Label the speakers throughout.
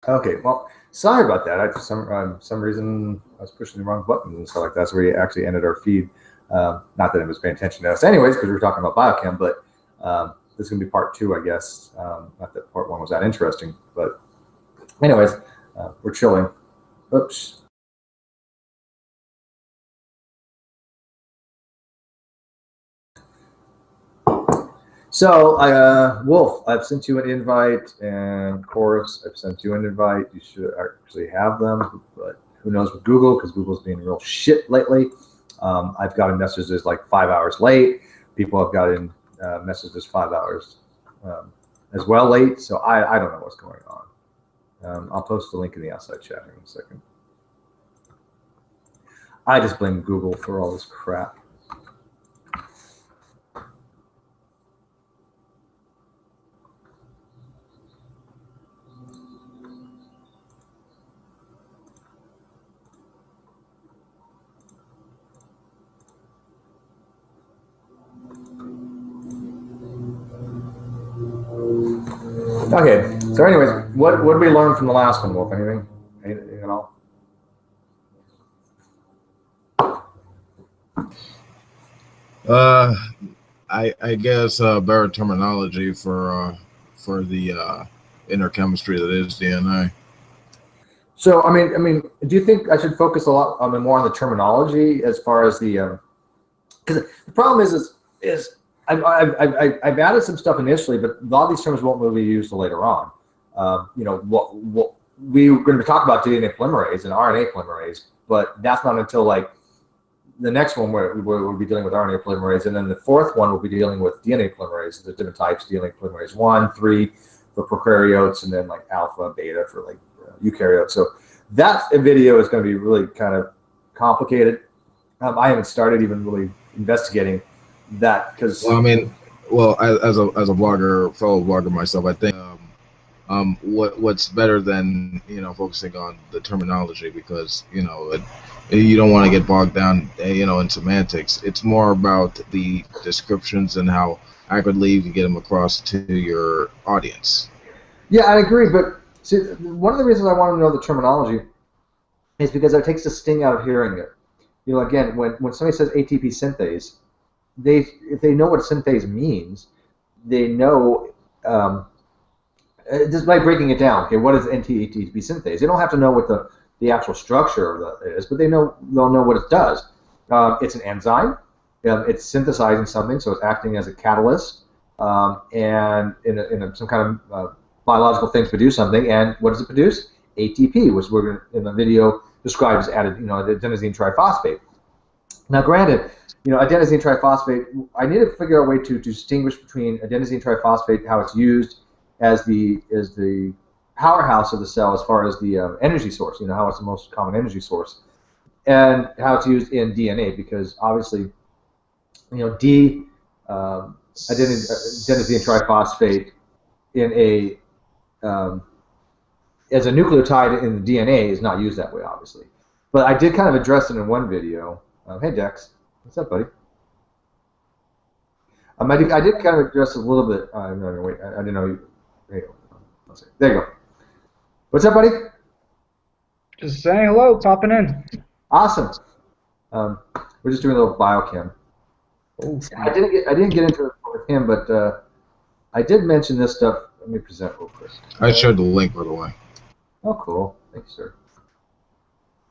Speaker 1: Okay, well, sorry about that. For some reason I was pushing the wrong buttons and stuff like that, so we actually ended our feed. Not that it was paying attention to us, anyways, because we were talking about biochem. But this is gonna be part 2, I guess. Not that part 1 was that interesting, but anyways, we're chilling. Oops. So, Wolf, I've sent you an invite, and Chorus, I've sent you an invite. You should actually have them, but who knows with Google, because Google's being real shit lately. I've gotten messages like 5 hours late. People have gotten messages 5 hours as well late, so I don't know what's going on. I'll post the link in the outside chat in a second. I just blame Google for all this crap. Okay, so anyways, what did we learn from the last one, Wolf? Anything at all?
Speaker 2: I guess better terminology for the inner chemistry that is DNA.
Speaker 1: So I mean, do you think I should focus a lot more on the terminology as far as the because the problem is I've added some stuff initially, but a lot of these terms won't really be used later on. You know, what we're going to talk about DNA polymerase and RNA polymerase, but that's not until like the next one where we'll be dealing with RNA polymerase, and then the fourth one will be dealing with DNA polymerase. There's different types: DNA polymerase 1, 3 for prokaryotes, and then like alpha, beta for like eukaryotes. So that video is going to be really kind of complicated. I haven't started even really investigating that because.
Speaker 2: Well, I mean, well, as a blogger, fellow blogger myself, I think what's better than focusing on the terminology, because you don't want to get bogged down in semantics. It's more about the descriptions and how accurately you can get them across to your audience.
Speaker 1: Yeah, I agree, but see, one of the reasons I want to know the terminology is because it takes the sting out of hearing it. You know, again, when somebody says ATP synthase, if they know what synthase means, they know just by breaking it down. Okay, what is ATP synthase? They don't have to know what the actual structure of it is, but they'll know what it does. It's an enzyme. It's synthesizing something, so it's acting as a catalyst, and in some kind of biological thing to produce something. And what does it produce? ATP, which we're in the video described as adenosine triphosphate. Now, granted, adenosine triphosphate, I need to figure out a way to distinguish between adenosine triphosphate, how it's used as the powerhouse of the cell as far as the energy source, how it's the most common energy source, and how it's used in DNA, because obviously, adenosine triphosphate in as a nucleotide in the DNA is not used that way, obviously. But I did kind of address it in one video. Hey, Dex. What's up, buddy? I did kind of address it a little bit. No, wait, I didn't know you. There you go. What's up, buddy?
Speaker 3: Just saying hello, popping in.
Speaker 1: Awesome. We're just doing a little biochem.
Speaker 3: Oh,
Speaker 1: I didn't get into it with him, but I did mention this stuff. Let me present real quick.
Speaker 2: I shared the link, by the way.
Speaker 1: Oh, cool. Thank you, sir.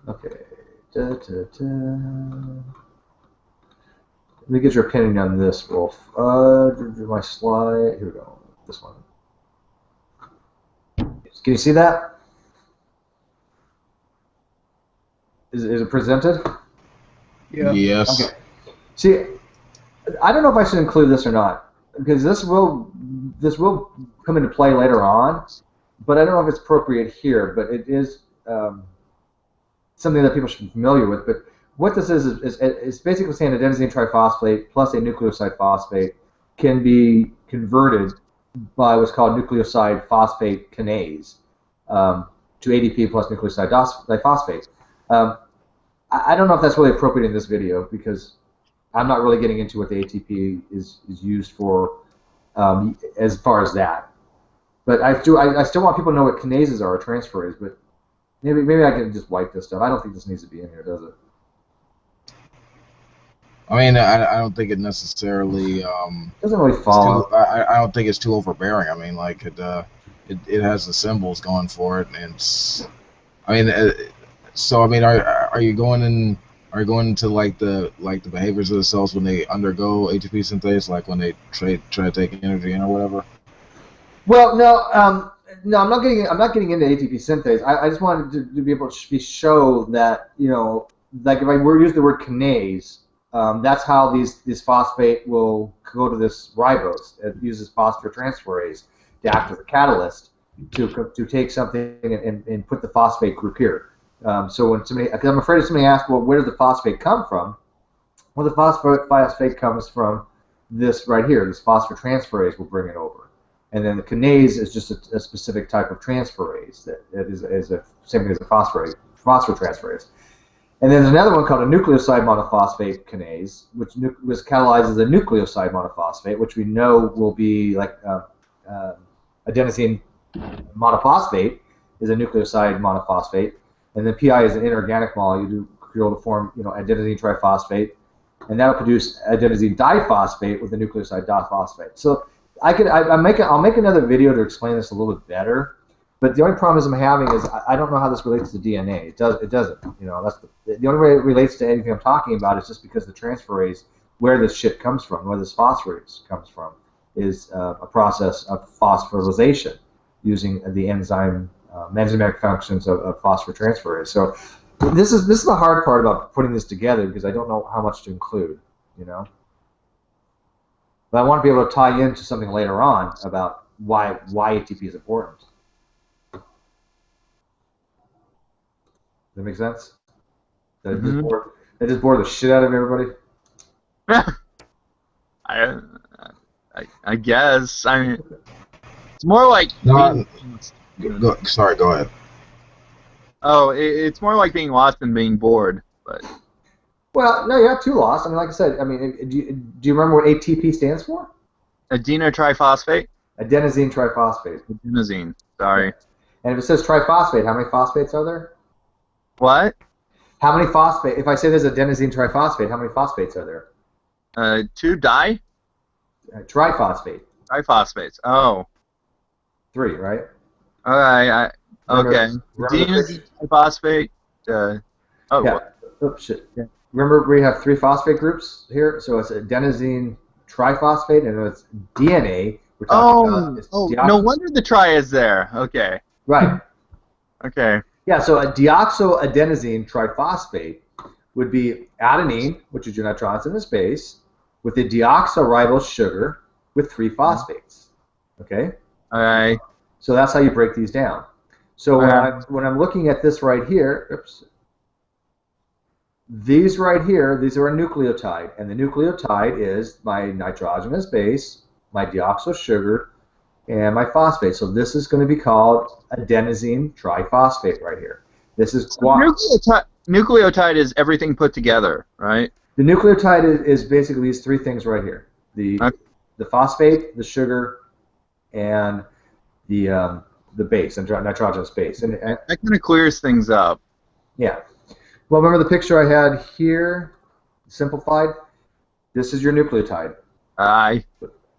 Speaker 1: Okay. Let me get your opinion on this, Wolf. My slide. Here we go. This one. Can you see that? Is it presented?
Speaker 3: yeah.
Speaker 2: Yes.
Speaker 1: Okay. See, I don't know if I should include this or not, because this will come into play later on, but I don't know if it's appropriate here. But it is something that people should be familiar with. But what this is basically saying adenosine triphosphate plus a nucleoside phosphate can be converted by what's called nucleoside phosphate kinase to ADP plus nucleoside diphosphate. I don't know if that's really appropriate in this video, because I'm not really getting into what the ATP is used for as far as that. But I still want people to know what kinases are, or transferase. But maybe I can just wipe this stuff. I don't think this needs to be in here, does it?
Speaker 2: I mean, I don't think it necessarily.
Speaker 1: Doesn't really follow.
Speaker 2: I don't think it's too overbearing. I mean, like it has the symbols going for it, and it's. I mean, so I mean, are you going in? Are you going into like the behaviors of the cells when they undergo ATP synthase, like when they try to take energy in or whatever?
Speaker 1: Well, no, no, I'm not getting into ATP synthase. I just wanted to be able to show that, you know, like if I use the word kinase, that's how these phosphate will go to this ribose. It uses phosphotransferase to act as a catalyst to take something and put the phosphate group here. So when somebody, because I'm afraid if somebody asks, well, where does the phosphate come from? Well, the phosphate comes from this right here. This phosphotransferase will bring it over. And then the kinase is just a specific type of transferase that is the same thing as a phosphotransferase. And then there's another one called a nucleoside monophosphate kinase, which catalyzes a nucleoside monophosphate, which we know will be like adenosine monophosphate is a nucleoside monophosphate, and then PI is an inorganic molecule to form, you know, adenosine triphosphate, and that'll produce adenosine diphosphate with the nucleoside diphosphate. So I'll make another video to explain this a little bit better. But the only problem I'm having is I don't know how this relates to DNA. It doesn't. You know, that's the only way it relates to anything I'm talking about is just because the transferase, where this shit comes from, where this phosphorus comes from, is a process of phosphorylation using the enzymatic functions of phosphotransferase. So this is the hard part about putting this together because I don't know how much to include. You know, but I want to be able to tie into something later on about why ATP is important. Does that make sense? Did I just bore the shit out of everybody?
Speaker 4: I guess. I mean, it's more like.
Speaker 2: No, sorry, go ahead.
Speaker 4: Oh, it's more like being lost than being bored. But.
Speaker 1: Well, no, you're not too lost. I mean, like I said, I mean, do you remember what ATP stands for?
Speaker 4: Adenotriphosphate.
Speaker 1: Adenosine triphosphate.
Speaker 4: Adenosine. Sorry.
Speaker 1: And if it says triphosphate, how many phosphates are there?
Speaker 4: What?
Speaker 1: How many phosphate? If I say there's adenosine triphosphate, how many phosphates are there?
Speaker 4: 2 di.
Speaker 1: Triphosphate.
Speaker 4: Triphosphates. Oh.
Speaker 1: 3, right?
Speaker 4: All right. Okay.
Speaker 1: Remember
Speaker 4: triphosphate.
Speaker 1: Yeah.
Speaker 4: Well.
Speaker 1: Oops, shit. Yeah. Remember we have 3 phosphate groups here, so it's adenosine triphosphate, and it's DNA. We're talking about
Speaker 4: no wonder the tri is there. Okay.
Speaker 1: Right.
Speaker 4: Okay.
Speaker 1: Yeah, so a deoxoadenosine triphosphate would be adenine, which is your nitrogen in this base, with a deoxyribose sugar with 3 phosphates. Okay?
Speaker 4: All right.
Speaker 1: So that's how you break these down. So when I'm looking at this right here, oops, these right here, these are a nucleotide, and the nucleotide is my nitrogenous base, my deoxo sugar, and my phosphate. So this is going to be called adenosine triphosphate right here. This is
Speaker 4: nucleotide is everything put together, right?
Speaker 1: The nucleotide is basically these 3 things right here: the phosphate, the sugar, and the base, and nitrogenous base. And
Speaker 4: that kind of clears things up.
Speaker 1: Yeah. Well, remember the picture I had here, simplified? This is your nucleotide.
Speaker 4: Aye.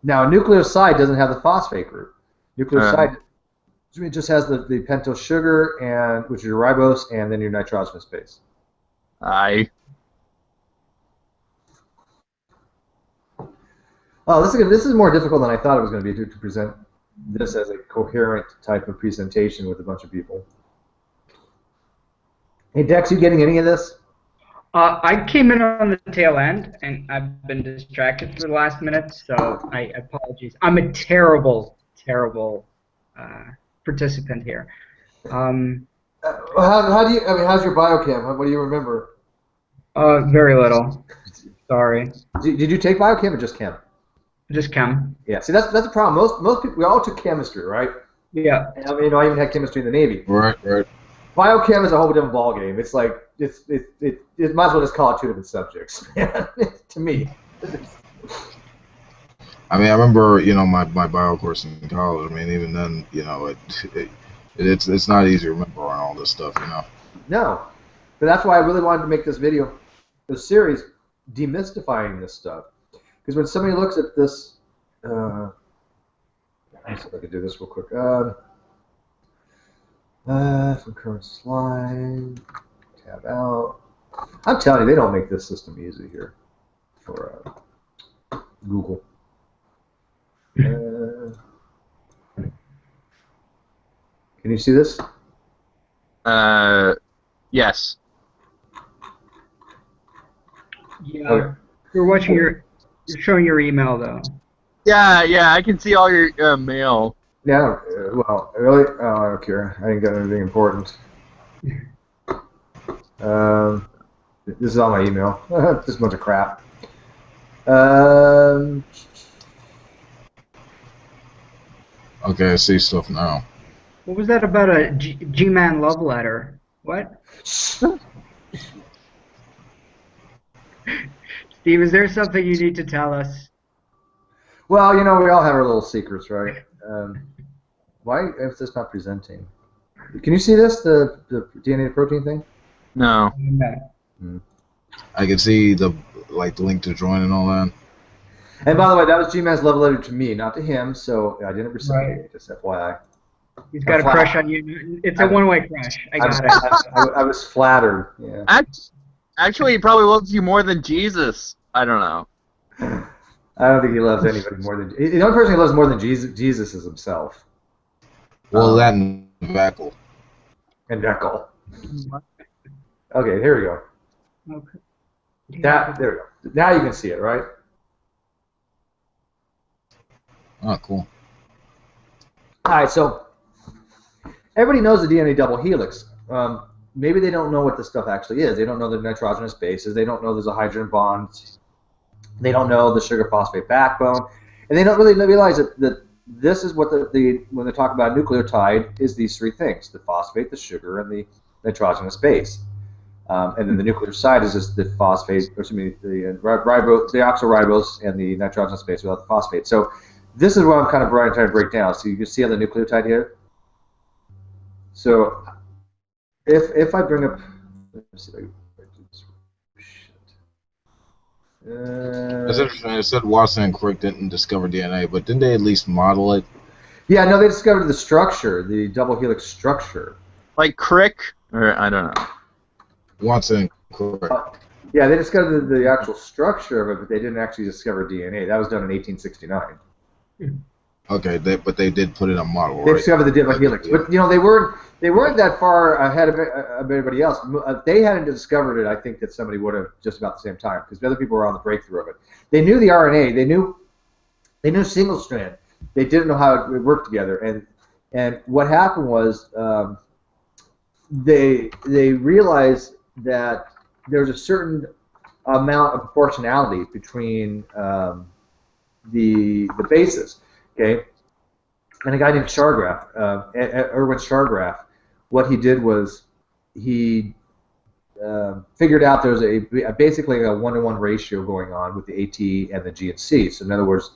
Speaker 1: Now, a nucleoside doesn't have the phosphate group. Nucleoside just has the pentose sugar, and which is your ribose, and then your nitrogenous base.
Speaker 4: Aye.
Speaker 1: Oh, this is more difficult than I thought it was going to be to present this as a coherent type of presentation with a bunch of people. Hey, Dex, you getting any of this?
Speaker 3: I came in on the tail end, and I've been distracted for the last minute, so I apologize. I'm a terrible participant here.
Speaker 1: How do you? I mean, how's your biochem? What do you remember?
Speaker 3: Very little. Sorry.
Speaker 1: Did you take biochem or just chem?
Speaker 3: Just chem.
Speaker 1: Yeah. See, that's the problem. Most people, we all took chemistry, right?
Speaker 3: Yeah.
Speaker 1: I mean, I even had chemistry in the Navy.
Speaker 2: Right.
Speaker 1: Biochem is a whole different ballgame. It's like it might as well just call it 2 different subjects, to me.
Speaker 2: I mean, I remember, my bio course in college. I mean, even then, it's not easy to remember on all this stuff.
Speaker 1: No, but that's why I really wanted to make this video, this series, demystifying this stuff. Because when somebody looks at this, let me see if I can do this real quick. From current slide, tab out. I'm telling you, they don't make this system easy here for Google. Can you see this?
Speaker 4: Yes.
Speaker 3: Yeah.
Speaker 1: Okay.
Speaker 3: You're showing your email though.
Speaker 4: Yeah, I can see all your mail.
Speaker 1: Yeah, well, really? Oh, I don't care. I didn't get anything important. This is on my email. Just a bunch of crap.
Speaker 2: Okay, I see stuff now.
Speaker 3: What was that about a G-Man love letter? What? Steve, is there something you need to tell us?
Speaker 1: Well, we all have our little secrets, right? Why is this not presenting? Can you see this, the DNA to protein thing?
Speaker 4: No.
Speaker 3: No.
Speaker 2: I can see the link to join and all that.
Speaker 1: And by the way, that was G-Man's love letter to me, not to him, so I didn't reciprocate,
Speaker 3: Right.
Speaker 1: just FYI.
Speaker 3: He's got a crush on you. It's a one-way crush. I got it.
Speaker 1: I was flattered. Yeah.
Speaker 4: Actually, he probably loves you more than Jesus. I don't know.
Speaker 1: I don't think he loves anybody more than... The only person he loves more than Jesus is himself.
Speaker 2: Well, that and Vackle.
Speaker 1: And Jekyll. Okay, here we go.
Speaker 3: Okay.
Speaker 1: There we go. Now you can see it, right?
Speaker 2: Oh, cool.
Speaker 1: All right, so everybody knows the DNA double helix. Maybe they don't know what this stuff actually is. They don't know the nitrogenous bases. They don't know there's a hydrogen bond. They don't know the sugar phosphate backbone, and they don't really realize that this is what when they talk about nucleotide is these three things: the phosphate, the sugar, and the nitrogenous base. And then the nuclear side is just the phosphate, or excuse me, the deoxyribose and the nitrogenous base without the phosphate. So this is what I'm kind of trying to break down. So you can see on the nucleotide here. So if I bring up, let's see if I can
Speaker 2: That's interesting. It said Watson and Crick didn't discover DNA, but didn't they at least model it?
Speaker 1: Yeah, no, they discovered the structure, the double helix structure.
Speaker 4: Like Crick? Or I don't know.
Speaker 2: Watson and Crick.
Speaker 1: Yeah, they discovered the actual structure of it, but they didn't actually discover DNA. That was done in 1869.
Speaker 2: Okay, but they did put it on model,
Speaker 1: They
Speaker 2: right?
Speaker 1: discovered the double helix, but they weren't that far ahead of everybody else. They hadn't discovered it. I think that somebody would have just about the same time because the other people were on the breakthrough of it. They knew the RNA. They knew single strand. They didn't know how it worked together. And what happened was they realized that there was a certain amount of proportionality between the bases. Okay. And a guy named Chargraf, Erwin Chargraf, what he did was he figured out there was basically a 1-to-1 ratio going on with the AT and the G and C. So in other words,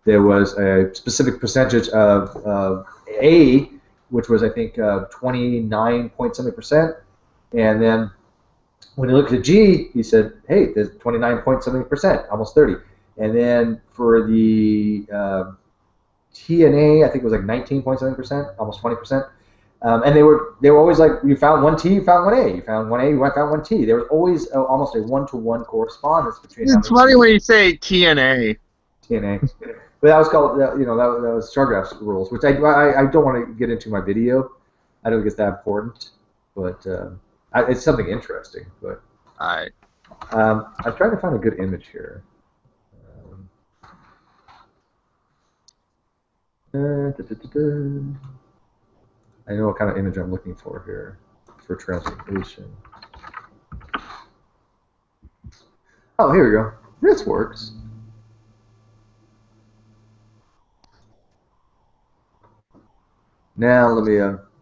Speaker 1: there was a specific percentage of A, which was I think 29 point something %, and then when he looked at G, he said, hey, there's 29 point something %, almost 30. And then for the TNA, I think it was like 19 point something %, almost 20%. And they were always like, you found one T, you found one A. You found one A, you found one T. There was always almost a 1-to-1 correspondence between.
Speaker 4: It's funny when you say TNA.
Speaker 1: TNA, but that was called, that was Chargraf's rules, which I don't want to get into my video. I don't think it's that important, but it's something interesting. But
Speaker 4: Alright.
Speaker 1: I'm trying to find a good image here. I know what kind of image I'm looking for here for translocation. Oh, here we go. This works. Now let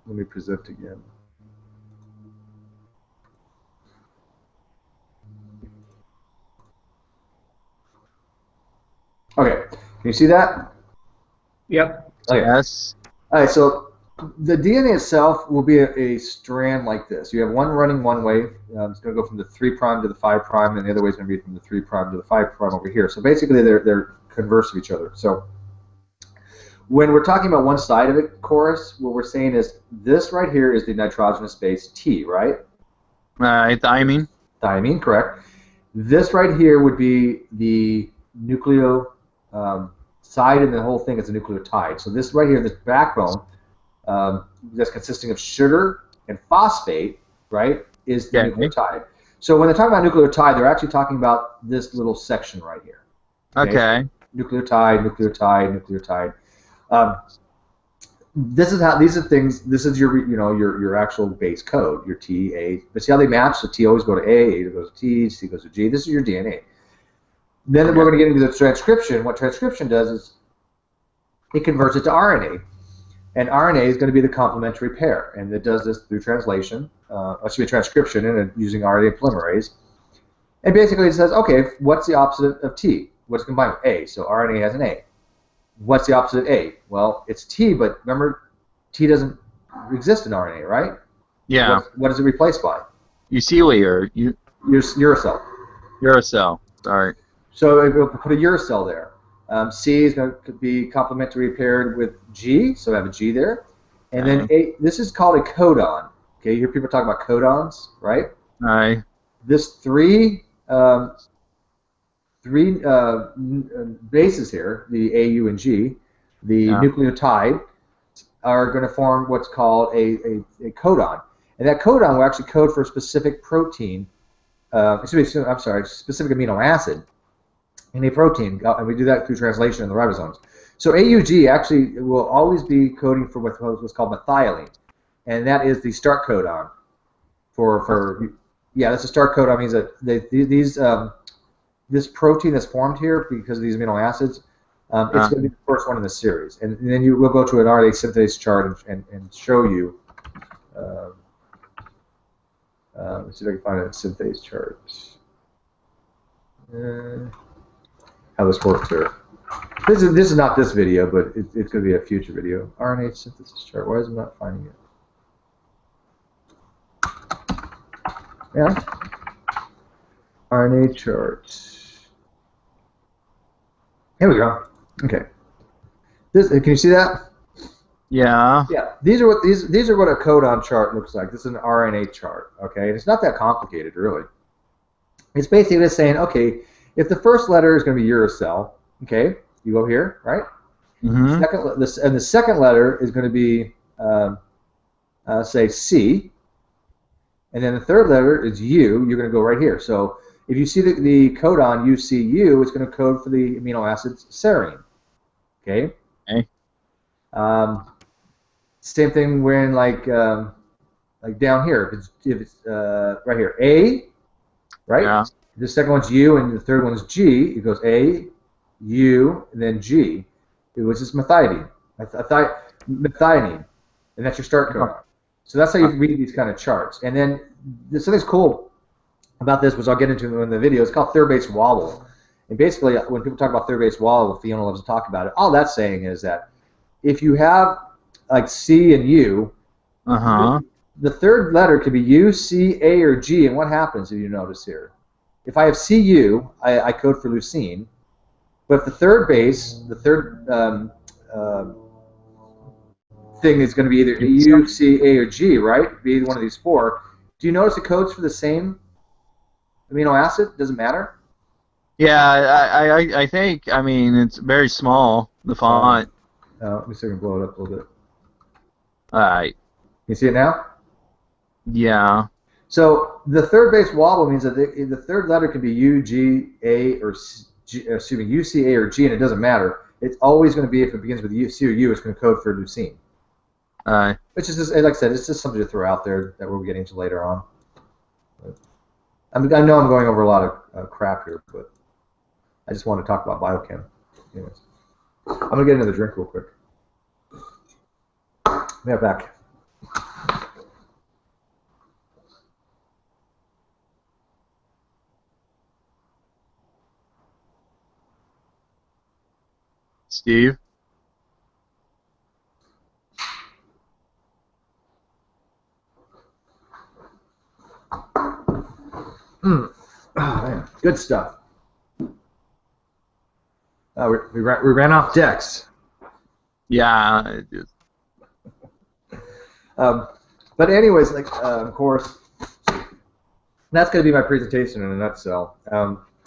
Speaker 1: me present again. Okay. Can you see that?
Speaker 3: Yep.
Speaker 1: Okay.
Speaker 4: Yes.
Speaker 1: All right, so the DNA itself will be a strand like this. You have one running one way. It's going to go from the 3' to the 5', and the other way is going to be from the 3' to the 5' over here. So basically, they're converse of each other. So when we're talking about one side of it, chorus, what we're saying is this right here is the nitrogenous base T, right?
Speaker 4: Thiamine.
Speaker 1: Thiamine, correct. This right here would be the nucleo side, and the whole thing is a nucleotide. So this right here, this backbone, that's consisting of sugar and phosphate, right, is the nucleotide. So when they're talking about nucleotide, they're actually talking about this little section right here.
Speaker 4: Okay.
Speaker 1: Nucleotide, nucleotide, nucleotide. This is how these are things. This is your your actual base code, your T, A. But see how they match? So T always go to A goes to T, C goes to G. This is your DNA. Then we're going to get into the transcription. What transcription does is it converts it to RNA, and RNA is going to be the complementary pair, and it does this through translation. Transcription, and using RNA polymerase. And basically, it says, okay, what's the opposite of T? What's combined with A? So RNA has an A. What's the opposite of A? Well, it's T, but remember, T doesn't exist in RNA, right?
Speaker 4: Yeah.
Speaker 1: What is it replaced by?
Speaker 4: Uracil.
Speaker 1: Uracil.
Speaker 4: Uracil. Sorry.
Speaker 1: So we'll put a uracil there. C is going to be complementary paired with G, so I have a G there. And then A, this is called a codon. Okay, you hear people talk about codons, right?
Speaker 4: Aye.
Speaker 1: This three bases here, the A, U, and G, the nucleotide, are going to form what's called a codon. And that codon will actually code for a specific protein, specific amino acid in a protein. And we do that through translation in the ribosomes. So AUG actually will always be coding for what's called methionine. And that is the start codon. That's a start codon. Means that this protein that's formed here because of these amino acids, it's going to be the first one in the series. And then we'll go to an RNA synthase chart and show you. Let's see if I can find a synthase chart. How this works here. This is not this video, but it's going to be a future video. RNA synthesis chart. Why is it not finding it? Yeah. RNA chart. Here we go. Okay. Can you see that?
Speaker 4: Yeah.
Speaker 1: Yeah. These are what a codon chart looks like. This is an RNA chart. Okay. And it's not that complicated, really. It's basically just saying, okay, if the first letter is going to be uracil, okay, you go here, right?
Speaker 4: Mm-hmm.
Speaker 1: The second letter is going to be, say, C. And then the third letter is U. You're going to go right here. So if you see the codon UCU, it's going to code for the amino acid serine. Okay. Same thing when like down here, if it's right here, A, right?
Speaker 4: Yeah.
Speaker 1: The second one's U, and the third one's G. It goes A, U, and then G, which is methionine, and that's your start codon. So that's how you read these kind of charts. And then something's cool about this, which I'll get into in the video. It's called third base wobble. And basically, when people talk about third base wobble, Fiona loves to talk about it. All that's saying is that if you have like C and U, the third letter could be U, C, A, or G. And what happens if you notice here? If I have CU, I code for leucine. But if the third base, the third thing is going to be either U, C, A, or G, right? Be either one of these four. Do you notice it codes for the same amino acid? Doesn't matter?
Speaker 4: Yeah, I think, I mean, it's very small, the font.
Speaker 1: Let me see if I can blow it up a little bit.
Speaker 4: All right.
Speaker 1: You see it now?
Speaker 4: Yeah.
Speaker 1: So the third base wobble means that the third letter can be U, G, A, or U, C, A, or G, and it doesn't matter. It's always going to be, if it begins with U, C, or U, it's going to code for leucine. Which is just, like I said, it's just something to throw out there that we'll get into later on. But, I know I'm going over a lot of crap here, but I just want to talk about biochem. Anyways, I'm going to get into the drink real quick. Be right back.
Speaker 4: Steve?
Speaker 1: Oh, man. Good stuff. We ran off decks.
Speaker 4: Yeah. It is.
Speaker 1: But anyways, like, of course, that's going to be my presentation in a nutshell.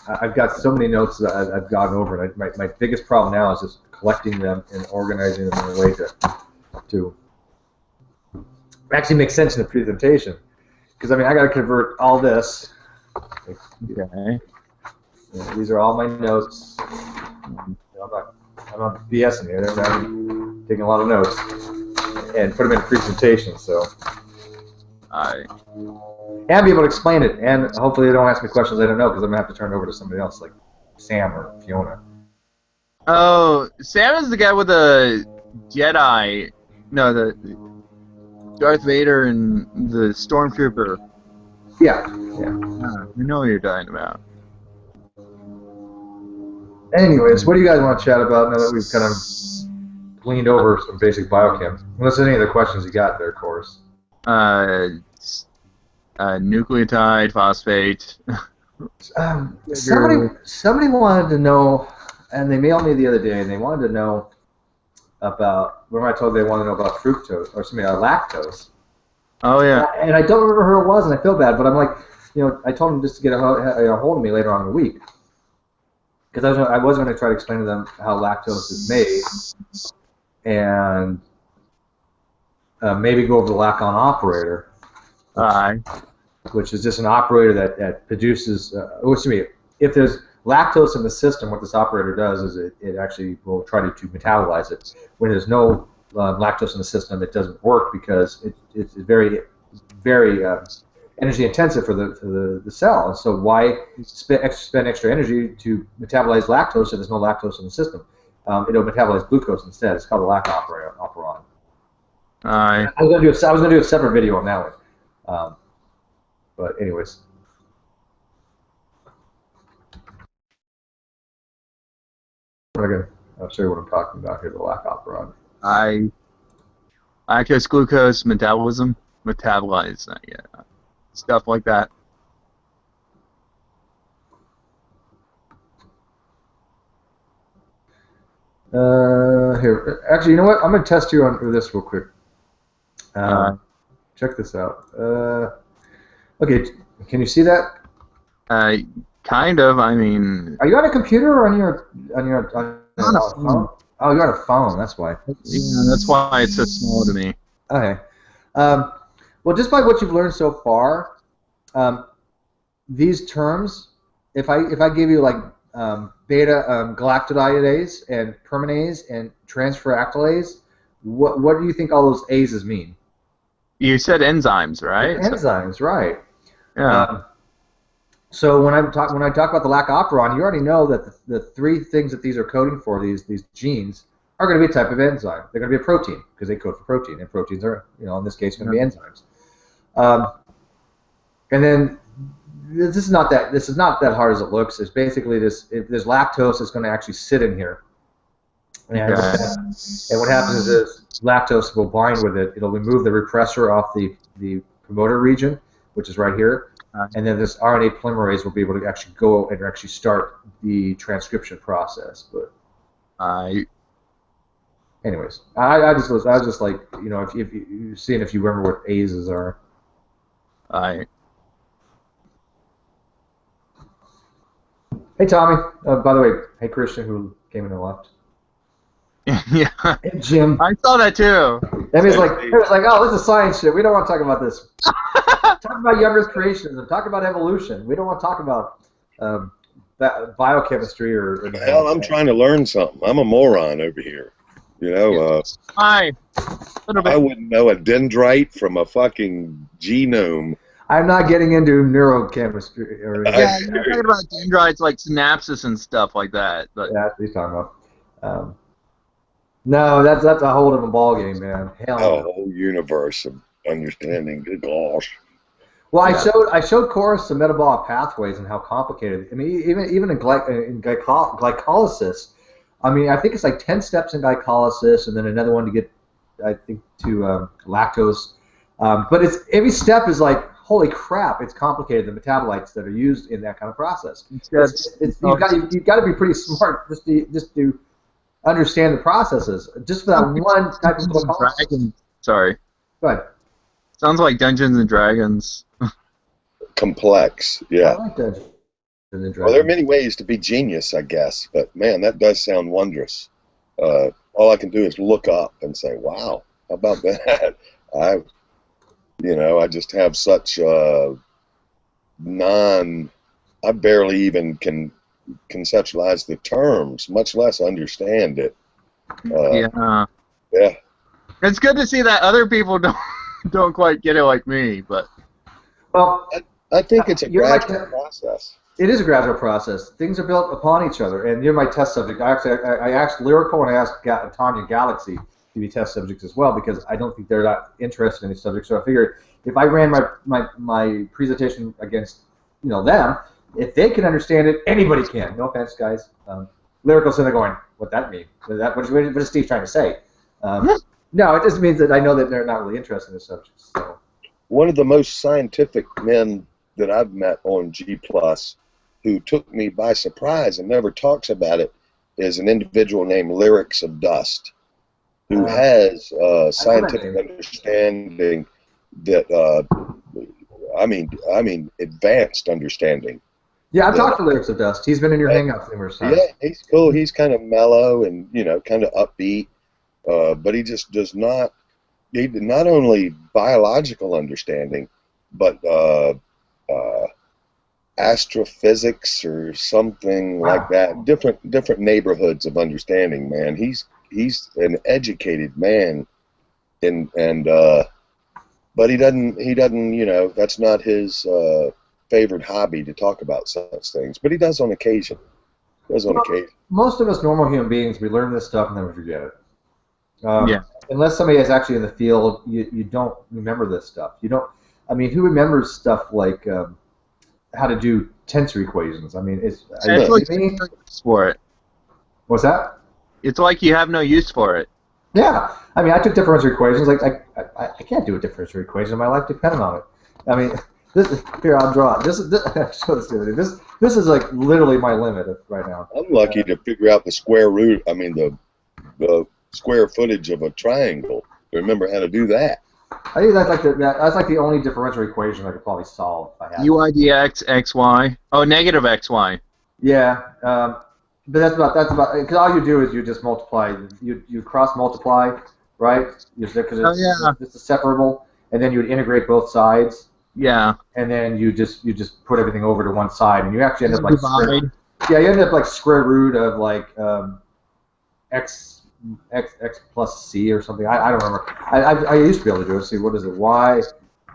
Speaker 1: I've got so many notes that I've gotten over, and my biggest problem now is just collecting them and organizing them in a way to actually make sense in the presentation. Because, I mean, I got to convert all this.
Speaker 4: Okay.
Speaker 1: These are all my notes. I'm not BSing here. I'm taking a lot of notes and put them in a presentation. So, and be able to explain it. And hopefully, they don't ask me questions I don't know, because I'm gonna have to turn it over to somebody else, like Sam or Fiona.
Speaker 4: Oh, Sam is the guy with the Jedi. No, the Darth Vader and the Stormtrooper.
Speaker 1: Yeah.
Speaker 4: We know what you're talking about.
Speaker 1: Anyways, what do you guys want to chat about now that we've kind of gleaned over some basic biochem? Unless there's any other questions you got there, of course.
Speaker 4: Nucleotide, phosphate.
Speaker 1: Somebody wanted to know, and they mailed me the other day, and they wanted to know about, when I told them they wanted to know about fructose, or lactose.
Speaker 4: Oh, yeah.
Speaker 1: And I don't remember who it was, and I feel bad, but I'm like, I told them just to get a hold of me later on in the week. Because I was going to try to explain to them how lactose is made, and maybe go over the Lacan operator, which is just an operator that produces. If there's lactose in the system, what this operator does is it actually will try to metabolize it. When there's no lactose in the system, it doesn't work because it's very, very energy intensive for the cell. And so why spend extra energy to metabolize lactose if there's no lactose in the system? It'll metabolize glucose instead. It's called a Lacan operon. I was gonna do a separate video on that one. But anyways. I'll show you what I'm talking about here, the Lacan operon.
Speaker 4: Lactose, glucose, metabolism, metabolize, stuff like that.
Speaker 1: Here, actually, you know what? I'm gonna test you on this real quick. Check this out. Okay, can you see that?
Speaker 4: Kind of. I mean.
Speaker 1: Are you on a computer or on your phone? Oh, you're on a phone. That's why.
Speaker 4: Yeah, that's why it's so small to me.
Speaker 1: Okay. Well, just by what you've learned so far, these terms, if I give you like beta galactidase and permanase and transferactylase, what do you think all those A's mean?
Speaker 4: You said enzymes, right?
Speaker 1: Enzymes, right?
Speaker 4: Yeah.
Speaker 1: So when I talk about the Lacan operon, you already know that the three things that these are coding for, these genes, are going to be a type of enzyme. They're going to be a protein because they code for protein, and proteins are, in this case, going to be enzymes. And then this is not that hard as it looks. It's basically this. If there's lactose, it's going to actually sit in here. And what happens is lactose will bind with it. It'll remove the repressor off the promoter region, which is right here. And then this RNA polymerase will be able to actually go and actually start the transcription process. But anyways, I was just like, if you seeing if you remember what A's are. Hey Tommy. By the way, hey Christian, who came in and left.
Speaker 4: Yeah.
Speaker 1: Hey Jim.
Speaker 4: I saw that too.
Speaker 1: That means it was like, oh, this is science shit. We don't want to talk about this. Talk about Younger's creationism. Talk about evolution. We don't want to talk about biochemistry or.
Speaker 5: Hell, I'm trying to learn something. I'm a moron over here.
Speaker 4: I
Speaker 5: wouldn't know a dendrite from a fucking genome.
Speaker 1: I'm not getting into neurochemistry.
Speaker 4: Yeah, you're talking about dendrites like synapses and stuff like that. But.
Speaker 1: Yeah, that's what he's talking about. No, that's a whole different ballgame, man. Hell no.
Speaker 5: A whole universe of understanding. Good gosh.
Speaker 1: Well, I showed Chorus some metabolic pathways and how complicated. I mean, even in glycolysis, I mean, I think it's like 10 steps in glycolysis, and then another one to get, I think, to lactose. But it's every step is like, holy crap, it's complicated. The metabolites that are used in that kind of process. You've got to be pretty smart just to understand the processes. Just for that one type of glycolysis.
Speaker 4: Sorry.
Speaker 1: Go ahead.
Speaker 4: Sounds like Dungeons and Dragons.
Speaker 5: Complex, yeah.
Speaker 1: I like Dungeons and Dragons.
Speaker 5: Well, there are many ways to be genius, I guess, but man, that does sound wondrous. All I can do is look up and say, "Wow, how about that?" I just have such I barely even can conceptualize the terms, much less understand it.
Speaker 4: Yeah.
Speaker 5: Yeah.
Speaker 4: It's good to see that other people don't quite get it like me, but.
Speaker 1: Well,
Speaker 5: I think it's a gradual process.
Speaker 1: It is a gradual process. Things are built upon each other, and you're my test subject. I asked Lyrical and I asked Tanya Galaxy to be test subjects as well because I don't think they're not interested in these subjects. So I figured if I ran my presentation against them, if they can understand it, anybody can. No offense, guys. Lyrical's sitting there going, "What that mean? What is Steve trying to say?" No, it just means that I know that they're not really interested in the subjects. So.
Speaker 5: One of the most scientific men that I've met on G+, who took me by surprise and never talks about it, is an individual named Lyrics of Dust, who has scientific understanding that, I mean, advanced understanding.
Speaker 1: Yeah, I've talked to Lyrics of Dust. He's been in your hangouts numerous times.
Speaker 5: Yeah, he's cool. He's kind of mellow and, kind of upbeat, but he just does not, not only biological understanding, but astrophysics or something like that. Different neighborhoods of understanding. Man, he's an educated man, but he doesn't. That's not his favorite hobby to talk about such things. But he does on occasion.
Speaker 1: Most of us normal human beings, we learn this stuff and then we forget it.
Speaker 4: Yeah.
Speaker 1: Unless somebody is actually in the field, you don't remember this stuff. You don't. I mean, who remembers stuff like how to do tensor equations? I mean, it's
Speaker 4: like you have no use for it.
Speaker 1: What's that?
Speaker 4: It's like you have no use for it.
Speaker 1: Yeah. I mean, I took differential equations. Like I can't do a differential equation. My life depended on it. I mean, here I'll draw it. This show this to you. This is like literally my limit right now.
Speaker 5: I'm lucky to figure out the square root. I mean, the square footage of a triangle. Remember how to do that.
Speaker 1: I think that's like the only differential equation I could probably solve if I had.
Speaker 4: UI dx xy. Oh, negative xy.
Speaker 1: Yeah, but that's about because all you do is you just multiply. You cross multiply, right? Because it's a separable, and then you would integrate both sides.
Speaker 4: Yeah.
Speaker 1: And then you just put everything over to one side, and you actually end up like
Speaker 4: divide.
Speaker 1: You end up like square root of like x plus c or something. I don't remember. I used to be able to do it. See, what is it? Y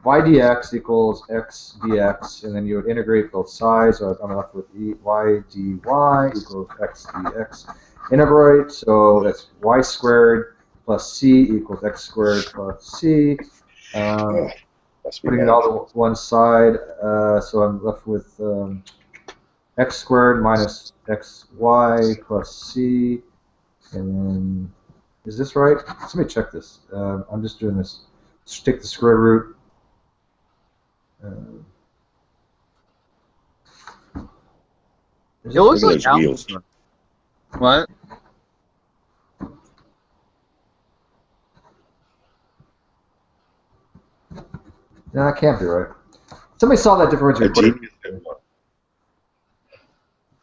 Speaker 1: dx equals x dx, and then you would integrate both sides. So I'm left with y dy equals x dx. Integrate, so that's y squared plus c equals x squared plus c. Putting it all to one side, so I'm left with x squared minus xy plus c. And then, is this right? Somebody check this. I'm just doing this. Just take the square root.
Speaker 4: It looks like algebra. What?
Speaker 1: No, that can't be right. Somebody solve that differential equation.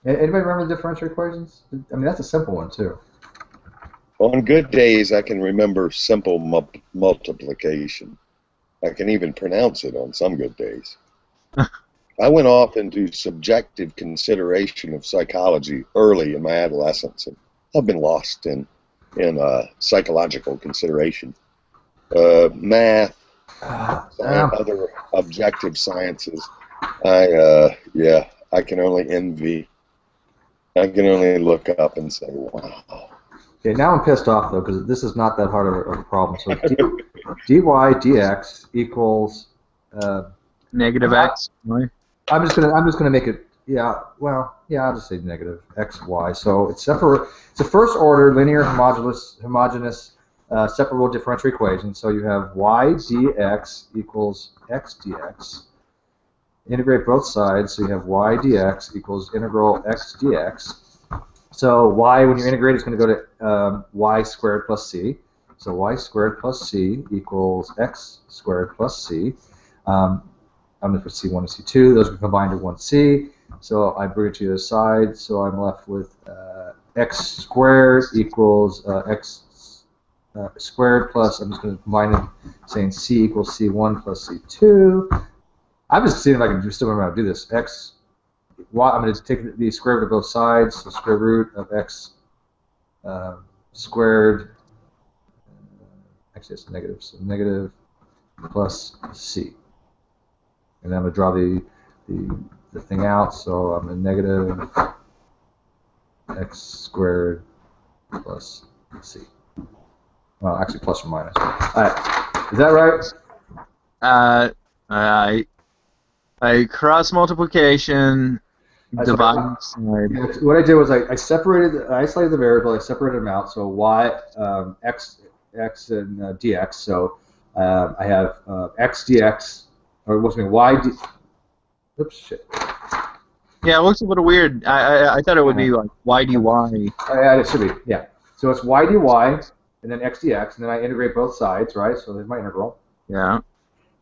Speaker 1: Anybody remember the differential equations? I mean, that's a simple one, too.
Speaker 5: On good days, I can remember simple multiplication. I can even pronounce it on some good days. I went off into subjective consideration of psychology early in my adolescence, and I've been lost in psychological consideration. Math, other objective sciences. I can only envy. I can only look up and say, wow.
Speaker 1: Okay, now I'm pissed off though because this is not that hard of a problem. So dy dx equals
Speaker 4: negative x.
Speaker 1: I'm just gonna make it yeah, well, yeah, I'll just say negative x, y. So it's separate. It's a first order linear homogeneous separable differential equation. So you have y dx equals x dx. Integrate both sides, so you have y dx equals integral x dx. So y, when you integrate, it's going to go to y squared plus c. So y squared plus c equals x squared plus c. I'm going to put c1 and c2. Those are combined to 1c. So I bring it to the other side. So I'm left with x squared equals x squared plus, I'm just going to combine them, saying c equals c1 plus c2. I'm just seeing if I can still remember how to do this. X, y, I'm going to take the square root of both sides, so square root of x squared, actually it's negative, so negative plus c. And I'm going to draw the thing out, so I'm in negative x squared plus c. Well, actually plus or minus. All right, is that right?
Speaker 4: I cross multiplication, divide side.
Speaker 1: What I did was I isolated the variable, I separated them out. So y, x and dx. So I have x dx, or what's mean y d. Oops, shit.
Speaker 4: Yeah, it looks a little weird. I thought it would be like y dy.
Speaker 1: It should be, yeah. So it's y dy, and then x dx, and then I integrate both sides, right? So there's my integral.
Speaker 4: Yeah.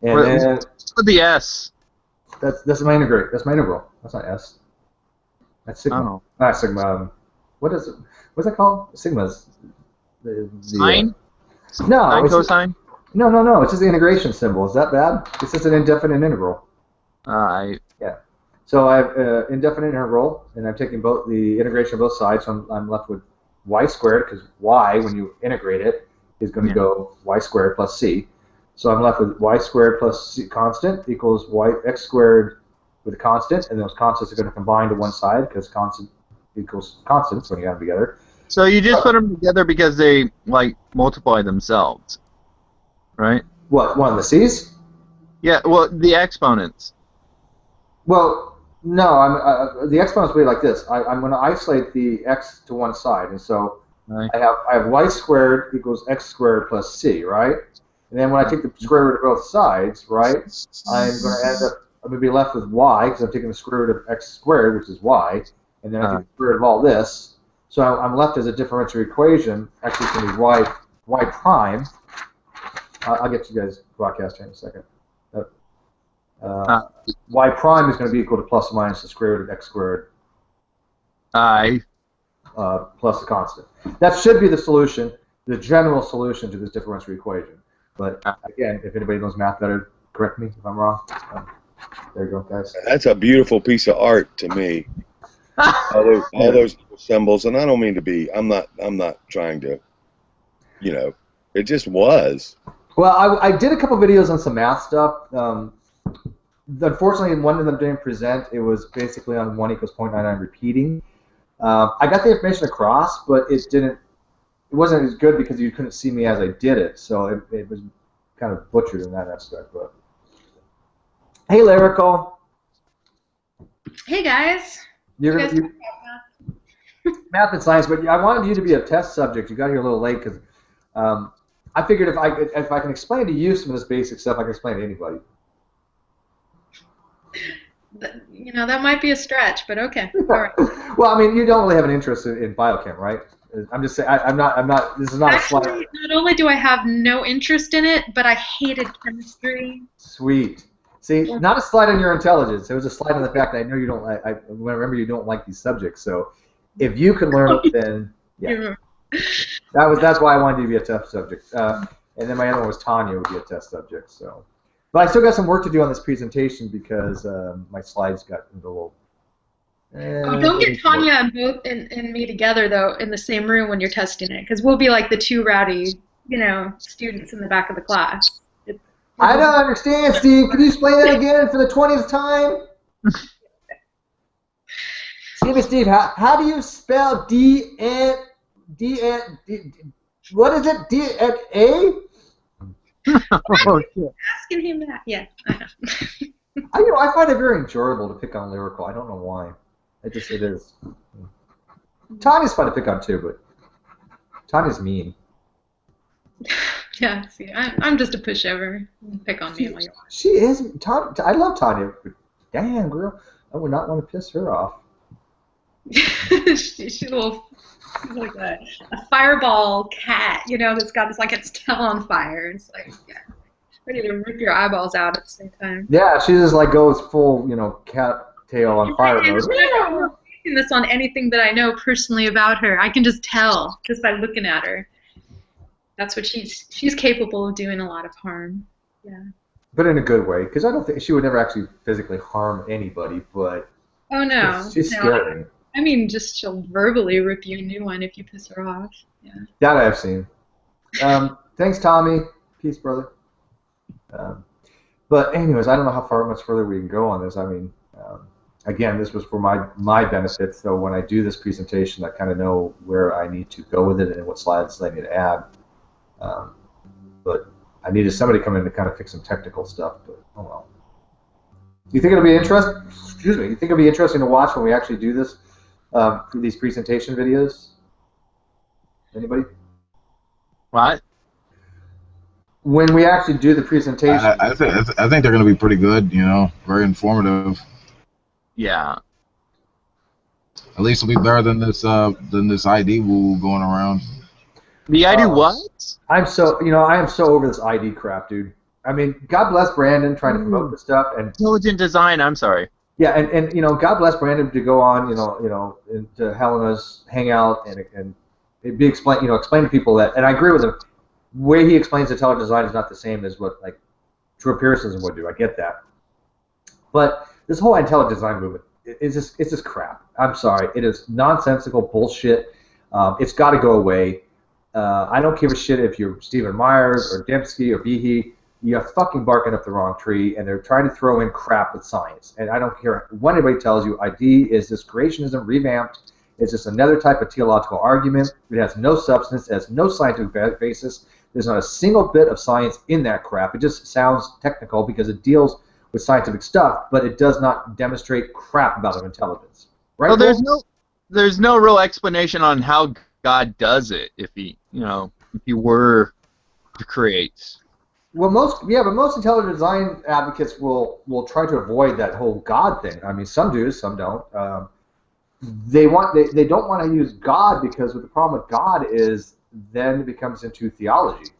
Speaker 1: And then
Speaker 4: what's with the s?
Speaker 1: That's my integrate. That's my integral. That's not s. That's sigma.
Speaker 4: Oh.
Speaker 1: Not sigma. What is it? What's that called? Sigma's.
Speaker 4: Sine?
Speaker 1: No.
Speaker 4: Sine cosine?
Speaker 1: No. It's just the integration symbol. Is that bad? It's just an indefinite integral. Yeah. So I have indefinite integral, and I'm taking both the integration of both sides. So I'm left with y squared, because y, when you integrate it, is going to go y squared plus c. So I'm left with y squared plus c constant equals x squared with a constant, and those constants are going to combine to one side because constant equals constants when you add them together.
Speaker 4: So you just put them together because they like multiply themselves, right?
Speaker 1: What, one of the c's?
Speaker 4: Yeah. Well, the exponents.
Speaker 1: Well, no. The exponents will be like this. I'm going to isolate the x to one side, and so
Speaker 4: Right.
Speaker 1: I have y squared equals x squared plus c, right? And then when I take the square root of both sides, right, I'm going to be left with y, because I'm taking the square root of x squared, which is y, and then I take the square root of all this. So I'm left as a differential equation. Actually, it's going to be y prime. I'll get you guys broadcast here in a second. Y prime is going to be equal to plus or minus the square root of x squared plus the constant. That should be the solution, the general solution to this differential equation. But again, if anybody knows math better, correct me if I'm wrong. There you go, guys.
Speaker 5: That's a beautiful piece of art to me. all those symbols, and I don't mean to be. I'm not trying to. It just was.
Speaker 1: Well, I did a couple videos on some math stuff. Unfortunately, one of them didn't present. It was basically on 1 equals 0.99 repeating. I got the information across, but it wasn't as good because you couldn't see me as I did it, so it was kind of butchered in that aspect. But hey, Lyrical.
Speaker 6: Hey guys.
Speaker 1: Math and science, but I wanted you to be a test subject. You got here a little late because I figured if I can explain to you some of this basic stuff, I can explain to anybody.
Speaker 6: That might be a stretch, but okay. All right.
Speaker 1: Well, I mean, you don't really have an interest in biochem, right? I'm just saying, I'm not. This is not
Speaker 6: Actually,
Speaker 1: a slide.
Speaker 6: not only do I have no interest in it, but I hated chemistry.
Speaker 1: Sweet. See, not a slide on your intelligence. It was a slide on the fact that I know you don't like. I remember you don't like these subjects. So, if you can learn it, then yeah. That's why I wanted you to be a test subject. And then my other one was Tanya would be a test subject. So, but I still got some work to do on this presentation because my slides got a little.
Speaker 6: Don't get Tanya and me together though in the same room when you're testing it, because we'll be like the two rowdy, students in the back of the class.
Speaker 1: I don't understand, Steve. Can you explain that again for the 20th time? Steve, how do you spell what is it? D-N-A?
Speaker 6: Oh, shit. Asking him that. Yeah, I know.
Speaker 1: I find it very enjoyable to pick on Lyrical. I don't know why. It is. Tanya's fun to pick on too, but Tanya's mean.
Speaker 6: Yeah, see, I'm just a pushover. Pick on me all you want.
Speaker 1: She is. I love Tanya, but damn, girl, I would not want to piss her off.
Speaker 6: She's like a fireball cat, you know, that's got its tail on fire. It's like, yeah, ready to rip your eyeballs out at the same time.
Speaker 1: Yeah, she just like goes full, cat tail on fire mode.
Speaker 6: I'm not basing this on anything that I know personally about her. I can just tell just by looking at her. That's what she's capable of doing a lot of harm. Yeah.
Speaker 1: But in a good way, because I don't think she would never actually physically harm anybody. But
Speaker 6: oh no,
Speaker 1: she's scary.
Speaker 6: I mean, just she'll verbally rip you a new one if you piss her off. Yeah.
Speaker 1: That I've seen. Thanks, Tommy. Peace, brother. But anyways, I don't know how much further we can go on this. I mean, again, this was for my benefit. So when I do this presentation, I kind of know where I need to go with it and what slides I need to add. But I needed somebody to come in to kind of fix some technical stuff. But oh well. Do you think it'll be interesting? Excuse me. You think it'll be interesting to watch when we actually do this? These presentation videos? Anybody?
Speaker 4: What?
Speaker 1: When we actually do the presentation,
Speaker 2: I think they're going to be pretty good. Very informative.
Speaker 4: Yeah.
Speaker 2: At least it'll be better than this ID woo going around.
Speaker 4: The ID what?
Speaker 1: I am so over this ID crap, dude. I mean, God bless Brandon trying to promote this stuff and
Speaker 4: Intelligent design. I'm sorry.
Speaker 1: Yeah, and God bless Brandon to go on, into Helena's hangout and explain to people that, and I agree with him. The way he explains intelligent design is not the same as what like true empiricism would do. I get that, but this whole intelligent design movement it's just crap. I'm sorry, it is nonsensical bullshit. It's got to go away. I don't give a shit if you're Stephen Myers or Dembski or Behe. You're fucking barking up the wrong tree, and they're trying to throw in crap with science. And I don't care what anybody tells you. ID is this creationism revamped. It's just another type of theological argument. It has no substance. It has no scientific basis. There's not a single bit of science in that crap. It just sounds technical because it deals with scientific stuff, but it does not demonstrate crap about intelligence. Right?
Speaker 4: Well, there's no real explanation on how God does it if he were to create.
Speaker 1: Well, most intelligent design advocates will try to avoid that whole God thing. I mean, some do, some don't. They don't want to use God because the problem with God is then it becomes into theology.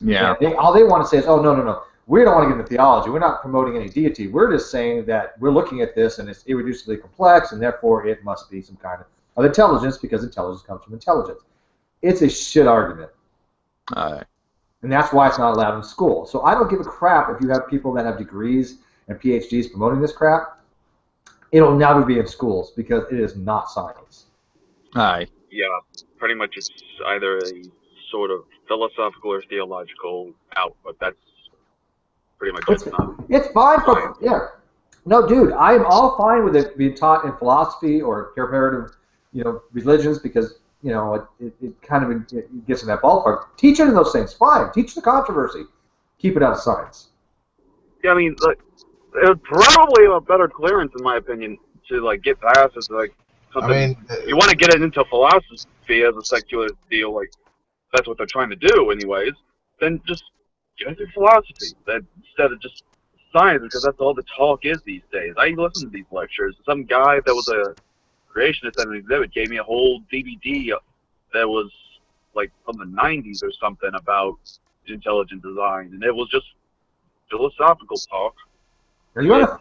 Speaker 4: Yeah.
Speaker 1: All they want to say is, oh no, we don't want to get into theology. We're not promoting any deity. We're just saying that we're looking at this and it's irreducibly complex, and therefore it must be some kind of intelligence because intelligence comes from intelligence. It's a shit argument.
Speaker 4: All right.
Speaker 1: And that's why it's not allowed in school. So I don't give a crap if you have people that have degrees and PhDs promoting this crap. It'll never be in schools because it is not science.
Speaker 4: Aye.
Speaker 7: Yeah, pretty much it's either a sort of philosophical or theological output. That's pretty much it.
Speaker 1: It's fine for, yeah. No, dude, I am all fine with it being taught in philosophy or comparative, religions because it kind of it gets in that ballpark. Teach it in those things, fine. Teach the controversy. Keep it out of science.
Speaker 7: Yeah, I mean, it's probably a better clearance, in my opinion, to get past it. Something. You want to get it into philosophy as a secular deal, that's what they're trying to do, anyways. Then just get into philosophy instead of just science, because that's all the talk is these days. I listen to these lectures. Some guy that was a creationist at an exhibit gave me a whole DVD that was from the 90s or something about intelligent design, and it was just philosophical talk.
Speaker 1: Are you on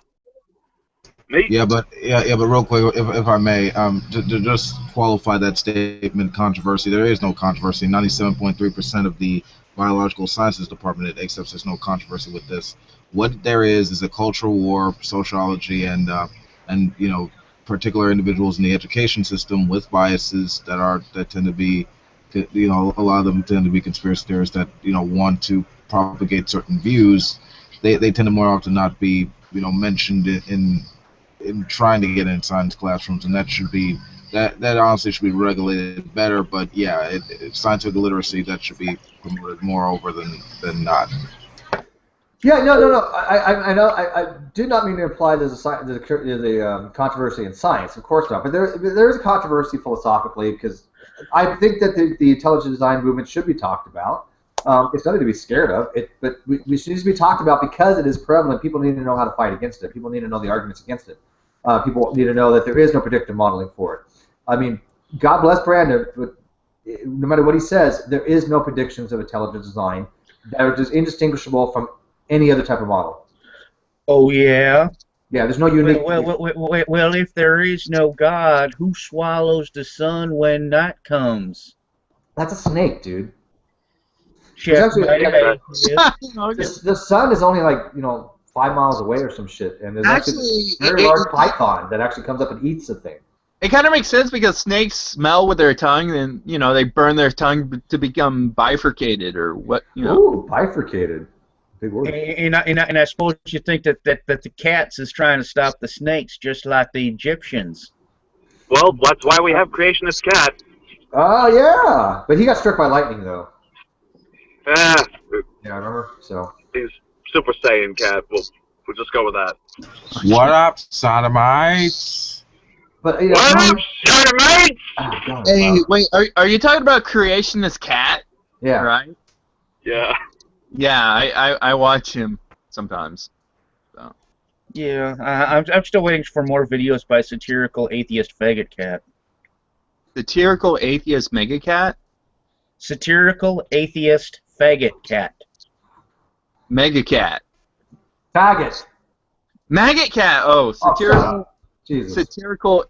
Speaker 7: Me?
Speaker 2: Yeah, but real quick, if I may, to just qualify that statement, controversy. There is no controversy. 97.3% of the biological sciences department accepts there's no controversy with this. What there is a cultural war, sociology, and particular individuals in the education system with biases that tend to be, a lot of them tend to be conspiracy theorists that want to propagate certain views. They tend to more often not be mentioned in trying to get in science classrooms, and that should be that honestly should be regulated better. But yeah, scientific literacy, that should be promoted more over than not.
Speaker 1: Yeah, no. I know. I do not mean to imply there's a controversy in science. Of course not. But there is a controversy philosophically because I think that the intelligent design movement should be talked about. It's nothing to be scared of. But we needs to be talked about because it is prevalent. People need to know how to fight against it. People need to know the arguments against it. People need to know that there is no predictive modeling for it. I mean, God bless Brandon, but no matter what he says, there is no predictions of intelligent design that are just indistinguishable from any other type of model.
Speaker 8: Oh, yeah?
Speaker 1: Yeah, there's no unique...
Speaker 8: Well, if there is no God, who swallows the sun when night comes?
Speaker 1: That's a snake, dude.
Speaker 8: Actually,
Speaker 1: the sun is only like, 5 miles away or some shit, and there's actually a very large python that actually comes up and eats the thing.
Speaker 4: It kind of makes sense because snakes smell with their tongue, and they burn their tongue to become bifurcated or what.
Speaker 1: Ooh, bifurcated. Big word.
Speaker 8: And I suppose you think that the cats is trying to stop the snakes just like the Egyptians.
Speaker 7: Well, that's why we have creationist cat.
Speaker 1: Oh yeah, but he got struck by lightning though.
Speaker 7: Yeah,
Speaker 1: I remember. So
Speaker 7: he's Super Saiyan cat. We'll just go with that.
Speaker 9: What up, sodomites?
Speaker 1: But
Speaker 7: what up, sodomites?
Speaker 4: Hey, wait, are you talking about creationist cat?
Speaker 1: Yeah.
Speaker 4: Right.
Speaker 7: Yeah.
Speaker 4: Yeah, I watch him sometimes. So.
Speaker 8: Yeah, I'm still waiting for more videos by satirical atheist faggot cat.
Speaker 4: Satirical atheist mega cat?
Speaker 8: Satirical atheist faggot cat.
Speaker 4: Mega cat.
Speaker 1: Faggot.
Speaker 4: Maggot cat. Oh, satirical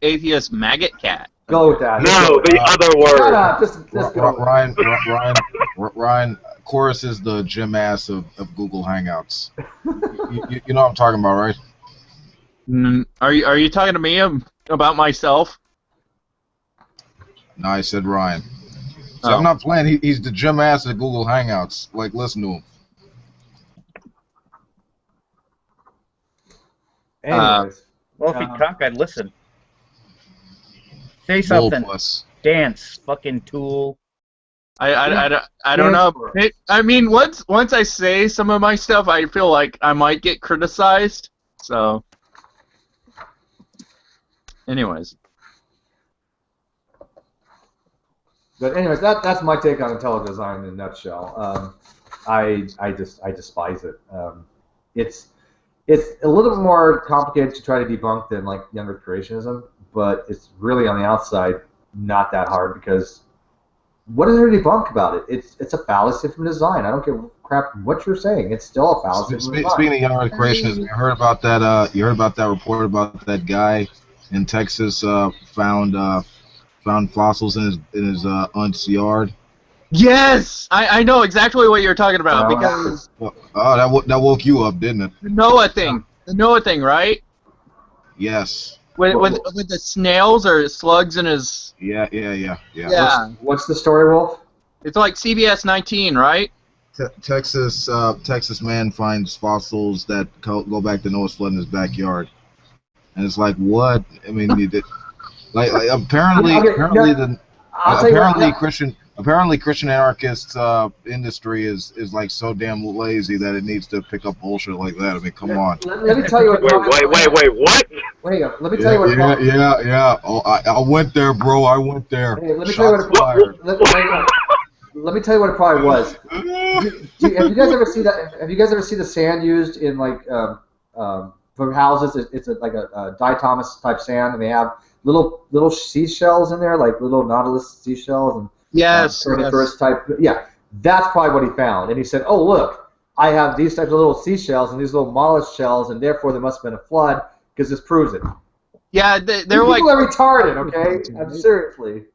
Speaker 4: atheist maggot cat.
Speaker 1: Go with that.
Speaker 7: No, the other word.
Speaker 1: Shut up. Just go.
Speaker 2: Ryan, Chorus is the gym ass of Google Hangouts. you know what I'm talking about, right?
Speaker 4: Are you talking to me about myself?
Speaker 2: No, I said Ryan. So I'm not playing. He's the gym ass of Google Hangouts. Like, listen to him.
Speaker 1: Anyways.
Speaker 8: Well, if he'd talk, I'd listen. Say something. Dance, fucking tool.
Speaker 4: I don't know. I mean, once I say some of my stuff, I feel like I might get criticized. So, anyways.
Speaker 1: But anyways, that's my take on intelligent design in a nutshell. I despise it. It's a little bit more complicated to try to debunk than like younger creationism, but it's really on the outside not that hard because what is there to debunk about it? It's a fallacy from design. I don't give a crap what you're saying. It's still a fallacy from design.
Speaker 2: Speaking of younger creationism, you heard about that? You heard about that report about that guy in Texas found fossils in his aunt's yard?
Speaker 4: Yes, I know exactly what you're talking about because
Speaker 2: that woke you up, didn't it?
Speaker 4: The Noah thing, right?
Speaker 2: Yes.
Speaker 4: With the snails or slugs in his.
Speaker 2: Yeah.
Speaker 1: What's the story, Wolf?
Speaker 4: It's like CBS 19, right?
Speaker 2: Texas man finds fossils that go back to Noah's flood in his backyard, and it's like what? I mean, apparently Christian anarchist industry is like so damn lazy that it needs to pick up bullshit like that. I mean, come on.
Speaker 1: Let me tell you what.
Speaker 7: Wait, what?
Speaker 1: Wait, let me tell you what.
Speaker 2: Yeah. Oh, I went there, bro. I went there.
Speaker 1: Hey, let me tell you what. Let me tell you what it probably was. Have you guys ever seen that? Have you guys ever seen the sand used in like for houses? It's like a diatomaceous type sand, and they have little seashells in there, like little nautilus seashells, and
Speaker 4: yes.
Speaker 1: type. Yeah, that's probably what he found. And he said, "Oh, look, I have these types of little seashells and these little mollusk shells, and therefore there must have been a flood because this proves it."
Speaker 4: Yeah, they're like
Speaker 1: people are retarded. Okay, seriously.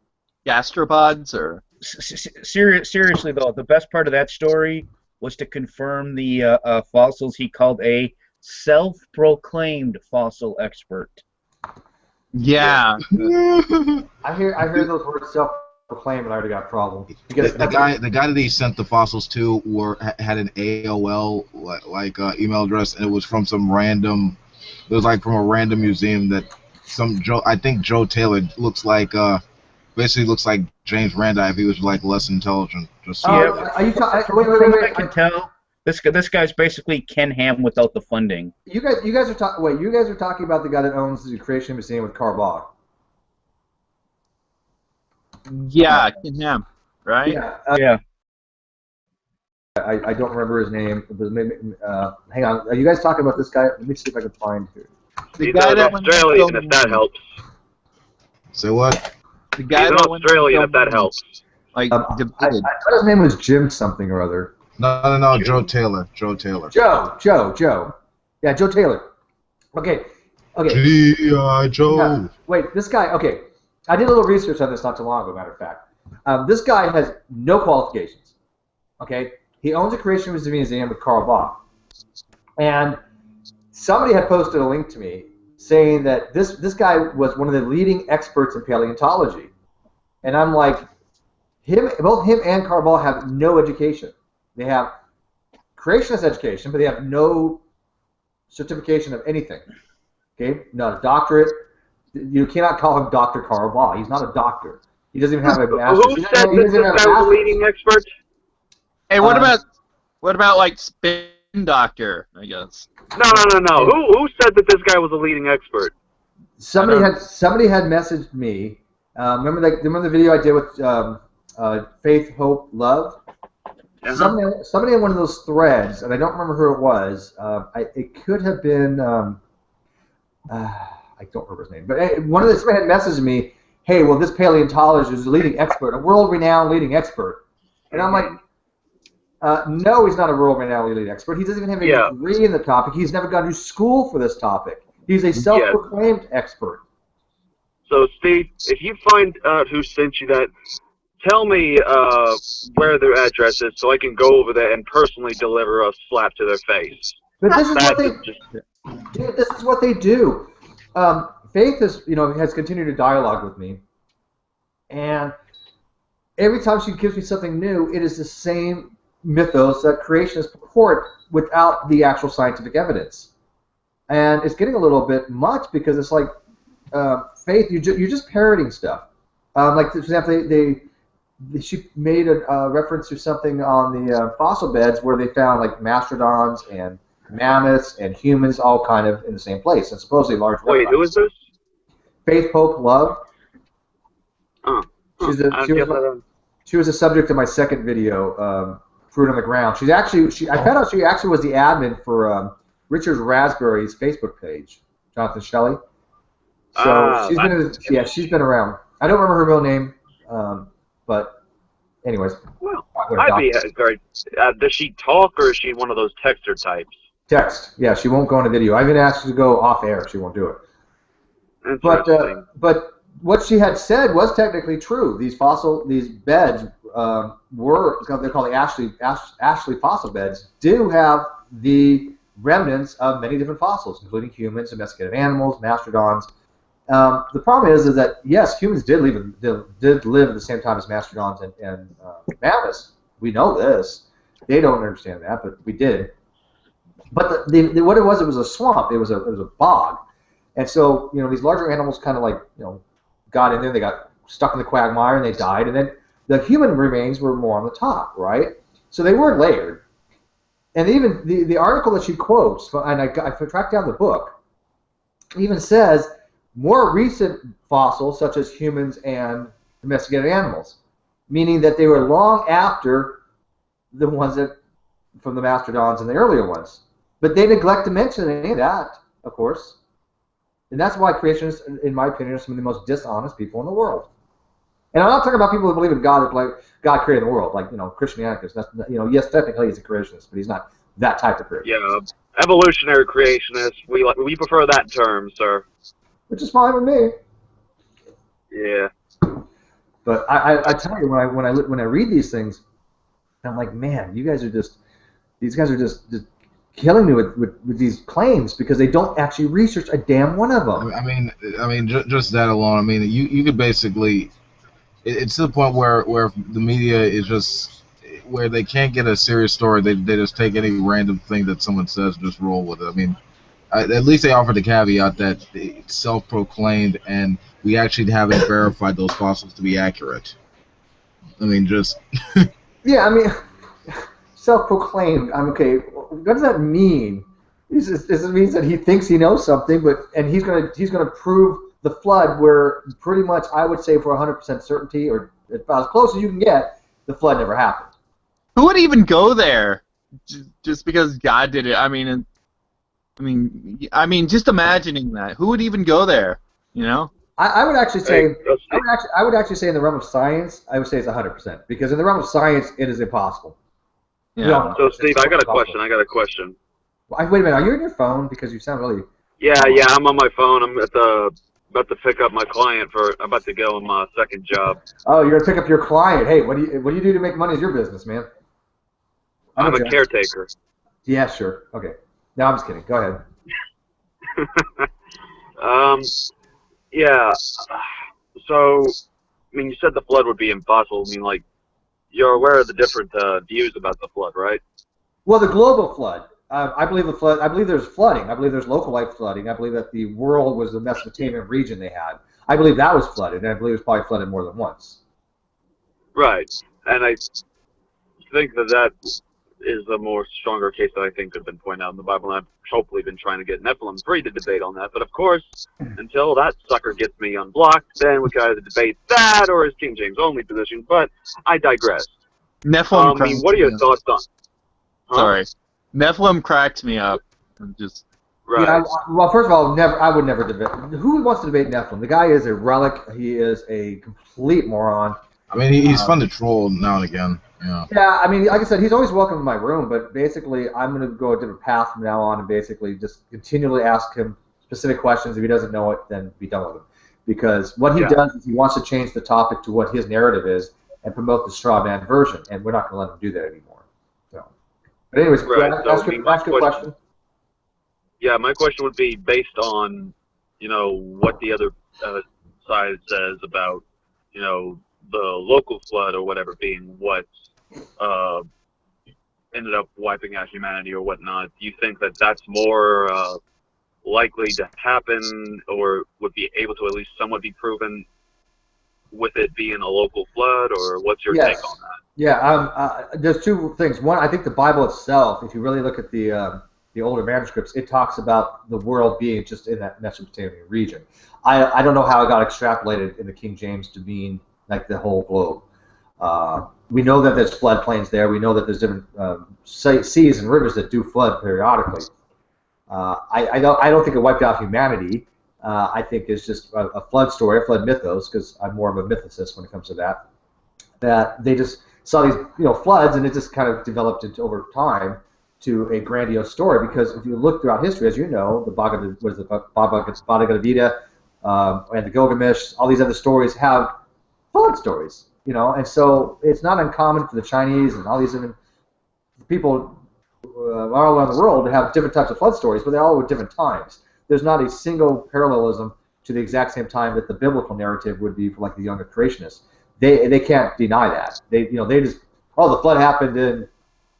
Speaker 4: Gastropods or
Speaker 8: seriously though, the best part of that story was to confirm the fossils he called a self-proclaimed fossil expert.
Speaker 4: Yeah.
Speaker 1: I hear those words self-proclaimed, and I already got a problem.
Speaker 2: Because the guy that he sent the fossils to had an AOL email address, and it was from some random. It was like from a random museum that I think Joe Taylor basically looks like James Randi if he was like less intelligent. Just
Speaker 8: are you wait,
Speaker 1: I
Speaker 8: can tell This guy's basically Ken Ham without the funding.
Speaker 1: You guys are talking. Wait, you guys are talking about the guy that owns the Creation Museum with Carl Bach.
Speaker 4: Yeah, Ken Ham, right?
Speaker 1: Yeah.
Speaker 8: Yeah.
Speaker 1: I don't remember his name. But maybe, hang on. Are you guys talking about this guy? Let me see if I can find here.
Speaker 7: He's an Australian, if that helps.
Speaker 2: Say what?
Speaker 4: The guy
Speaker 7: He's an Australian, if that helps.
Speaker 4: Like,
Speaker 1: I thought his name was Jim something or other.
Speaker 2: No, Joe Taylor. Joe Taylor.
Speaker 1: Joe. Yeah, Joe Taylor. Okay.
Speaker 2: G.I. Joe.
Speaker 1: Yeah. Wait, this guy, okay. I did a little research on this not too long ago, matter of fact. This guy has no qualifications. Okay? He owns a Creation Museum with Carl Bach. And somebody had posted a link to me saying that this guy was one of the leading experts in paleontology. And I'm like, both him and Carl Bach have no education. They have creationist education, but they have no certification of anything. Okay? Not a doctorate. You cannot call him Dr. Carl Bach. He's not a doctor. He doesn't even have a master's.
Speaker 7: Who said that this guy was a leading expert?
Speaker 4: Hey, what about like Spin Doctor? I guess.
Speaker 7: No. Who said that this guy was a leading expert?
Speaker 1: Somebody had messaged me. Remember the video I did with Faith, Hope, Love? Somebody in one of those threads, and I don't remember who it was. It could have been. I don't remember his name, but somebody had messaged me. Hey, well, this paleontologist is a leading expert, a world-renowned leading expert, and I'm like. No, he's not a world-renowned leading expert. He doesn't even have a degree in the topic. He's never gone to school for this topic. He's a self-proclaimed expert.
Speaker 7: So, Steve, if you find out who sent you that, tell me where their address is so I can go over there and personally deliver a slap to their face.
Speaker 1: But this is what they do. Faith has continued to dialogue with me, and every time she gives me something new, it is the same mythos that creationists purport without the actual scientific evidence. And it's getting a little bit much because it's like, Faith, you're just parroting stuff. Like, for example, she made a reference to something on the fossil beds where they found like mastodons and mammoths and humans all kind of in the same place, and supposedly large reptiles.
Speaker 7: Wait, who is this?
Speaker 1: Faith, Hope, Love. She was the subject of my second video, Fruit on the Ground. I found out she actually was the admin for Richard Raspberry's Facebook page, Jonathan Shelley. So she's been around. I don't remember her real name, but anyways.
Speaker 7: Well, I'd be very. Does she talk or is she one of those texter types?
Speaker 1: Text. Yeah, she won't go on a video. I've been asked to go off air. She won't do it. But what she had said was technically true. These beds they're called the Ashley fossil beds, do have the remnants of many different fossils, including humans, domesticated animals, mastodons. The problem is that yes, humans did live at the same time as mastodons and mammoths. We know this. They don't understand that, but we did. But what it was a swamp. It was a bog, and so these larger animals kind of like got in there. They got stuck in the quagmire and they died, and then the human remains were more on the top, right? So they weren't layered. And even the article that she quotes, and I tracked down the book, even says more recent fossils, such as humans and domesticated animals, meaning that they were long after the ones from the mastodons and the earlier ones. But they neglect to mention any of that, of course. And that's why creationists, in my opinion, are some of the most dishonest people in the world. And I'm not talking about people who believe in God, that like God created the world, like Christian anarchists. That's, yes, technically he's a creationist, but he's not that type of creationist.
Speaker 7: Yeah, evolutionary creationist. We prefer that term, sir.
Speaker 1: Which is fine with me.
Speaker 7: Yeah.
Speaker 1: But I tell you, when I read these things, I'm like, man, these guys are just killing me with these claims because they don't actually research a damn one of them.
Speaker 2: I mean, just that alone. I mean, you could basically, it's to the point where the media is just where they can't get a serious story. They just take any random thing that someone says and just roll with it. I mean, at least they offered the caveat that it's self-proclaimed and we actually haven't verified those fossils to be accurate. I mean, just.
Speaker 1: Yeah, I mean. self-proclaimed. I'm okay. What does that mean? This means that he thinks he knows something, and he's gonna prove the flood, where pretty much I would say for 100% certainty, or about as close as you can get, the flood never happened.
Speaker 4: Who would even go there just because God did it? I mean, just imagining that. Who would even go there? You know?
Speaker 1: I would actually say, I would actually say in the realm of science, I would say it's 100%, because in the realm of science, it is impossible.
Speaker 4: Yeah.
Speaker 7: So Steve, I got a question.
Speaker 1: Wait a minute, are you on your phone? Because you sound really.
Speaker 7: Yeah, I'm on my phone. I'm about to pick up my client I'm about to go on my second job.
Speaker 1: Oh, you're gonna pick up your client. Hey, what do you do to make money? Is your business, man?
Speaker 7: I'm a caretaker.
Speaker 1: Yeah, sure. Okay. No, I'm just kidding. Go ahead.
Speaker 7: Yeah. So, I mean, you said the flood would be impossible. I mean, like, you're aware of the different views about the flood, right?
Speaker 1: Well, the global flood. I believe the flood. I believe there's flooding. I believe there's localized flooding. I believe that the world was the Mesopotamian region they had. I believe that was flooded, and I believe it was probably flooded more than once.
Speaker 7: Right. And I think that is a more stronger case that I think could have been pointed out in the Bible, and I've hopefully been trying to get Nephilim free to debate on that. But of course, until that sucker gets me unblocked, then we can either debate that or his King James only position. But I digress.
Speaker 4: Nephilim.
Speaker 7: I mean, what are your thoughts on? Huh?
Speaker 4: Sorry, Nephilim cracked me up. I'm just.
Speaker 7: Right.
Speaker 1: Yeah, well, first of all, I would never debate. Who wants to debate Nephilim? The guy is a relic. He is a complete moron.
Speaker 2: I mean, he's fun to troll now and again. Yeah.
Speaker 1: Yeah, I mean, like I said, he's always welcome in my room, but basically, I'm going to go a different path from now on and basically just continually ask him specific questions. If he doesn't know it, then be done with him. Because what he does is he wants to change the topic to what his narrative is and promote the straw man version, and we're not going to let him do that anymore. So, but anyways, ask your question.
Speaker 7: Yeah, my question would be based on, what the other side says about, the local flood or whatever being what ended up wiping out humanity or whatnot. Do you think that that's more likely to happen, or would be able to at least somewhat be proven with it being a local flood, or what's your take on that?
Speaker 1: Yeah, there's two things. One, I think the Bible itself, if you really look at the older manuscripts, it talks about the world being just in that Mesopotamian region. I don't know how it got extrapolated in the King James to mean like the whole globe. We know that there's floodplains there. We know that there's different seas and rivers that do flood periodically. I don't think it wiped out humanity. I think it's just a flood story, a flood mythos, because I'm more of a mythicist when it comes to that. That they just saw these floods, and it just kind of developed into over time to a grandiose story. Because if you look throughout history, as you know, the Bhagavad Gita and the Gilgamesh, all these other stories have flood stories, and so it's not uncommon for the Chinese and all these different people all around the world to have different types of flood stories, but they're all at different times. There's not a single parallelism to the exact same time that the biblical narrative would be for like the younger creationists. They can't deny that. They just the flood happened in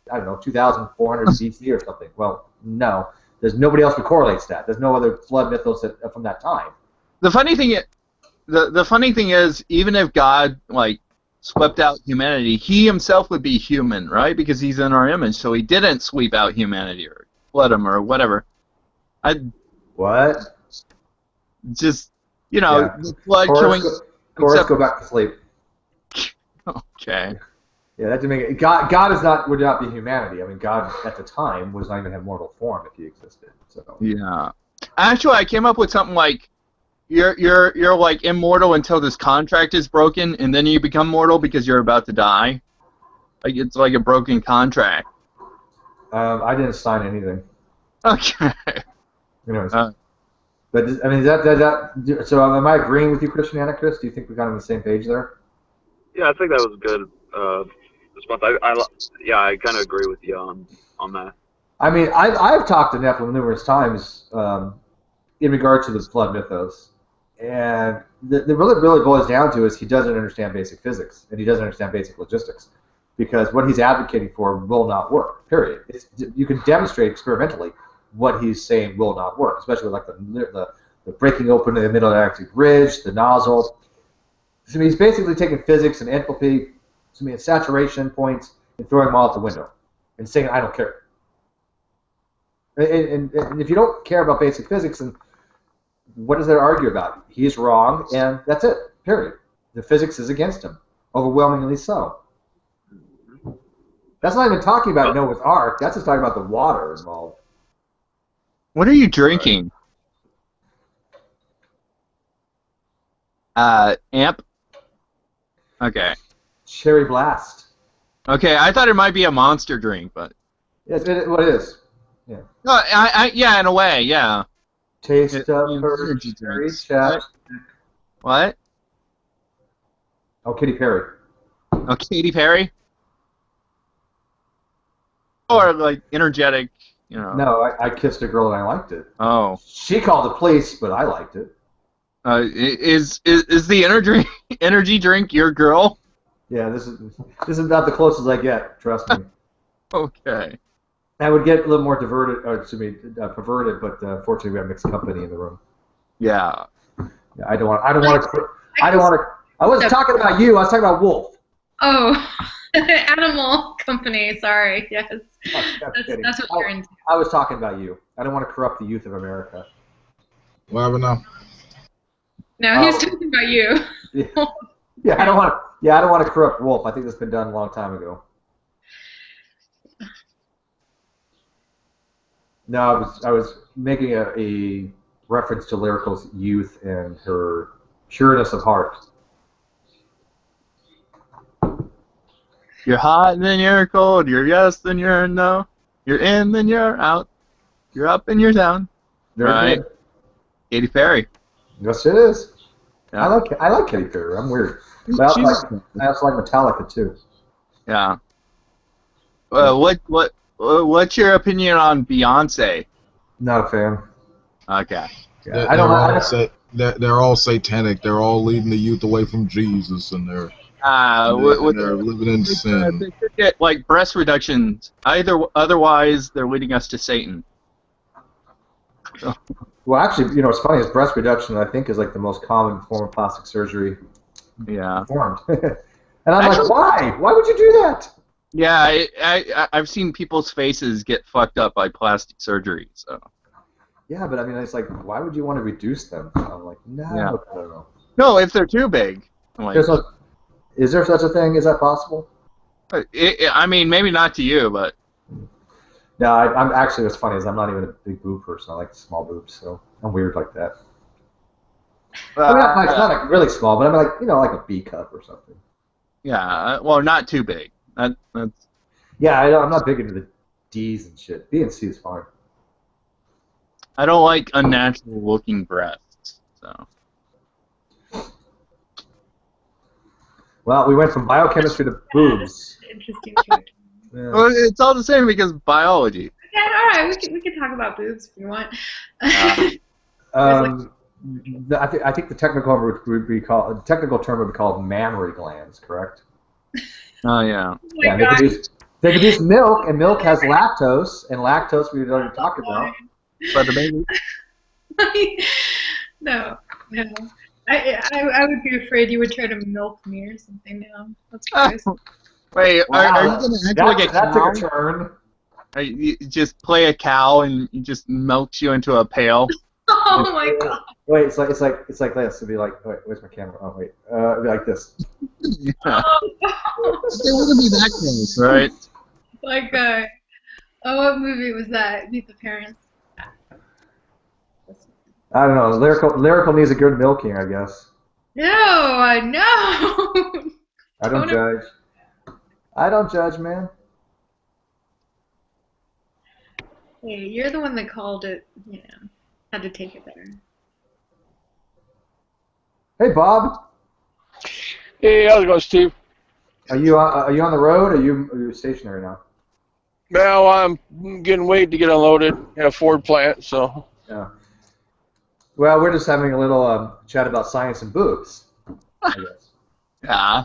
Speaker 1: 2400 BC or something. Well, no, there's nobody else who correlates that. There's no other flood mythos from that time.
Speaker 4: The funny thing is, even if God swept out humanity, he himself would be human, right? Because he's in our image, so he didn't sweep out humanity or flood them or whatever.
Speaker 1: What?
Speaker 4: Just the flood killing.
Speaker 1: Chorus, go back to sleep.
Speaker 4: Okay.
Speaker 1: Yeah, that didn't make it. God would not be humanity. I mean, God at the time was not even have mortal form if he existed. So.
Speaker 4: Yeah. Actually, I came up with something like. You're like immortal until this contract is broken, and then you become mortal because you're about to die. Like it's like a broken contract.
Speaker 1: I didn't sign anything.
Speaker 4: Okay.
Speaker 1: Anyways, but I mean, so am I agreeing with you, Christiana, Chris? Do you think we got on the same page there?
Speaker 7: Yeah, I think that was a good response. I kind of agree with you on that.
Speaker 1: I mean, I've talked to Nephilim numerous times in regard to the flood mythos. And the really boils down to is he doesn't understand basic physics, and he doesn't understand basic logistics, because what he's advocating for will not work, period. You can demonstrate experimentally what he's saying will not work, especially like the breaking open in the middle Atlantic ridge, the nozzle. So he's basically taking physics and enthalpy, saturation points, and throwing them all out the window. and saying, I don't care. And if you don't care about basic physics, then what does that argue about? He's wrong, and that's it, period. The physics is against him, overwhelmingly so. That's not even talking about Noah's Ark. That's just talking about the water involved.
Speaker 4: What are you drinking? Amp? Okay.
Speaker 1: Cherry Blast.
Speaker 4: Okay, I thought it might be a monster drink, but...
Speaker 1: Yes, what it is. Yeah.
Speaker 4: No, yeah, in a way, yeah.
Speaker 1: Taste of her cherry chapstick.
Speaker 4: What?
Speaker 1: Oh, Katy Perry.
Speaker 4: Oh, Katy Perry? Or, like, energetic, you know.
Speaker 1: No, I kissed a girl and I liked it.
Speaker 4: Oh.
Speaker 1: She called the police, but I liked it.
Speaker 4: Is the energy drink your girl?
Speaker 1: Yeah, this is about the closest I get. Trust me.
Speaker 4: Okay.
Speaker 1: I would get a little more perverted, but fortunately we have mixed company in the room.
Speaker 4: Yeah.
Speaker 1: Yeah, I wasn't talking about you. I was talking about Wolf.
Speaker 6: Oh, animal company. Sorry. Yes. That's what you're into.
Speaker 1: I was talking about you. I don't want to corrupt the youth of America.
Speaker 2: What happened now?
Speaker 6: No, he's talking about you.
Speaker 1: Yeah, I don't want to corrupt Wolf. I think that's been done a long time ago. No, I was making a reference to Lyrical's youth and her pureness of heart.
Speaker 4: You're hot, then you're cold. You're yes, then you're no. You're in, then you're out. You're up, and you're down.
Speaker 1: Very good.
Speaker 4: Katy Perry.
Speaker 1: Yes, it is.
Speaker 4: Yeah.
Speaker 1: I like Katy Perry. I'm weird. But I also like Metallica too.
Speaker 4: Yeah. What's your opinion on Beyonce?
Speaker 1: Not a fan.
Speaker 4: Okay.
Speaker 1: Yeah,
Speaker 2: they're all satanic. They're all leading the youth away from Jesus, and they're living in sin.
Speaker 4: They could get like breast reductions. Otherwise, they're leading us to Satan. So.
Speaker 1: Well, actually, what's funny is breast reduction. I think is like the most common form of plastic surgery.
Speaker 4: Yeah.
Speaker 1: Performed. And I'm like, why? Why would you do that?
Speaker 4: Yeah, I've seen people's faces get fucked up by plastic surgery. So.
Speaker 1: Yeah, but I mean, it's like, why would you want to reduce them? I'm like, no, I don't know.
Speaker 4: No, if they're too big. Like,
Speaker 1: is there such a thing? Is that possible?
Speaker 4: I mean, maybe not to you, but.
Speaker 1: No, I'm actually. What's funny is I'm not even a big boob person. I like small boobs, so I'm weird like that. I mean, it's not like really small, but I'm like like a B cup or something.
Speaker 4: Yeah, well, not too big. That's.
Speaker 1: Yeah, I'm not big into the D's and shit. B and C is fine.
Speaker 4: I don't like unnatural looking breasts. So.
Speaker 1: Well, we went from biochemistry to boobs.
Speaker 6: Interesting.
Speaker 1: Yeah.
Speaker 4: Well, it's all the same because biology.
Speaker 6: Yeah, all right. We can talk about boobs if you want.
Speaker 1: I think the technical term would be called mammary glands, correct?
Speaker 4: Oh yeah.
Speaker 6: Oh
Speaker 1: they produce milk, and milk has lactose, and lactose we already talked about.
Speaker 4: But the baby.
Speaker 6: No. I would be afraid you would try to milk me or something now. That's gross.
Speaker 4: Wait,
Speaker 1: wow,
Speaker 4: are you going to act like a cow?
Speaker 1: That took a turn.
Speaker 4: You just play a cow and it just melts you into a pail?
Speaker 6: Oh my god.
Speaker 1: Wait, it's like this. It'd be like, wait, where's my camera? Oh wait, it'd be like this.
Speaker 4: Yeah. It wouldn't be that close, right?
Speaker 6: Like, what movie was that? Meet the Parents.
Speaker 1: I don't know. Lyrical needs a good milking, I guess.
Speaker 6: No, I know.
Speaker 1: I don't judge. I don't judge, man.
Speaker 6: Hey, you're the one that called it. Had to take it there.
Speaker 1: Hey, Bob.
Speaker 10: Hey, how's it going, Steve?
Speaker 1: Are you on the road? Or are you stationary now?
Speaker 10: Well, I'm getting ready to get unloaded at a Ford plant, so.
Speaker 1: Yeah. Well, we're just having a little chat about science and boobs, I guess.
Speaker 4: Yeah.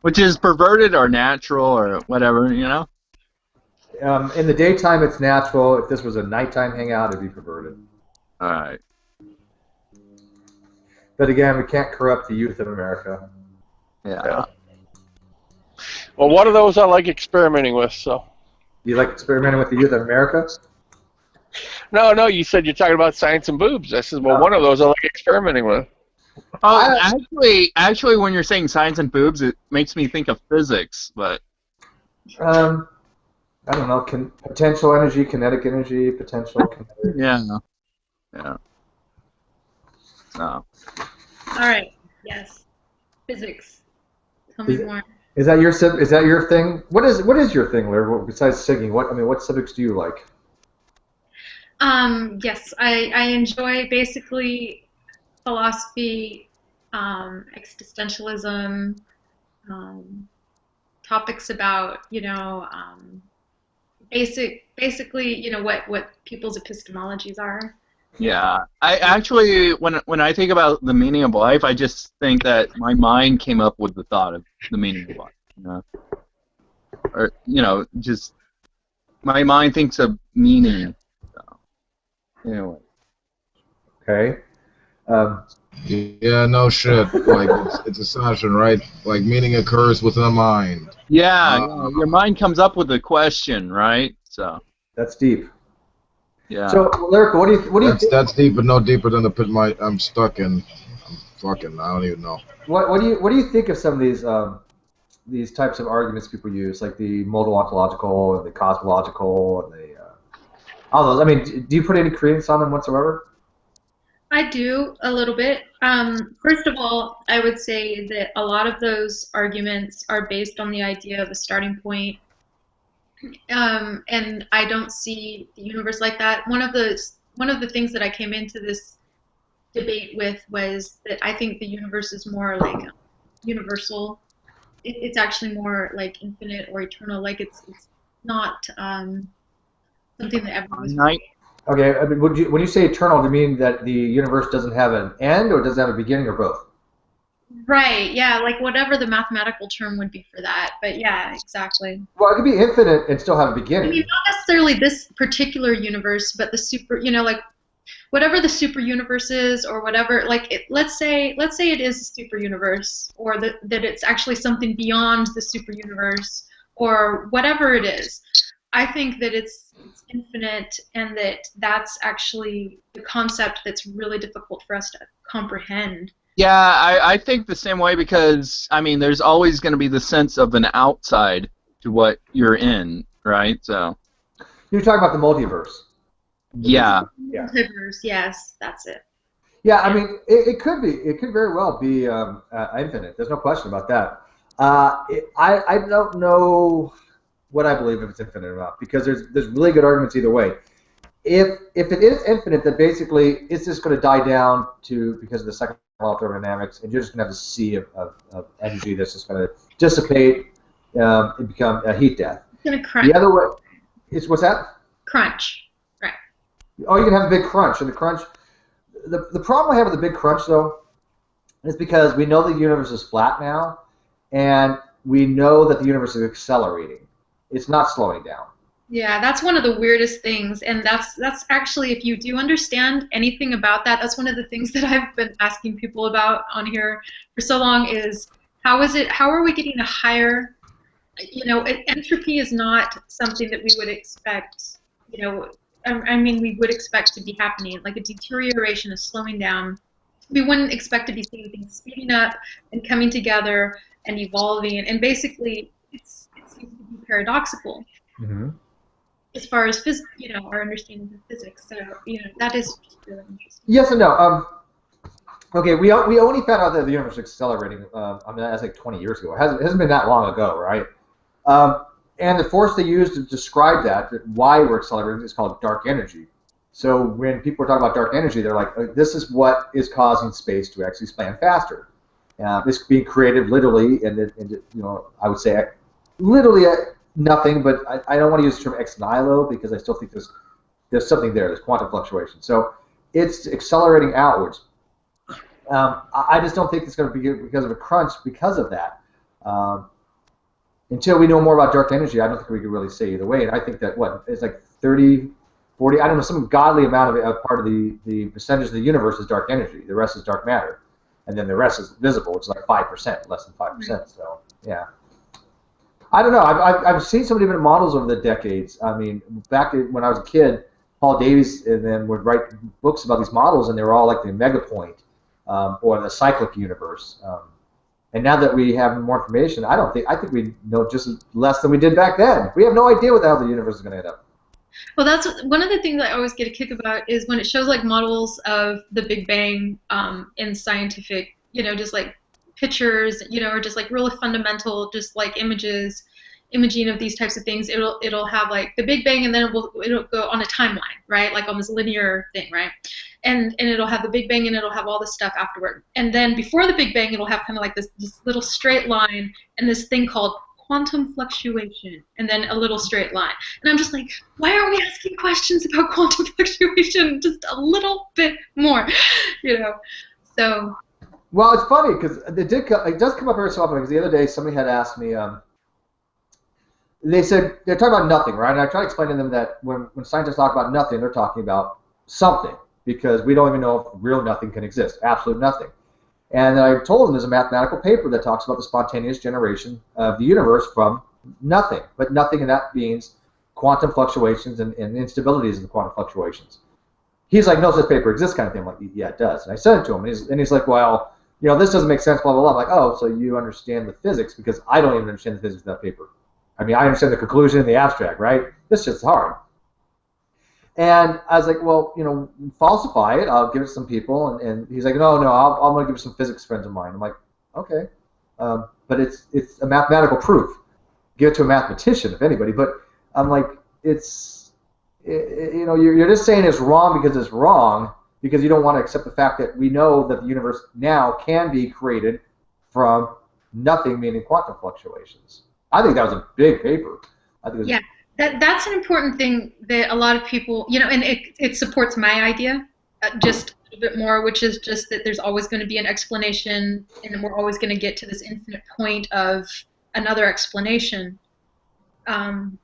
Speaker 4: Which is perverted or natural or whatever, In
Speaker 1: the daytime, it's natural. If this was a nighttime hangout, it'd be perverted.
Speaker 4: All right.
Speaker 1: But again, we can't corrupt the youth of America.
Speaker 4: Yeah.
Speaker 10: Well, one of those I like experimenting with. So.
Speaker 1: You like experimenting with the youth of America?
Speaker 10: No, you said you're talking about science and boobs. I said, well, one of those I like experimenting with.
Speaker 4: Oh, actually, when you're saying science and boobs, it makes me think of physics, but.
Speaker 1: I don't know. Potential energy, kinetic energy, potential kinetic.
Speaker 4: Yeah. No.
Speaker 6: All right. Yes. Physics. Tell me more.
Speaker 1: Is that your thing? What is your thing, Larry? Besides singing, what subjects do you like?
Speaker 6: Yes, I enjoy basically philosophy, existentialism, topics about basically what people's epistemologies are.
Speaker 4: Yeah, I actually, when I think about the meaning of life, I just think that my mind came up with the thought of the meaning of life. Or just my mind thinks of meaning. So, anyway.
Speaker 1: Okay.
Speaker 2: Yeah, no shit. Like it's assumption, right? Like meaning occurs within the mind.
Speaker 4: Yeah, your mind comes up with a question, right? So.
Speaker 1: That's deep.
Speaker 4: Yeah.
Speaker 1: So, Lyrica, what do you think?
Speaker 2: That's deep, but no deeper than the pit I'm stuck in. I don't even know.
Speaker 1: What do you think of some of these types of arguments people use, like the modal ontological and the cosmological and the all those? I mean, do you put any credence on them whatsoever?
Speaker 6: I do a little bit. First of all, I would say that a lot of those arguments are based on the idea of a starting point. And I don't see the universe like that. One of the things that I came into this debate with was that I think the universe is more like universal. It's actually more like infinite or eternal. Like it's not something that everyone's.
Speaker 1: Okay. I mean, when you say eternal, do you mean that the universe doesn't have an end, or does it have a beginning, or both?
Speaker 6: Right, yeah, like whatever the mathematical term would be for that, but yeah, exactly.
Speaker 1: Well, it could be infinite and still have a beginning.
Speaker 6: I mean, not necessarily this particular universe, but the super, like whatever the super universe is, or whatever. Like, let's say it is a super universe, or that it's actually something beyond the super universe, or whatever it is. I think that it's infinite, and that's actually the concept that's really difficult for us to comprehend.
Speaker 4: Yeah, I think the same way, because, I mean, there's always going to be the sense of an outside to what you're in, right? So.
Speaker 1: You're talking about the multiverse.
Speaker 4: Yeah.
Speaker 6: Multiverse, yes, that's it.
Speaker 1: Yeah, I mean, it could be. It could very well be infinite. There's no question about that. I don't know what I believe if it's infinite or not, because there's really good arguments either way. If it is infinite, then basically it's just going to die down because of the second law of thermodynamics, and you're just going to have a sea of energy that's just going to dissipate and become a heat death.
Speaker 6: It's going to crunch.
Speaker 1: The other way is, what's that?
Speaker 6: Crunch. Right.
Speaker 1: Oh, you can have a big crunch, and the crunch. The problem I have with the big crunch, though, is because we know the universe is flat now, and we know that the universe is accelerating. It's not slowing down.
Speaker 6: Yeah, that's one of the weirdest things, and that's actually, if you do understand anything about that, that's one of the things that I've been asking people about on here for so long is how are we getting a higher, entropy is not something that we would expect, I mean, we would expect to be happening, like a deterioration is slowing down. We wouldn't expect to be seeing things speeding up and coming together and evolving, and basically it seems to be paradoxical.
Speaker 1: Mm-hmm.
Speaker 6: As far as our understanding of physics, so that is just really interesting.
Speaker 1: Yes and no. Okay, we only found out that the universe is accelerating. I mean, that's like 20 years ago. It hasn't been that long ago, right? And the force they use to describe that, why we're accelerating, is called dark energy. So when people are talking about dark energy, they're like, this is what is causing space to actually expand faster. This being created literally, and I would say literally. Nothing, but I don't want to use the term ex nihilo, because I still think there's something there. There's quantum fluctuation. So it's accelerating outwards. I just don't think it's going to be because of a crunch because of that. Until we know more about dark energy, I don't think we can really say either way. And I think that, it's like 30, 40, I don't know, some godly amount of part of the percentage of the universe is dark energy. The rest is dark matter. And then the rest is visible, which is like 5%, less than 5%. So, yeah. I don't know. I've seen some different models over the decades. I mean, back when I was a kid, Paul Davies and them would write books about these models, and they were all like the Omega Point or the cyclic universe. And now that we have more information, I think we know just less than we did back then. We have no idea what the hell the universe is going to end up.
Speaker 6: Well, that's one of the things I always get a kick about is when it shows like models of the Big Bang in scientific, just like pictures, or just like really fundamental, just like imaging of these types of things. It'll have like the Big Bang, and then it'll go on a timeline, right? Like on this linear thing, right? And it'll have the Big Bang, and it'll have all this stuff afterward. And then before the Big Bang, it'll have kind of like this little straight line and this thing called quantum fluctuation, and then a little straight line. And I'm just like, why aren't we asking questions about quantum fluctuation just a little bit more, So.
Speaker 1: Well, it's funny because it does come up every so often. Because the other day somebody had asked me, they said they're talking about nothing, right? And I try to explain to them that when scientists talk about nothing, they're talking about something, because we don't even know if real nothing can exist, absolute nothing. And I told them there's a mathematical paper that talks about the spontaneous generation of the universe from nothing, but nothing in that means quantum fluctuations and instabilities in the quantum fluctuations. He's like, no such paper exists, kind of thing. I'm like, yeah, it does. And I sent it to him, and he's like, well, this doesn't make sense, blah, blah, blah. I'm like, oh, so you understand the physics, because I don't even understand the physics of that paper. I mean, I understand the conclusion and the abstract, right? This shit's hard. And I was like, well, falsify it. I'll give it to some people. And he's like, no, I'm going to give it to some physics friends of mine. I'm like, okay. But it's a mathematical proof. Give it to a mathematician, if anybody. But I'm like, you're just saying it's wrong because it's wrong, because you don't want to accept the fact that we know that the universe now can be created from nothing, meaning quantum fluctuations. I think that was a big paper.
Speaker 6: Yeah, that's an important thing that a lot of people, and it supports my idea just a little bit more, which is just that there's always going to be an explanation, and we're always going to get to this infinite point of another explanation. And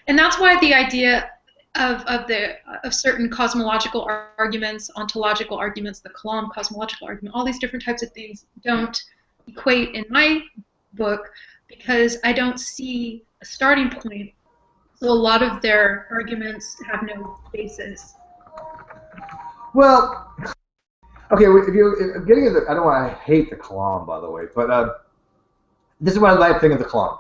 Speaker 6: that's why the idea of certain cosmological arguments, ontological arguments, the Kalam cosmological argument, all these different types of things don't equate in my book, because I don't see a starting point. So a lot of their arguments have no basis.
Speaker 1: Well, okay, if you're getting into, I hate the Kalam, by the way, but this is what I think of the Kalam.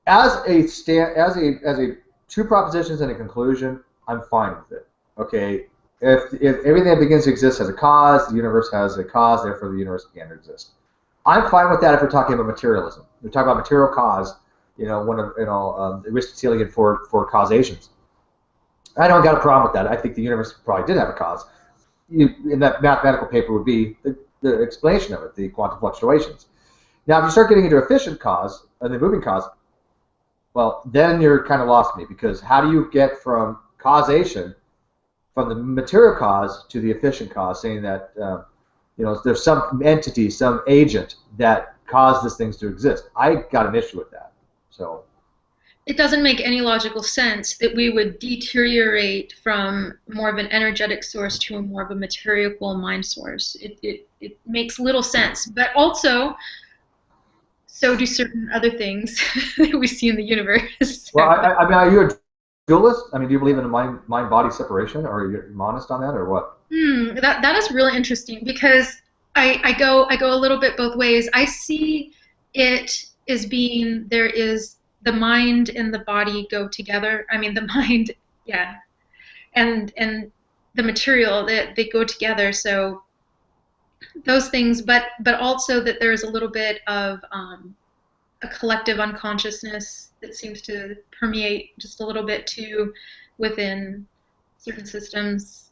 Speaker 1: As a two propositions and a conclusion, I'm fine with it. Okay, if everything that begins to exist has a cause, the universe has a cause, therefore the universe began to exist. I'm fine with that if we're talking about materialism. We're talking about material cause, Aristotelian for causations. I don't got a problem with that. I think the universe probably did have a cause. In that mathematical paper would be the explanation of it, the quantum fluctuations. Now, if you start getting into efficient cause and the moving cause, well, then you're kind of lost me, because how do you get from causation, from the material cause to the efficient cause, saying that there's some entity, some agent that caused these things to exist? I got an issue with that. So
Speaker 6: it doesn't make any logical sense that we would deteriorate from more of an energetic source to more of a material mind source. It makes little sense. But also, so do certain other things that we see in the universe.
Speaker 1: Well, I mean, are you a dualist? I mean, do you believe in a mind-body separation, or are you monist on that, or what?
Speaker 6: That is really interesting, because I go a little bit both ways. I see it as being there is the mind and the body go together. I mean, the mind, yeah, and the material, that they go together. So those things, but also that there's a little bit of a collective unconsciousness that seems to permeate just a little bit too within certain systems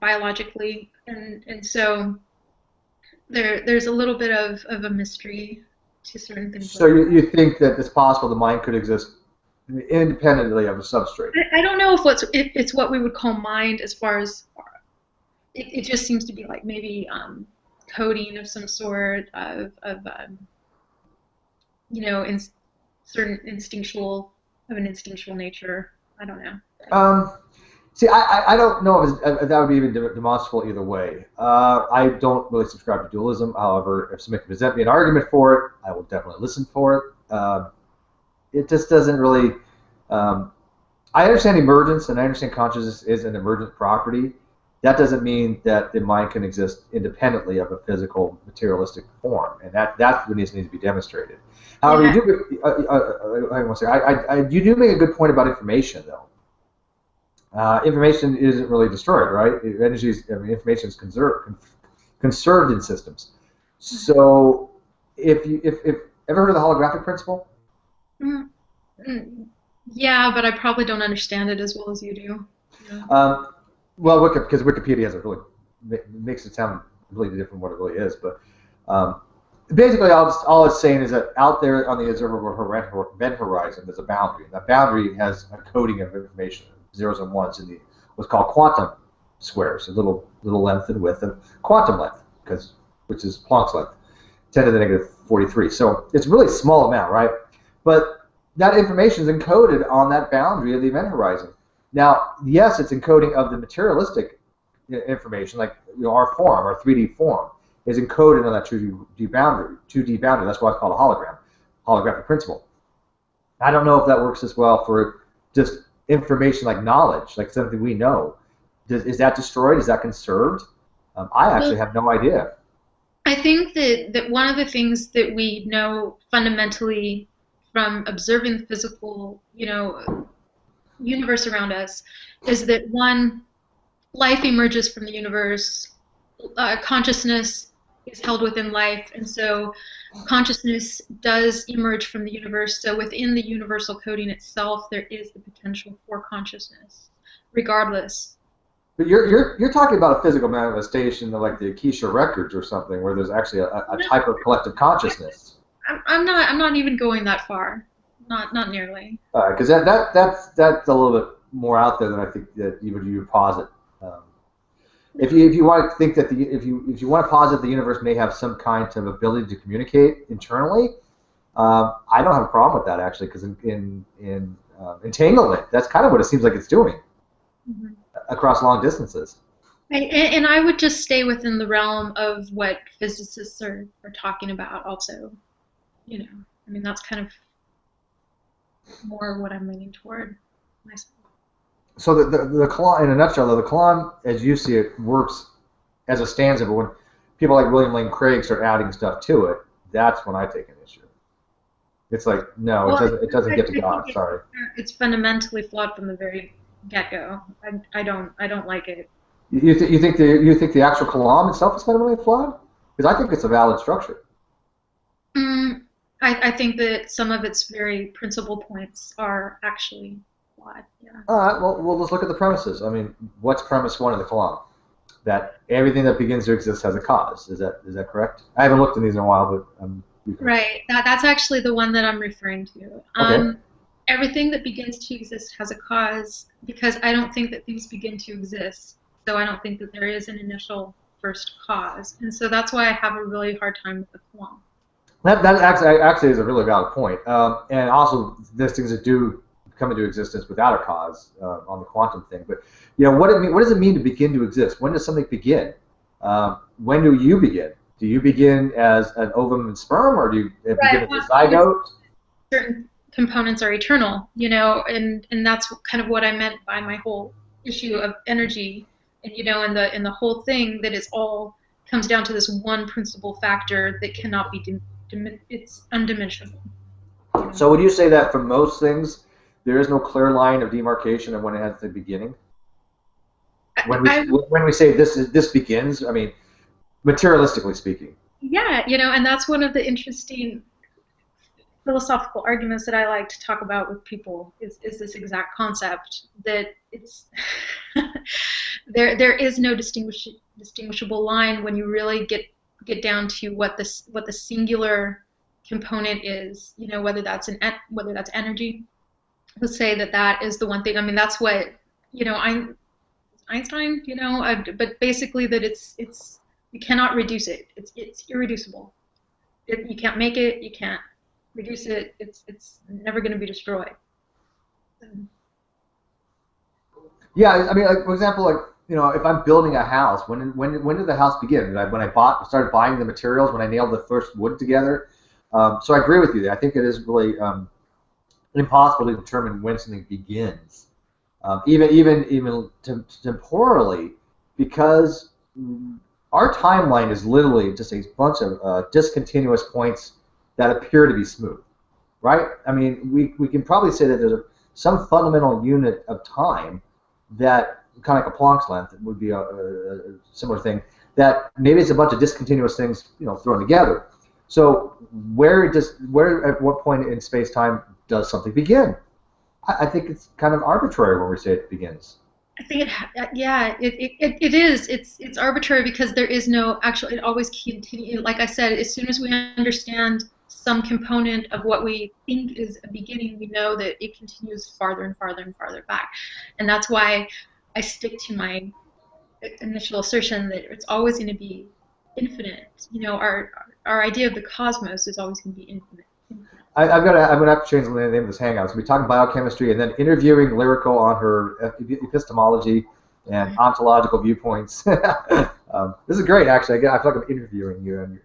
Speaker 6: biologically, and so there's a little bit of a mystery to certain things.
Speaker 1: So you think that it's possible the mind could exist independently of a substrate?
Speaker 6: I don't know if it's what we would call mind, as far as it just seems to be like maybe coding of some sort of in certain instinctual nature. I don't know.
Speaker 1: See, I don't know if that would be even demonstrable either way. I don't really subscribe to dualism. However, if somebody can present me an argument for it, I will definitely listen for it. it just doesn't really. I understand emergence, and I understand consciousness is an emergent property. That doesn't mean that the mind can exist independently of a physical, materialistic form, and that's what needs to be demonstrated. However,
Speaker 6: Yeah.
Speaker 1: you do make a good point about information, though. Information isn't really destroyed, right? Information is conserved in systems. So, if ever heard of the holographic principle?
Speaker 6: Mm, yeah, but I probably don't understand it as well as you do. Yeah.
Speaker 1: Well, because Wikipedia has makes it sound completely different from what it really is. But basically, all it's saying is that out there on the observable event horizon, there's a boundary. That boundary has a coding of information, zeros and ones in what's called quantum squares, a little length and width of quantum length, which is Planck's length, 10 to the negative 43. So it's a really small amount, right? But that information is encoded on that boundary of the event horizon. Now, yes, it's encoding of the materialistic information, like our form, our 3D form, is encoded on that 2D boundary. That's why it's called a hologram, holographic principle. I don't know if that works as well for just information like knowledge, like something we know. Is that destroyed? Is that conserved? I actually have no idea.
Speaker 6: I think that one of the things that we know fundamentally from observing the physical, universe around us is that life emerges from the universe. Consciousness is held within life, and so consciousness does emerge from the universe. So within the universal coding itself, there is the potential for consciousness, regardless.
Speaker 1: But you're talking about a physical manifestation like the Akasha records or something, where there's actually a type of collective consciousness. I'm
Speaker 6: not even going that far. Not nearly.
Speaker 1: Because that's a little bit more out there than I think that you would posit. If you want to think that if you want to posit the universe may have some kind of ability to communicate internally, I don't have a problem with that actually, because in entanglement, that's kind of what it seems like it's doing across long distances.
Speaker 6: And I would just stay within the realm of what physicists are talking about also. That's kind of more what I'm leaning toward myself.
Speaker 1: So the Kalam, in a nutshell, though, the Kalam, as you see it, works as a stanza, but when people like William Lane Craig start adding stuff to it, that's when I take an issue. It's like, no, it doesn't get to God. Sorry.
Speaker 6: It's fundamentally flawed from the very get-go. I don't like it.
Speaker 1: You think the actual Kalam itself is fundamentally flawed? Because I think it's a valid structure.
Speaker 6: I think that some of its very principal points are actually flawed. Yeah.
Speaker 1: All right. Well, let's look at the premises. I mean, what's premise one of the Kalam? That everything that begins to exist has a cause. Is that correct? I haven't looked in these in a while, but
Speaker 6: right. That's actually the one that I'm referring to.
Speaker 1: Okay.
Speaker 6: Everything that begins to exist has a cause, because I don't think that things begin to exist. So I don't think that there is an initial first cause, and so that's why I have a really hard time with the Kalam.
Speaker 1: That actually is a really valid point. And also, there's things that do come into existence without a cause on the quantum thing. But what does it mean to begin to exist? When does something begin? When do you begin? Do you begin as an ovum and sperm, or do you begin as a zygote?
Speaker 6: Certain components are eternal, and that's kind of what I meant by my whole issue of energy, and in the whole thing, that is all comes down to this one principal factor that cannot be it's undimensionable.
Speaker 1: So would you say that for most things, there is no clear line of demarcation of when it has the beginning? When we say this begins, I mean, materialistically speaking.
Speaker 6: Yeah, and that's one of the interesting philosophical arguments that I like to talk about with people is this exact concept that it's there is no distinguishable line when you really get down to what the singular component is, whether that's energy. Let's say that is the one thing. I mean, that's what Einstein, but basically that it's you cannot reduce it. It's irreducible. You can't make it. You can't reduce it. It's never going to be destroyed.
Speaker 1: Yeah, I mean, like, for example, if I'm building a house, when did the house begin? When I started buying the materials, when I nailed the first wood together. So I agree with you there. I think it is really impossible to determine when something begins, even temporally, because our timeline is literally just a bunch of discontinuous points that appear to be smooth, right? I mean, we can probably say that there's some fundamental unit of time that, kind of like a Planck's length, would be a similar thing, that maybe it's a bunch of discontinuous things, thrown together. So where at what point in space-time does something begin? I think it's kind of arbitrary when we say it begins.
Speaker 6: I think it is. It's arbitrary because there is no actual. It always continues. Like I said, as soon as we understand some component of what we think is a beginning, we know that it continues farther and farther and farther back, and that's why I stick to my initial assertion that it's always going to be infinite. Our idea of the cosmos is always going to be infinite.
Speaker 1: I'm gonna have to change the name of this hangout. So we talk biochemistry and then interviewing Lyrical on her epistemology and ontological viewpoints. This is great, actually. I feel like I'm interviewing you, and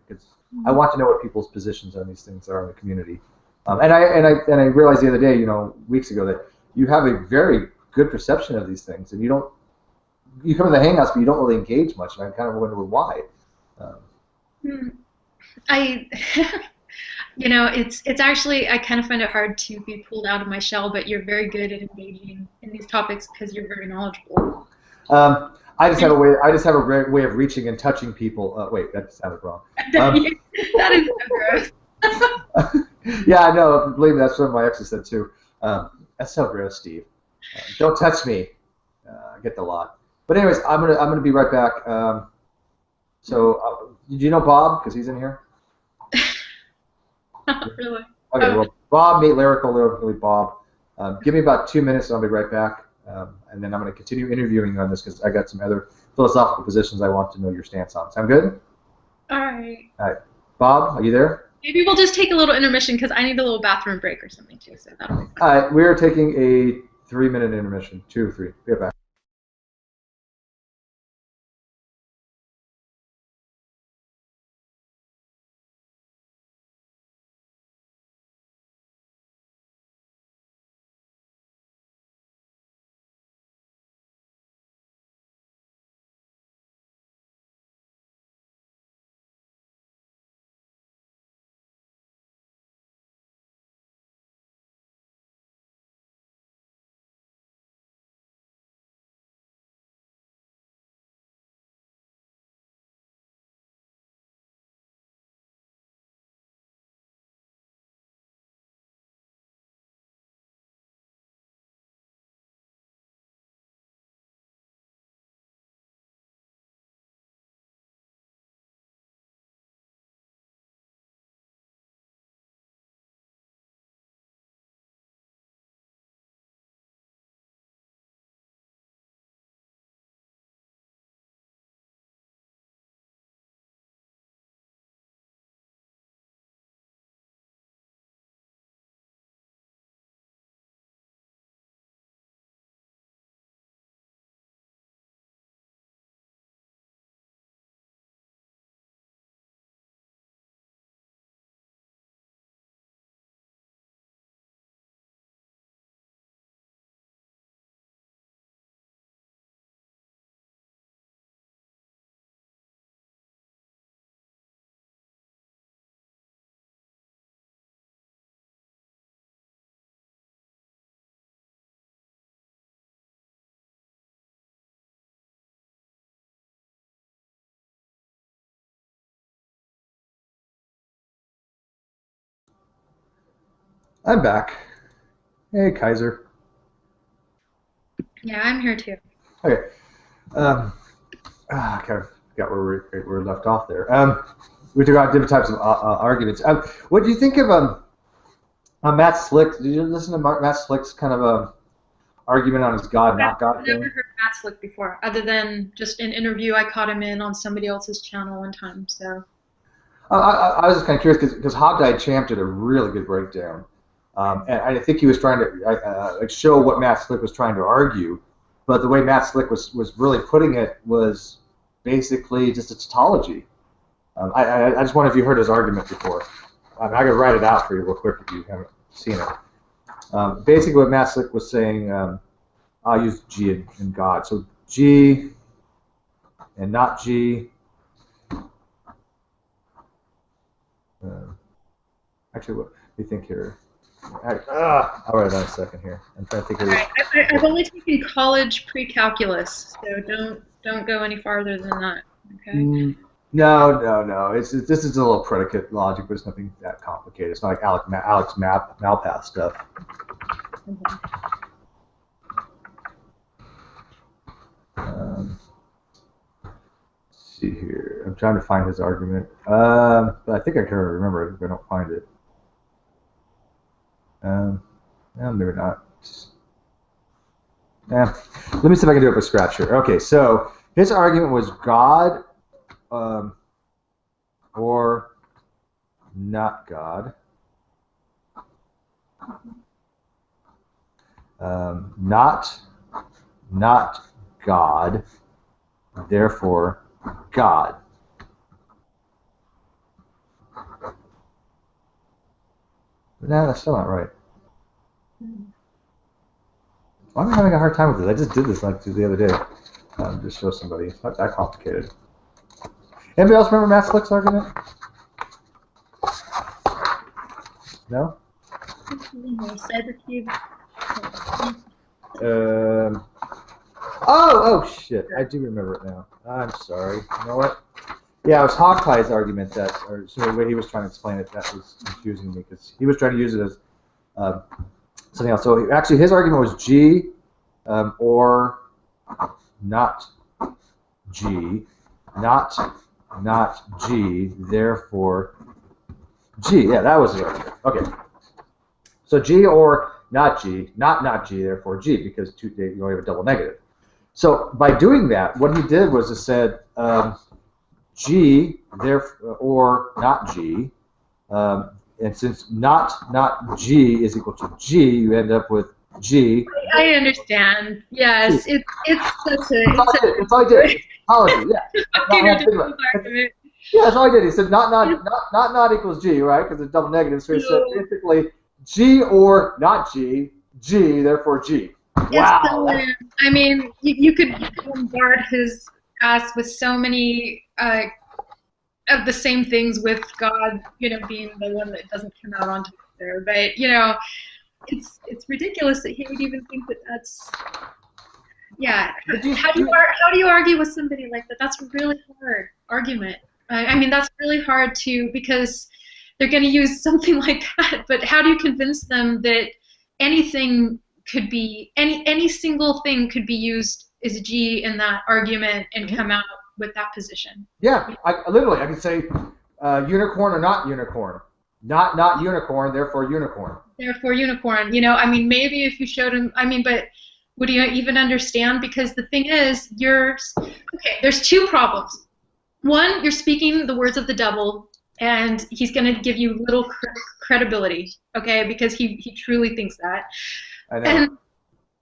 Speaker 1: I want to know what people's positions on these things are in the community. And I realized the other day, weeks ago, that you have a very good perception of these things, and you come to the hangouts, but you don't really engage much, and I kind of wonder why.
Speaker 6: It's actually, I kind of find it hard to be pulled out of my shell, but you're very good at engaging in these topics because you're very knowledgeable.
Speaker 1: I just have a great way of reaching and touching people. Wait, that sounded wrong.
Speaker 6: That is so gross.
Speaker 1: Yeah, I know. Believe me, that's what my exes said too. That's so gross, Steve. Don't touch me. I get the lot. But anyways, I'm gonna be right back. Do you know Bob? Because he's in here.
Speaker 6: Not really.
Speaker 1: Okay, well, Bob, meet Lyrical, meet Bob. Give me about 2 minutes, and I'll be right back. And then I'm going to continue interviewing you on this because I got some other philosophical positions I want to know your stance on. Sound good?
Speaker 6: All right.
Speaker 1: All right. Bob, are you there?
Speaker 6: Maybe we'll just take a little intermission because I need a little bathroom break or something too. So that'll be fun.
Speaker 1: All right. We are taking a 3-minute intermission. 2 or 3. Be right back. I'm back. Hey, Kaiser.
Speaker 6: Yeah, I'm here too.
Speaker 1: Okay. Kind of got where we're left off there. We talked about different types of arguments. What do you think of Matt Slick? Did you listen to Matt Slick's kind of argument on his God, not God thing?
Speaker 6: I've never heard Matt Slick before, other than just an interview I caught him in on somebody else's channel one time. So.
Speaker 1: I was just kind of curious because Hogtie Champ did a really good breakdown. And I think he was trying to show what Matt Slick was trying to argue, but the way Matt Slick was really putting it was basically just a tautology. I just wonder if you heard his argument before. I could write it out for you real quick if you haven't seen it. Basically, what Matt Slick was saying, I'll use G in God. So G and not G. Actually, what do you think here? I'll write it down a second here. I'm trying to think.
Speaker 6: Right. I've only taken college pre-calculus, so don't go any farther than that. Okay.
Speaker 1: No. This is a little predicate logic, but it's nothing that complicated. It's not like Alex Malpass stuff. Let's see here. I'm trying to find his argument, but I think I can remember it if I don't find it. No, maybe not. Let me see if I can do it from scratch here. Okay, so his argument was God or not God. Not God, therefore God. No, that's still not right. Why am I having a hard time with this? I just did this like the other day. Just show somebody. It's not that complicated. Anybody else remember Matt Slick's argument? No? Oh shit! I do remember it now. I'm sorry. You know what? Yeah, it was Hawkeye's argument or the way he was trying to explain it, that was confusing me because he was trying to use it as something else. So actually, his argument was G or not G, not G, therefore G. Yeah, that was the argument. Okay. So G or not G, not G, therefore G, because you only have a double negative. So by doing that, what he did was it said G, therefore, or not G, and since not G is equal to G, you end up with G.
Speaker 6: I understand. Yes, it's such a.
Speaker 1: That's all I did. Apology. Yeah. Yeah, that's all I did. He said not equals G, right? Because it's double negative. So he said basically G or not G, G, therefore G. Wow.
Speaker 6: I mean, you could bombard his ass with so many of the same things, with God, being the one that doesn't come out onto there. But it's ridiculous that he would even think that that's. Yeah. How do you argue with somebody like that? That's a really hard argument. I mean, that's really hard because they're going to use something like that. But how do you convince them that anything could be any single thing could be used as G in that argument and come out with that position?
Speaker 1: Yeah, I can say unicorn or not unicorn, not unicorn, therefore unicorn.
Speaker 6: Therefore unicorn. I mean, maybe if you showed him. I mean, but would he even understand? Because the thing is, there's two problems. One, you're speaking the words of the devil, and he's going to give you little credibility, okay? Because he truly thinks that.
Speaker 1: I know.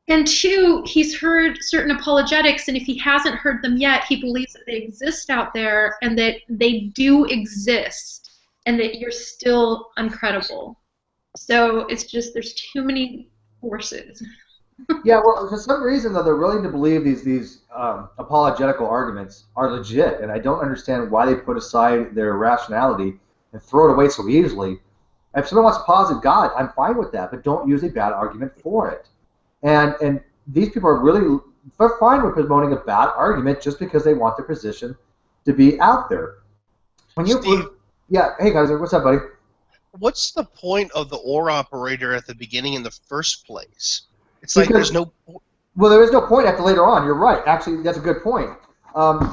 Speaker 6: And two, he's heard certain apologetics, and if he hasn't heard them yet, he believes that they exist out there and that they do exist and that you're still uncredible. So it's just there's too many forces.
Speaker 1: Yeah, well, for some reason, though, they're willing to believe these apologetical arguments are legit, and I don't understand why they put aside their rationality and throw it away so easily. If someone wants to posit God, I'm fine with that, but don't use a bad argument for it. And these people are really fine with promoting a bad argument just because they want their position to be out there.
Speaker 11: Steve,
Speaker 1: hey guys, what's up, buddy?
Speaker 11: What's the point of the OR operator at the beginning in the first place? It's like there's no.
Speaker 1: Well, there is no point after later on. You're right. Actually, that's a good point.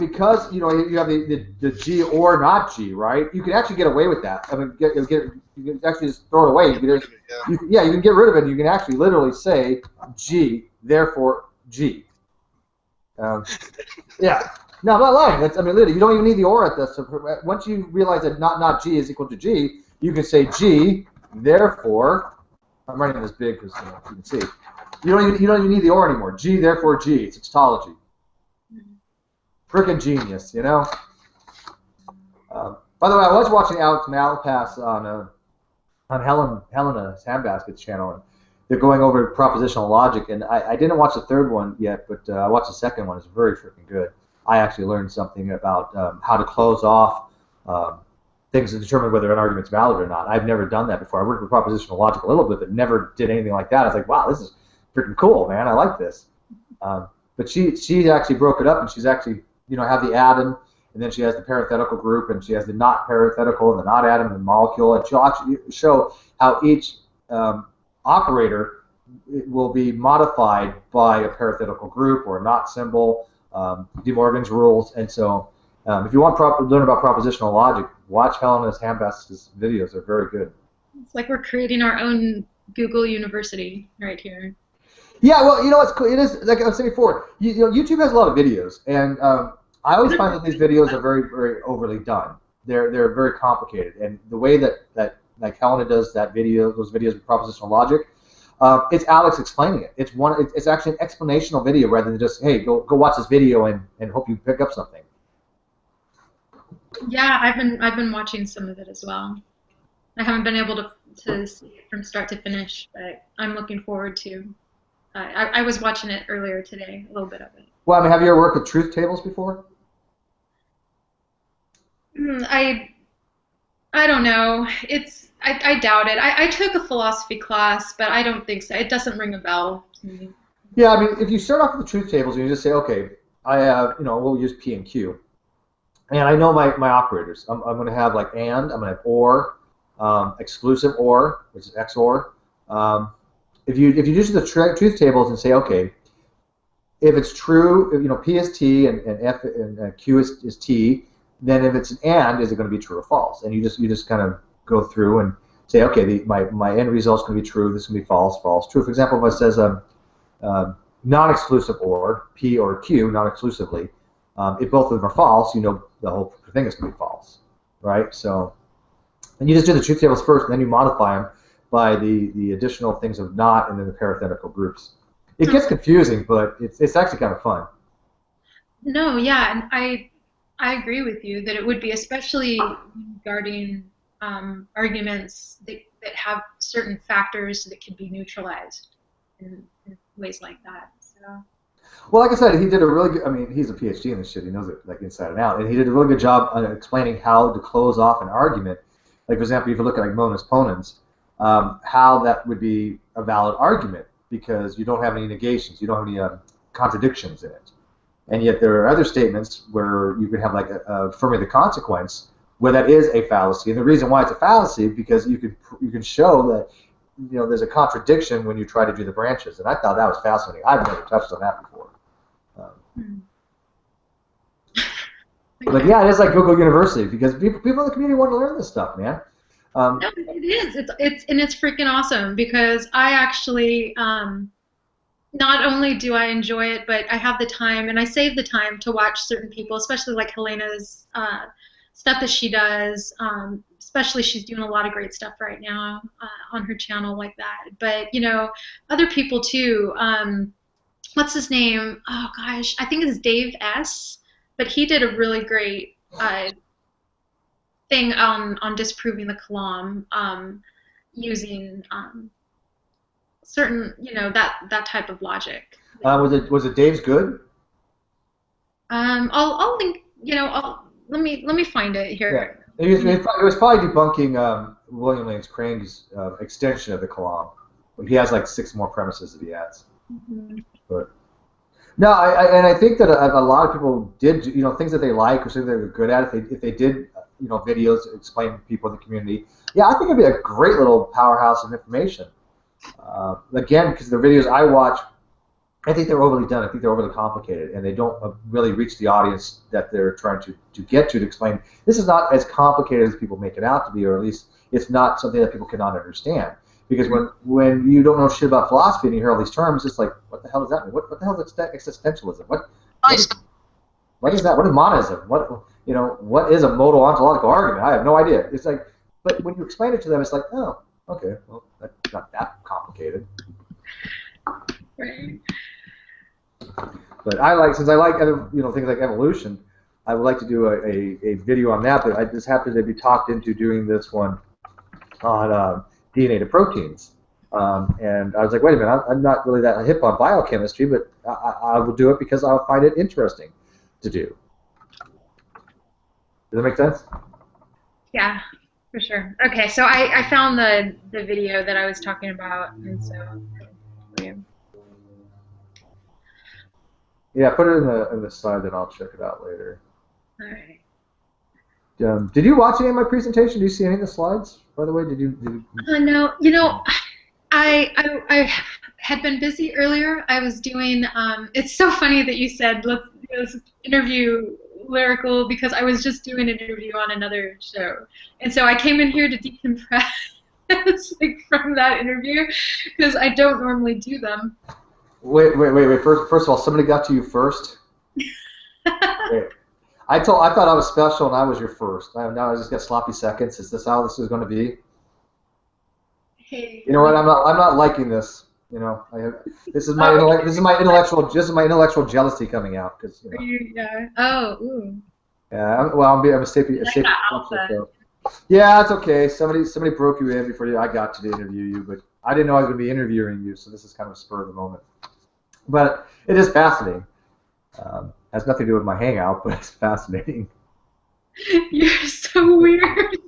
Speaker 1: Because you have the G or not G, right? You can actually get away with that. I mean, you can actually just throw it away. You can get rid of it. You can actually literally say G, therefore G. Yeah. No, I'm not lying. Literally, you don't even need the or at this. So once you realize that not G is equal to G, you can say G, therefore. I'm writing this big because you can see. You don't even need the or anymore. G, therefore G. It's tautology. Freaking genius, By the way, I was watching Alex Malpass on Helena's Handbaskets channel, and they're going over propositional logic, and I didn't watch the third one yet, but I watched the second one. It's very freaking good. I actually learned something about how to close off things to determine whether an argument's valid or not. I've never done that before. I worked with propositional logic a little bit, but never did anything like that. I was like, wow, this is freaking cool, man. I like this. But she actually broke it up, and she's actually, have the atom, and then she has the parenthetical group, and she has the not parenthetical, and the not atom, and the molecule, and she'll actually show how each operator will be modified by a parenthetical group or a not symbol, De Morgan's rules, and so if you want to learn about propositional logic, watch Helena Hambast's videos. They're very good.
Speaker 6: It's like we're creating our own Google University right here.
Speaker 1: Yeah, well, it's cool. It is, like I was saying before, YouTube has a lot of videos, and I always find that these videos are very, very overly done. They're very complicated, and the way that like Helena does those videos with propositional logic, it's Alex explaining it. It's actually an explanational video rather than just, hey, go watch this video and hope you pick up something.
Speaker 6: Yeah, I've been watching some of it as well. I haven't been able to see it from start to finish, but I'm looking forward to. I was watching it earlier today, a little bit of it.
Speaker 1: Well, I mean, have you ever worked with truth tables before?
Speaker 6: I don't know. I doubt it. I took a philosophy class, but I don't think so. It doesn't ring a bell to me.
Speaker 1: Yeah, I mean, if you start off with the truth tables and you just say, okay, I have, we'll use P and Q, and I know my operators. I'm going to have like and, I'm going to have or, exclusive or, which is XOR. If you use the truth tables and say, okay, if it's true, P is T and F and Q is T, then if it's an and, is it going to be true or false? And you just kind of go through and say, okay, my end result's going to be true. This is going to be false, false, true. For example, if it says non-exclusive or P or Q, non-exclusively, if both of them are false, the whole thing is going to be false, right? So, and you just do the truth tables first, and then you modify them by the additional things of not and then the parenthetical groups. It gets confusing, but it's actually kind of fun.
Speaker 6: No, yeah, and I agree with you that it would be, especially regarding arguments that have certain factors that could be neutralized in ways like that. So.
Speaker 1: Well, like I said, he did a really good, I mean, he's a PhD in this shit. He knows it like inside and out. And he did a really good job on explaining how to close off an argument. Like, for example, if you look at like Mona's ponens, how that would be a valid argument because you don't have any negations, you don't have any contradictions in it. And yet there are other statements where you could have like a affirming the consequence where that is a fallacy. And the reason why it's a fallacy is because you can show that there's a contradiction when you try to do the branches. And I thought that was fascinating. I've never touched on that before. But yeah, it is like Google University because people in the community want to learn this stuff, man.
Speaker 6: No, it is. It's freaking awesome because I actually not only do I enjoy it, but I have the time and I save the time to watch certain people, especially like Helena's stuff that she does. Especially she's doing a lot of great stuff right now on her channel like that. But other people too. What's his name? Oh gosh, I think it's Dave S. But he did a really great thing on disproving the Kalam using certain that type of logic.
Speaker 1: Was it Dave's good?
Speaker 6: I'll link. Let me find it here.
Speaker 1: Yeah. It was probably debunking William Lane Craig's extension of the Kalam. He has like 6 more premises that he adds.
Speaker 6: Mm-hmm.
Speaker 1: But no, I think that a lot of people did things that they like or something they're good at. If they did videos explaining to people in the community, yeah, I think it'd be a great little powerhouse of information. Again, because the videos I watch, I think they're overly done. I think they're overly complicated, and they don't really reach the audience that they're trying to get to explain. This is not as complicated as people make it out to be, or at least it's not something that people cannot understand. Because when you don't know shit about philosophy and you hear all these terms, it's like, what the hell does that mean? What the hell is existentialism? What is that? What is monism? What is a modal ontological argument? I have no idea. It's like, but when you explain it to them, it's like, oh, okay, well, that's not that complicated.
Speaker 6: Right.
Speaker 1: But since I like things like evolution, I would like to do a video on that. But I just happened to be talked into doing this one on DNA to proteins. And I was like, wait a minute, I'm not really that hip on biochemistry, but I will do it because I'll find it interesting to do. Does that make sense?
Speaker 6: Yeah, for sure. Okay, so I found the video that I was talking about, and so
Speaker 1: yeah, put it in the slide, then I'll check it out later.
Speaker 6: all right.
Speaker 1: Did you watch any of my presentation? Did you see any of the slides, by the way? Did you...
Speaker 6: No, you know, I had been busy earlier. I was doing. It's so funny that you said let's interview Lyrical, because I was just doing an interview on another show, and so I came in here to decompress like from that interview because I don't normally do them.
Speaker 1: Wait. First of all, somebody got to you first. Wait. I thought I was special and I was your first. Now I just got sloppy seconds. Is this how this is going to be?
Speaker 6: Hey.
Speaker 1: You know what? I'm not liking this. You know, this is my intellectual jealousy coming out, because you know.
Speaker 6: Yeah. Oh. Ooh.
Speaker 1: Yeah. I'm a sapient. Yeah, it's okay. Somebody broke you in before I got to interview you, but I didn't know I was going to be interviewing you, so this is kind of a spur of the moment. But it is fascinating. Has nothing to do with my hangout, but it's fascinating.
Speaker 6: You're so weird.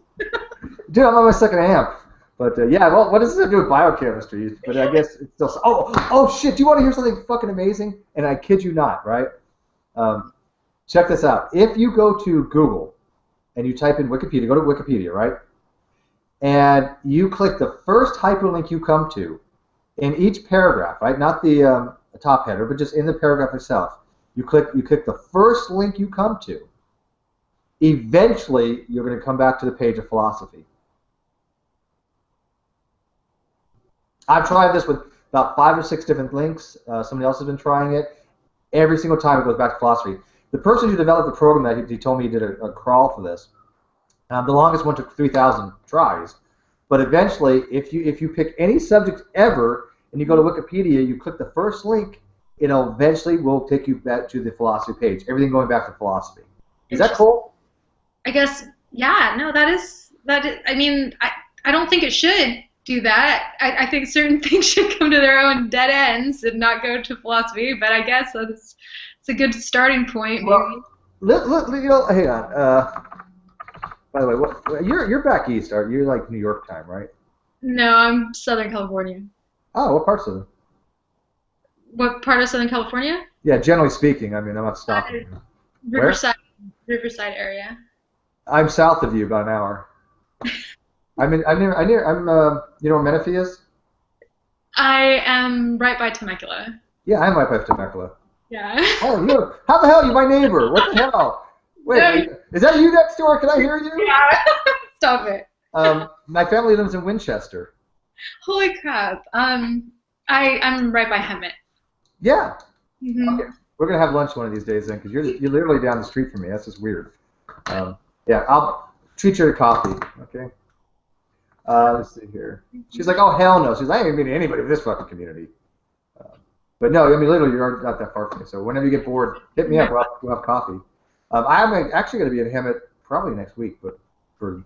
Speaker 1: Dude, I'm on my second amp. But yeah, well, what does this have to do with biochemistry? But I guess it's still. Oh shit! Do you want to hear something fucking amazing? And I kid you not, right? Check this out. If you go to Google and you type in Wikipedia, go to Wikipedia, right? And you click the first hyperlink you come to in each paragraph, right? Not the top header, but just in the paragraph itself. You click the first link you come to. Eventually, you're going to come back to the page of philosophy. I've tried this with about 5 or 6 different links. Somebody else has been trying it. Every single time it goes back to philosophy. The person who developed the program that he told me he did a crawl for this. The longest one took 3,000 tries. But eventually, if you pick any subject ever and you go to Wikipedia, you click the first link, it eventually will take you back to the philosophy page. Everything going back to philosophy. Is that cool?
Speaker 6: I guess, yeah. No, that is. I mean, I don't think it should do that. I think certain things should come to their own dead ends and not go to philosophy. But I guess it's a good starting point.
Speaker 1: Well, look, hang on. By the way, you're back east, aren't you? You're like New York time, right?
Speaker 6: No, I'm Southern California.
Speaker 1: Oh, what parts of it?
Speaker 6: What part of Southern California?
Speaker 1: Yeah, generally speaking. I mean, I'm not stopping.
Speaker 6: Riverside area.
Speaker 1: I'm south of you, about an hour. I'm you know where Menifee is?
Speaker 6: I am right by Temecula.
Speaker 1: Yeah, I'm right by Temecula.
Speaker 6: Yeah.
Speaker 1: Oh, how the hell are you my neighbor? What the hell? Wait, is that you next door? Can I hear you?
Speaker 6: Yeah. Stop it.
Speaker 1: My family lives in Winchester.
Speaker 6: Holy crap. I'm right by Hemet.
Speaker 1: Yeah.
Speaker 6: Mm-hmm.
Speaker 1: Okay. We're gonna have lunch one of these days then, because you're literally down the street from me. That's just weird. Yeah, I'll treat you to coffee. Okay. Let's see here. She's like, oh hell no. She's like, I ain't meeting anybody with this fucking community. But no, I mean literally you're not that far from me. So whenever you get bored, hit me up. We'll have coffee. I'm actually going to be in Hemet probably next week, but for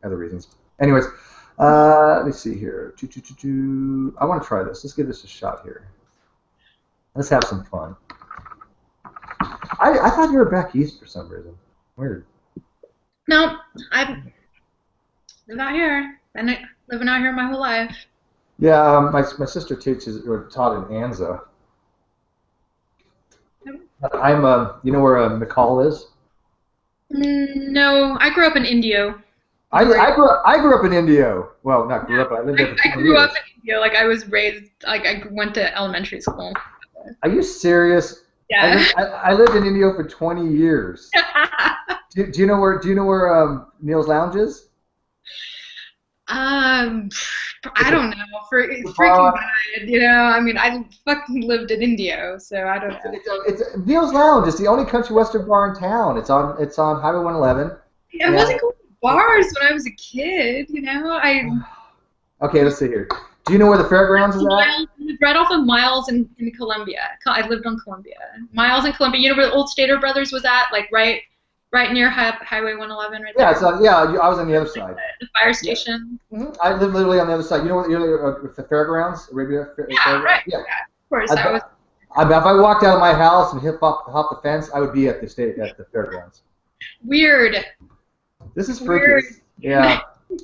Speaker 1: other reasons. Anyways, let me see here. I want to try this. Let's give this a shot here. Let's have some fun. I thought you were back east for some reason. Weird.
Speaker 6: No, I live out here. Been living out here my whole life.
Speaker 1: Yeah, my sister taught in Anza. I'm you know where McCall is?
Speaker 6: No, I grew up in Indio.
Speaker 1: I grew up in Indio. Well, not grew up. I lived there for 20 years. I grew up
Speaker 6: in Indio. Like I was raised. Like I went to elementary school.
Speaker 1: Are you serious?
Speaker 6: Yeah.
Speaker 1: I lived in Indio for 20 years. do you know where Neil's Lounge is?
Speaker 6: I don't know. It's freaking bad, you know. I mean, I fucking lived in Indio, so I don't know.
Speaker 1: It's Neil's Lounge. It's the only country western bar in town. It's on Highway 111.
Speaker 6: Yeah, I wasn't going to bars when I was a kid, you know.
Speaker 1: Okay, let's see here. Do you know where the fairgrounds is at?
Speaker 6: Right off of Miles in Columbia. I lived on Columbia. Miles in Columbia. You know where the old Stater Brothers was at? Like right Right near Highway 111, right
Speaker 1: Yeah,
Speaker 6: there.
Speaker 1: so yeah, I was on the other side.
Speaker 6: The fire station.
Speaker 1: Yeah. I live literally on the other side. You know the fairgrounds, Arabia Fairgrounds?
Speaker 6: Right.
Speaker 1: Yeah.
Speaker 6: Of course,
Speaker 1: If I walked out of my house and hop the fence, I would be at the fairgrounds.
Speaker 6: Weird.
Speaker 1: This is freaky.
Speaker 6: Weird.
Speaker 1: Yeah. You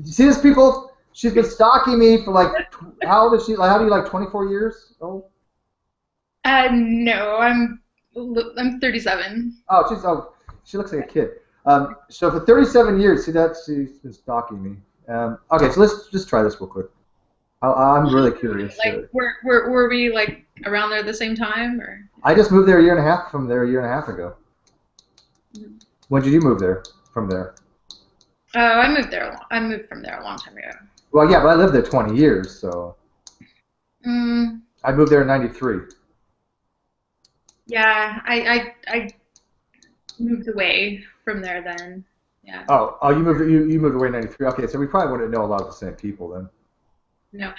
Speaker 1: see this, people? She's been stalking me for like, how old is she? Like, how do you, like, 24 years old?
Speaker 6: No, I'm 37.
Speaker 1: Oh, she looks like a kid. So for 37 years, see that she's been stalking me. Okay, so let's just try this real quick. I'm really curious.
Speaker 6: Like, were we like around there at the same time, or?
Speaker 1: I just moved there a year and a half ago. When did you move there? From there?
Speaker 6: Oh, I moved from there a long time ago.
Speaker 1: Well, yeah, but I lived there 20 years, so. I moved there in '93.
Speaker 6: Yeah, I moved away from there then. Yeah.
Speaker 1: Oh, you moved away in '93. Okay, so we probably wouldn't know a lot of the same people then.
Speaker 6: No,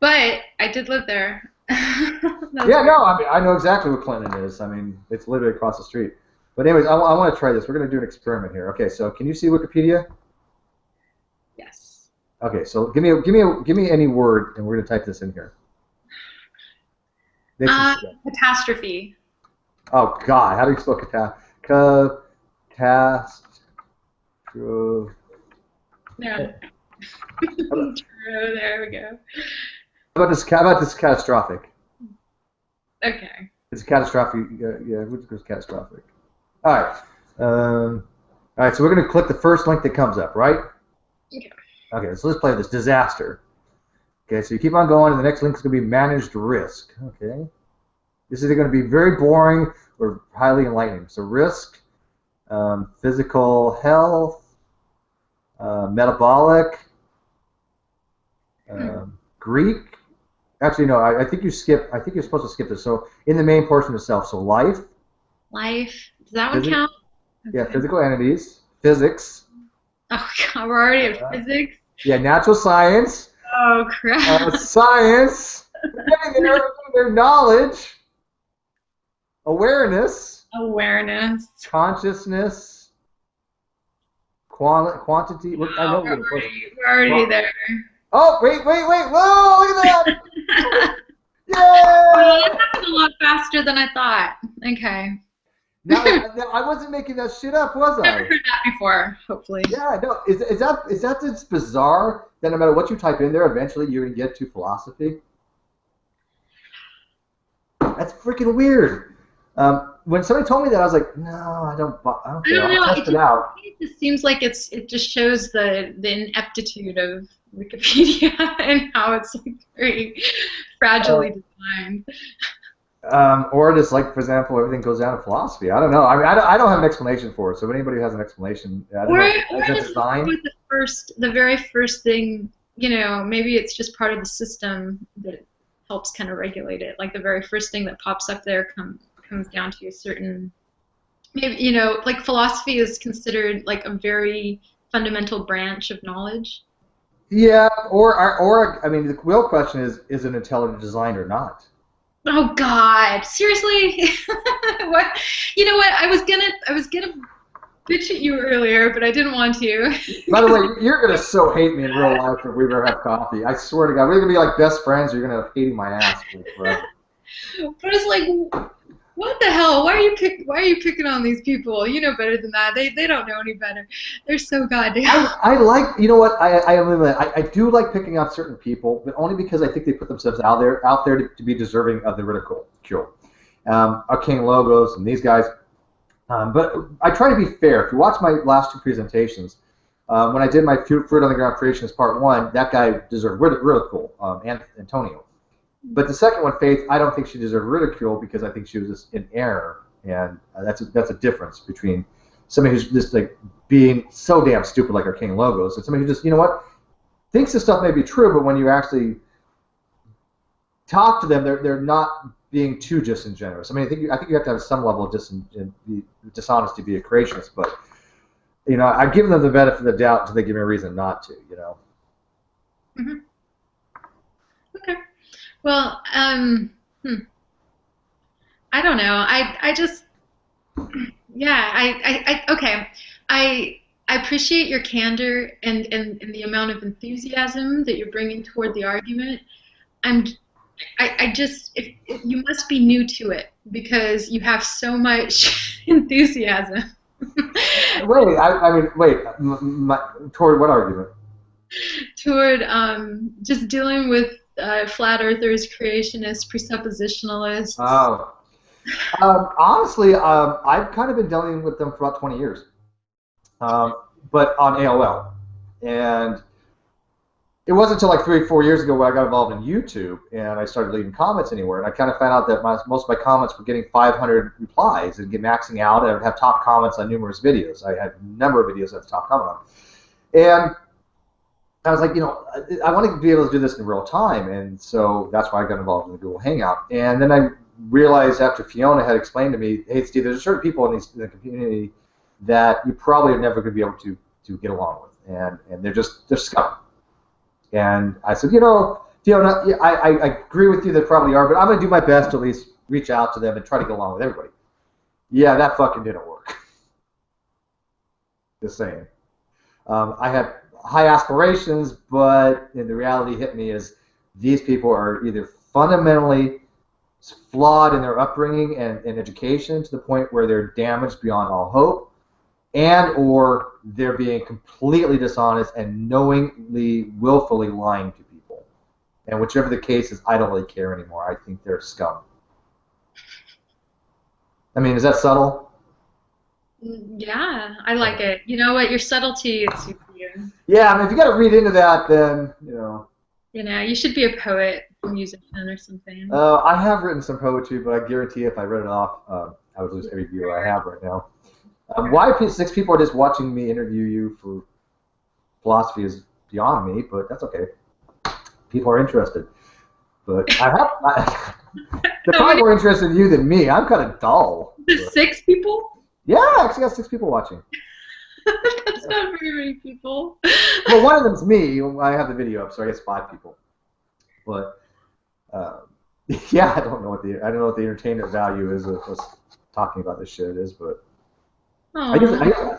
Speaker 6: but I did live there.
Speaker 1: Yeah, no, I mean, I know exactly what Clinton is. I mean, it's literally across the street. But anyways, I want to try this. We're going to do an experiment here. Okay, so can you see Wikipedia?
Speaker 6: Yes.
Speaker 1: Okay, so give me any word, and we're going to type this in here.
Speaker 6: Catastrophe.
Speaker 1: Oh God, how do you spell catastrophe?
Speaker 6: Yeah. True. There we go.
Speaker 1: How about this catastrophic?
Speaker 6: Okay.
Speaker 1: It's catastrophic. Yeah, which goes catastrophic. All right. All right. So we're going to click the first link that comes up, right?
Speaker 6: Okay.
Speaker 1: Okay. So let's play this disaster. Okay. So you keep on going, and the next link is going to be managed risk. Okay. This is going to be very boring or highly enlightening. So risk, physical health, metabolic, Greek. Actually, no. I think you skip. I think you're supposed to skip this. So in the main portion itself. So life.
Speaker 6: Life. Does that one count? Okay.
Speaker 1: Yeah, physical entities, physics.
Speaker 6: Oh God, we're already at physics.
Speaker 1: Yeah, natural science.
Speaker 6: Oh crap.
Speaker 1: Science. Their knowledge. Awareness.
Speaker 6: Awareness.
Speaker 1: Consciousness. Quantity. Look, I know
Speaker 6: we're already there.
Speaker 1: Oh, wait. Whoa, look at that. Yay!
Speaker 6: Well, that happened a lot faster than I thought. Okay.
Speaker 1: Now, I wasn't making that shit up, was I?
Speaker 6: Never heard that before, hopefully.
Speaker 1: Yeah, no. Is that just bizarre that no matter what you type in there, eventually you're going to get to philosophy? That's freaking weird. When somebody told me that, I was like, no, I don't care. I'll test it out.
Speaker 6: It just seems like it just shows the ineptitude of Wikipedia and how it's like very fragilely designed.
Speaker 1: Or just like, for example, everything goes down to philosophy. I don't know. I mean, I don't have an explanation for it. So if anybody has an explanation, I don't know. Is that design?
Speaker 6: The very first thing, maybe it's just part of the system that helps kind of regulate it. Like the very first thing that pops up there comes down to a certain, maybe like philosophy is considered like a very fundamental branch of knowledge. Yeah,
Speaker 1: or I mean, the real question is it intelligent design or not?
Speaker 6: Oh God, seriously? What? You know what? I was gonna bitch at you earlier, but I didn't want to.
Speaker 1: By the way, you're gonna so hate me in real life if we ever have coffee. I swear to God, we're gonna be like best friends. Or you're gonna end up hating my ass forever.
Speaker 6: But it's like, what the hell? Why are you picking on these people? You know better than that. They don't know any better. They're so goddamn.
Speaker 1: I like, you know what? I do like picking on certain people, but only because I think they put themselves out there to be deserving of the ridicule. Arcane Logos and these guys. But I try to be fair. If you watch my last two presentations, when I did my Fruit on the Ground Creationist Part 1, that guy deserved ridicule, Antonio. But the second one, Faith, I don't think she deserved ridicule because I think she was just in error, and that's a difference between somebody who's just like being so damn stupid like Arcane Logos, and somebody who just, thinks this stuff may be true, but when you actually talk to them, they're not being too disingenuous. I mean, I think you have to have some level of dishonesty to be a creationist, but I give them the benefit of the doubt until they give me a reason not to.
Speaker 6: Mm-hmm. Okay. Well, I don't know. I just Yeah, okay. I appreciate your candor and the amount of enthusiasm that you're bringing toward the argument. I just, you must be new to it because you have so much enthusiasm.
Speaker 1: Wait, I mean, wait, toward what argument?
Speaker 6: Toward just dealing with flat earthers, creationists, presuppositionalists.
Speaker 1: Oh. Honestly, I've kind of been dealing with them for about 20 years, but on AOL. And it wasn't until like 3 or 4 years ago when I got involved in YouTube and I started leaving comments anywhere. And I kind of found out that most of my comments were getting 500 replies and maxing out, and I would have top comments on numerous videos. I had a number of videos I had the top comment on. And I was like, I want to be able to do this in real time. And so that's why I got involved in the Google Hangout. And then I realized after Fiona had explained to me, hey, Steve, there's certain people in the community that you probably are never going to be able to get along with. And they're scum. And I said, Fiona, I agree with you, they probably are, but I'm going to do my best to at least reach out to them and try to get along with everybody. Yeah, that fucking didn't work. Just saying. I had high aspirations, but the reality hit me is these people are either fundamentally flawed in their upbringing and education to the point where they're damaged beyond all hope, and or they're being completely dishonest and knowingly, willfully lying to people. And whichever the case is, I don't really care anymore. I think they're scum. I mean, is that subtle?
Speaker 6: Yeah, I like it. You know what? Your subtlety is super you.
Speaker 1: Yeah, I mean, if you got to read into that, then,
Speaker 6: you should be a poet, a musician, or something.
Speaker 1: I have written some poetry, but I guarantee if I read it off, I would lose every viewer I have right now. Why 6 people are just watching me interview you for philosophy is beyond me, but that's okay. People are interested. But they're probably more interested in you than me. I'm kind of dull.
Speaker 6: 6 people?
Speaker 1: Yeah, I actually got 6 people watching.
Speaker 6: That's not very many people.
Speaker 1: Well, one of them's me. I have the video up, so I guess 5 people. But yeah, I don't know what the entertainment value is of us talking about this shit is, but I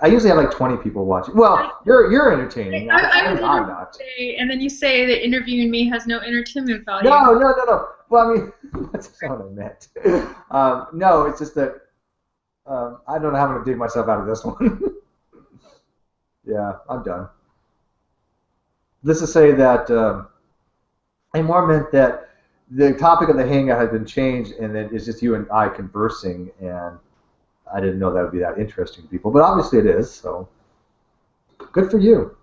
Speaker 1: usually have like 20 people watching. Well, you're entertaining. I'm not.
Speaker 6: And then you say that interviewing me has no entertainment value.
Speaker 1: No. Well, I mean, that's not what I meant. No, it's just that I don't know how I'm going to dig myself out of this one. Yeah, I'm done. Let's just say that I more meant that the topic of the hangout had been changed, and that it's just you and I conversing, and I didn't know that would be that interesting to people, but obviously it is, so good for you.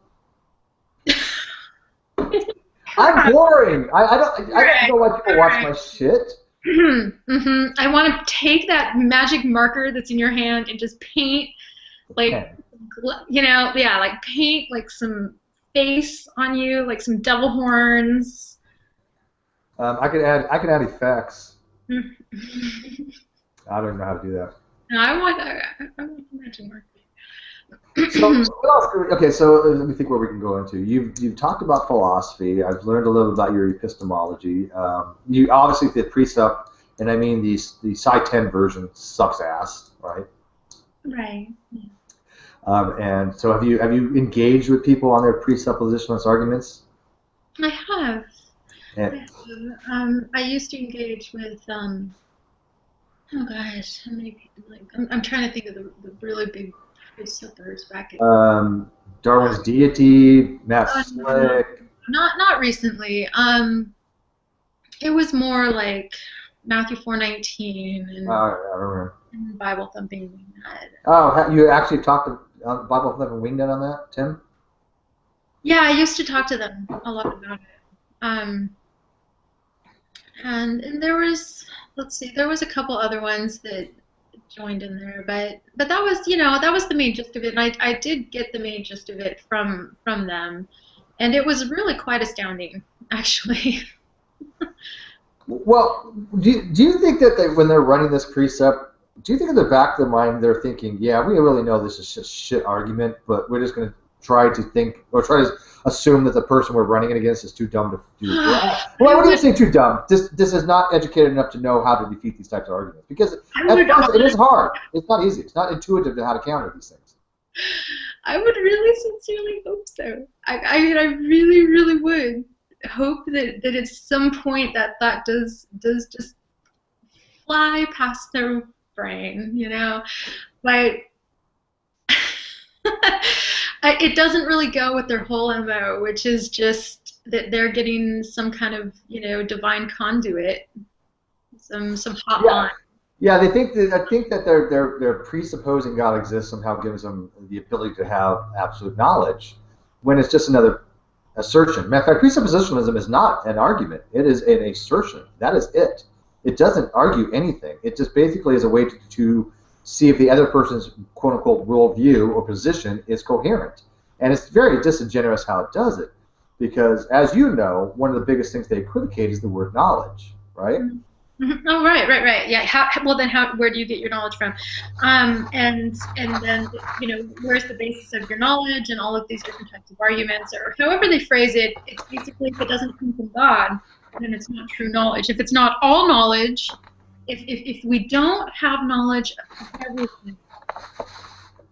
Speaker 1: I'm boring. I don't know why people watch my shit.
Speaker 6: I want to take that magic marker that's in your hand and just paint, like, like paint like some face on you, like some devil horns.
Speaker 1: I can add effects. I don't know how to do that.
Speaker 6: No, I want the magic marker.
Speaker 1: So what else? Okay, so let me think where we can go into. You've talked about philosophy. I've learned a little about your epistemology. You obviously did precept, and I mean the Psi 10 version sucks ass, right?
Speaker 6: Right.
Speaker 1: And so have you engaged with people on their presuppositionalist arguments?
Speaker 6: I have.
Speaker 1: And,
Speaker 6: I used to engage with oh gosh, how many people? Like I'm trying to think of the really big presuppers back in.
Speaker 1: Darwin's Deity, Matt Slick.
Speaker 6: Not recently. It was more like Matthew 4:19 and
Speaker 1: I remember.
Speaker 6: And Bible thumping wingnut.
Speaker 1: Oh, you actually talked to Bible thumping wingnut on that, Tim?
Speaker 6: Yeah, I used to talk to them a lot about it. And there was, let's see, there was a couple other ones that joined in there, but that was, that was the main gist of it, and I did get the main gist of it from them, and it was really quite astounding, actually.
Speaker 1: Well, do you think that when they're running this precept, do you think in the back of their mind they're thinking, yeah, we really know this is just shit argument, but we're just going to try to think or try to assume that the person we're running it against is too dumb to do it. Well, I wouldn't even say too dumb. This is not educated enough to know how to defeat these types of arguments because at first it is hard. It's not easy. It's not intuitive to how to counter these things.
Speaker 6: I would really sincerely hope so. I mean, I really, really would hope that at some point that does just fly past their brain, you know, but it doesn't really go with their whole MO, which is just that they're getting some kind of, you know, divine conduit, some hotline.
Speaker 1: Yeah, they think that I think that they're presupposing God exists somehow gives them the ability to have absolute knowledge, when it's just another assertion. Matter of fact, presuppositionalism is not an argument; it is an assertion. That is it. It doesn't argue anything. It just basically is a way to see if the other person's quote-unquote worldview or position is coherent. And it's very disingenuous how it does it, because as you know, one of the biggest things they equivocate is the word knowledge, right?
Speaker 6: Oh, right. Yeah. Where do you get your knowledge from? And then, you know, where's the basis of your knowledge and all of these different types of arguments, or however they phrase it, it's basically if it doesn't come from God, then it's not true knowledge. If it's not all knowledge, if we don't have knowledge of everything,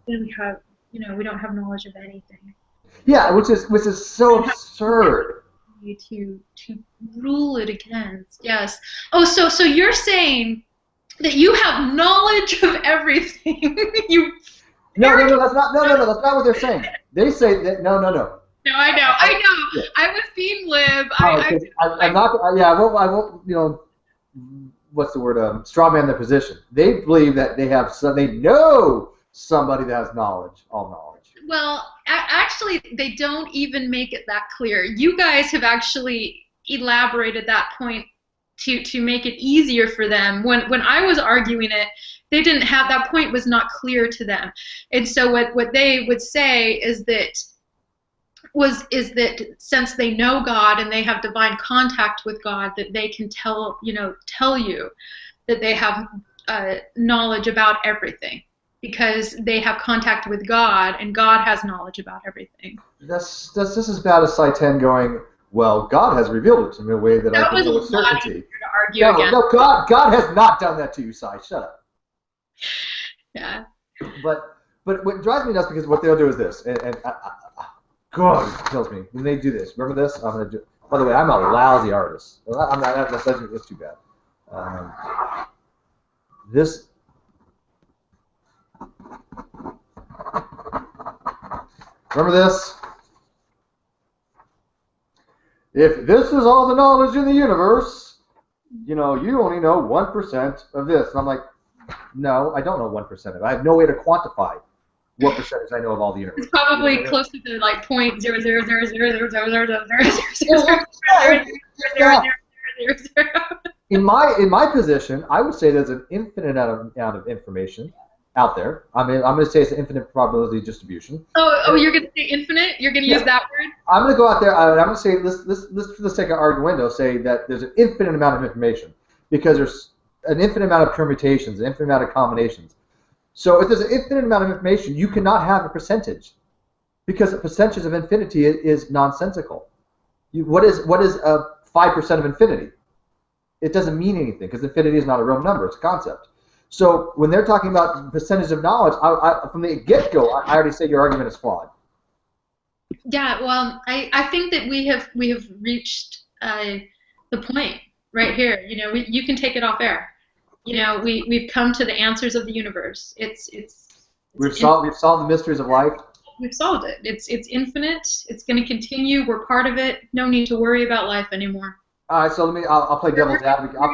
Speaker 6: then we have, you know, we don't have knowledge of anything.
Speaker 1: Yeah, which is so absurd.
Speaker 6: To rule it against, yes. Oh, so you're saying that you have knowledge of everything?
Speaker 1: No, that's not what they're saying. They say that no.
Speaker 6: No, I know. Yeah. I was being lib.
Speaker 1: I'm not. Yeah, I won't. You know, what's the word? Straw man their position. They believe that they know somebody that has knowledge, all knowledge.
Speaker 6: Well, actually, they don't even make it that clear. You guys have actually elaborated that point to make it easier for them. When I was arguing it, they didn't have, that point was not clear to them. And so what they would say is that since they know God and they have divine contact with God, that they can tell you that they have knowledge about everything, because they have contact with God, and God has knowledge about everything.
Speaker 1: That's just as bad as Psi 10 going, well, God has revealed it to me in a way that I can know with certainty. No, God has not done that to you, Psi. Shut up.
Speaker 6: Yeah.
Speaker 1: But what drives me nuts, because what they'll do is this, and God, it kills me when they do this. Remember this? I'm gonna do. By the way, I'm a lousy artist. I'm not. That's too bad. This. Remember this? If this is all the knowledge in the universe, you know, you only know 1% of this. And I'm like, no, I don't know 1% of it. I have no way to quantify what percentage I know of all the universe.
Speaker 6: It's probably closer to like 0.0000000000000000000.
Speaker 1: In my position, I would say there's an infinite amount of information out there. I mean, I'm going to say it's an infinite probability distribution.
Speaker 6: Oh, you're going to say infinite? You're going to use that word?
Speaker 1: I'm going to go out there, and I'm going to say, let's for the sake of argument, say that there's an infinite amount of information, because there's an infinite amount of permutations, an infinite amount of combinations. So if there's an infinite amount of information, you cannot have a percentage, because a percentage of infinity is nonsensical. What is 5% of infinity? It doesn't mean anything, because infinity is not a real number, it's a concept. So when they're talking about percentage of knowledge, from the get-go, I already say your argument is flawed.
Speaker 6: Yeah, well, I think that we have reached the point right here. You know, you can take it off air. You know, we've come to the answers of the universe. We've
Speaker 1: solved the mysteries of life.
Speaker 6: We've solved it. It's infinite. It's going to continue. We're part of it. No need to worry about life anymore.
Speaker 1: All right, so I'll play devil's advocate. I'll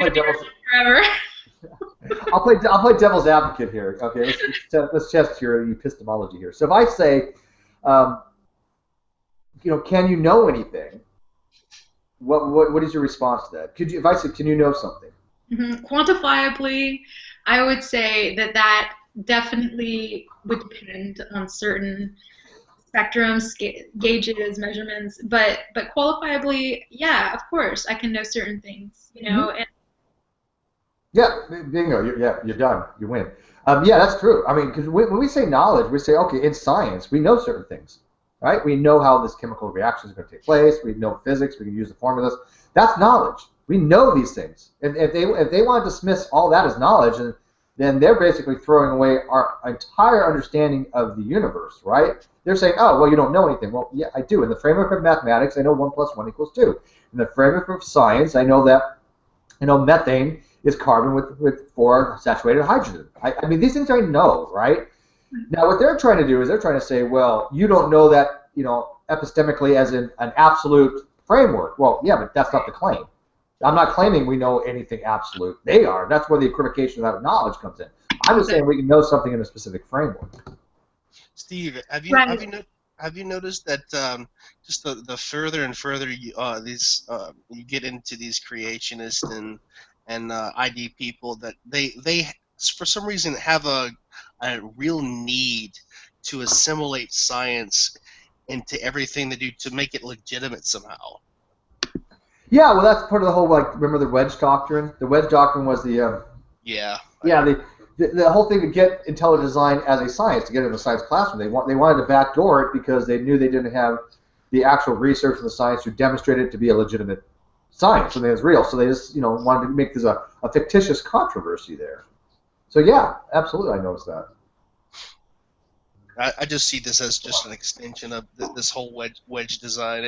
Speaker 1: play devil's advocate here. Okay, let's test your epistemology here. So if I say, you know, can you know anything? What is your response to that? If I said, can you know something?
Speaker 6: Mm-hmm. Quantifiably, I would say that definitely would depend on certain spectrums, gauges, measurements. But qualifiably, yeah, of course, I can know certain things. You know, and
Speaker 1: yeah, bingo. You're done. You win. Yeah, that's true. I mean, because when we say knowledge, we say, okay, in science, we know certain things. right? We know how this chemical reaction is going to take place. We know physics. We can use the formulas. That's knowledge. We know these things. If they want to dismiss all that as knowledge, then they're basically throwing away our entire understanding of the universe, right? They're saying, oh, well, you don't know anything. Well, yeah, I do. In the framework of mathematics, I know 1 + 1 = 2. In the framework of science, I know that methane is carbon with 4 saturated hydrogen. I mean, these things I know, right? Now, what they're trying to do is they're trying to say, well, you don't know that, epistemically as in an absolute framework. Well, yeah, but that's not the claim. I'm not claiming we know anything absolute. They are. That's where the equivocation of that knowledge comes in. I'm just saying we can know something in a specific framework.
Speaker 11: Steve, have you noticed that just the further and further you get into these creationists and ID people, that they for some reason have a real need to assimilate science into everything they do to make it legitimate somehow.
Speaker 1: Yeah, well, that's part of the whole, remember the wedge doctrine? The wedge doctrine was the the whole thing to get intelligent design as a science, to get it in a science classroom. They wanted to backdoor it because they knew they didn't have the actual research and the science to demonstrate it to be a legitimate science, something that's real. So they just wanted to make this a fictitious controversy there. So yeah, absolutely, I noticed that.
Speaker 11: I just see this as just an extension of this whole wedge design.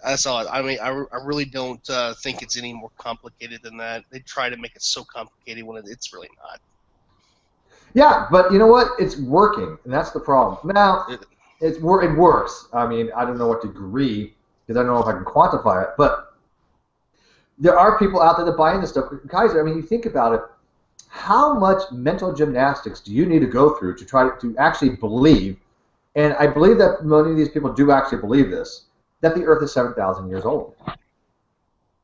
Speaker 11: I saw it. I mean, I really don't think it's any more complicated than that. They try to make it so complicated when it's really not.
Speaker 1: Yeah, but you know what? It's working, and that's the problem. Now, it works. I mean, I don't know what degree, because I don't know if I can quantify it, but there are people out there that buy into stuff. Guys, I mean, you think about it, how much mental gymnastics do you need to go through to try to actually believe, and I believe that many of these people do actually believe this, that the Earth is 7,000 years old.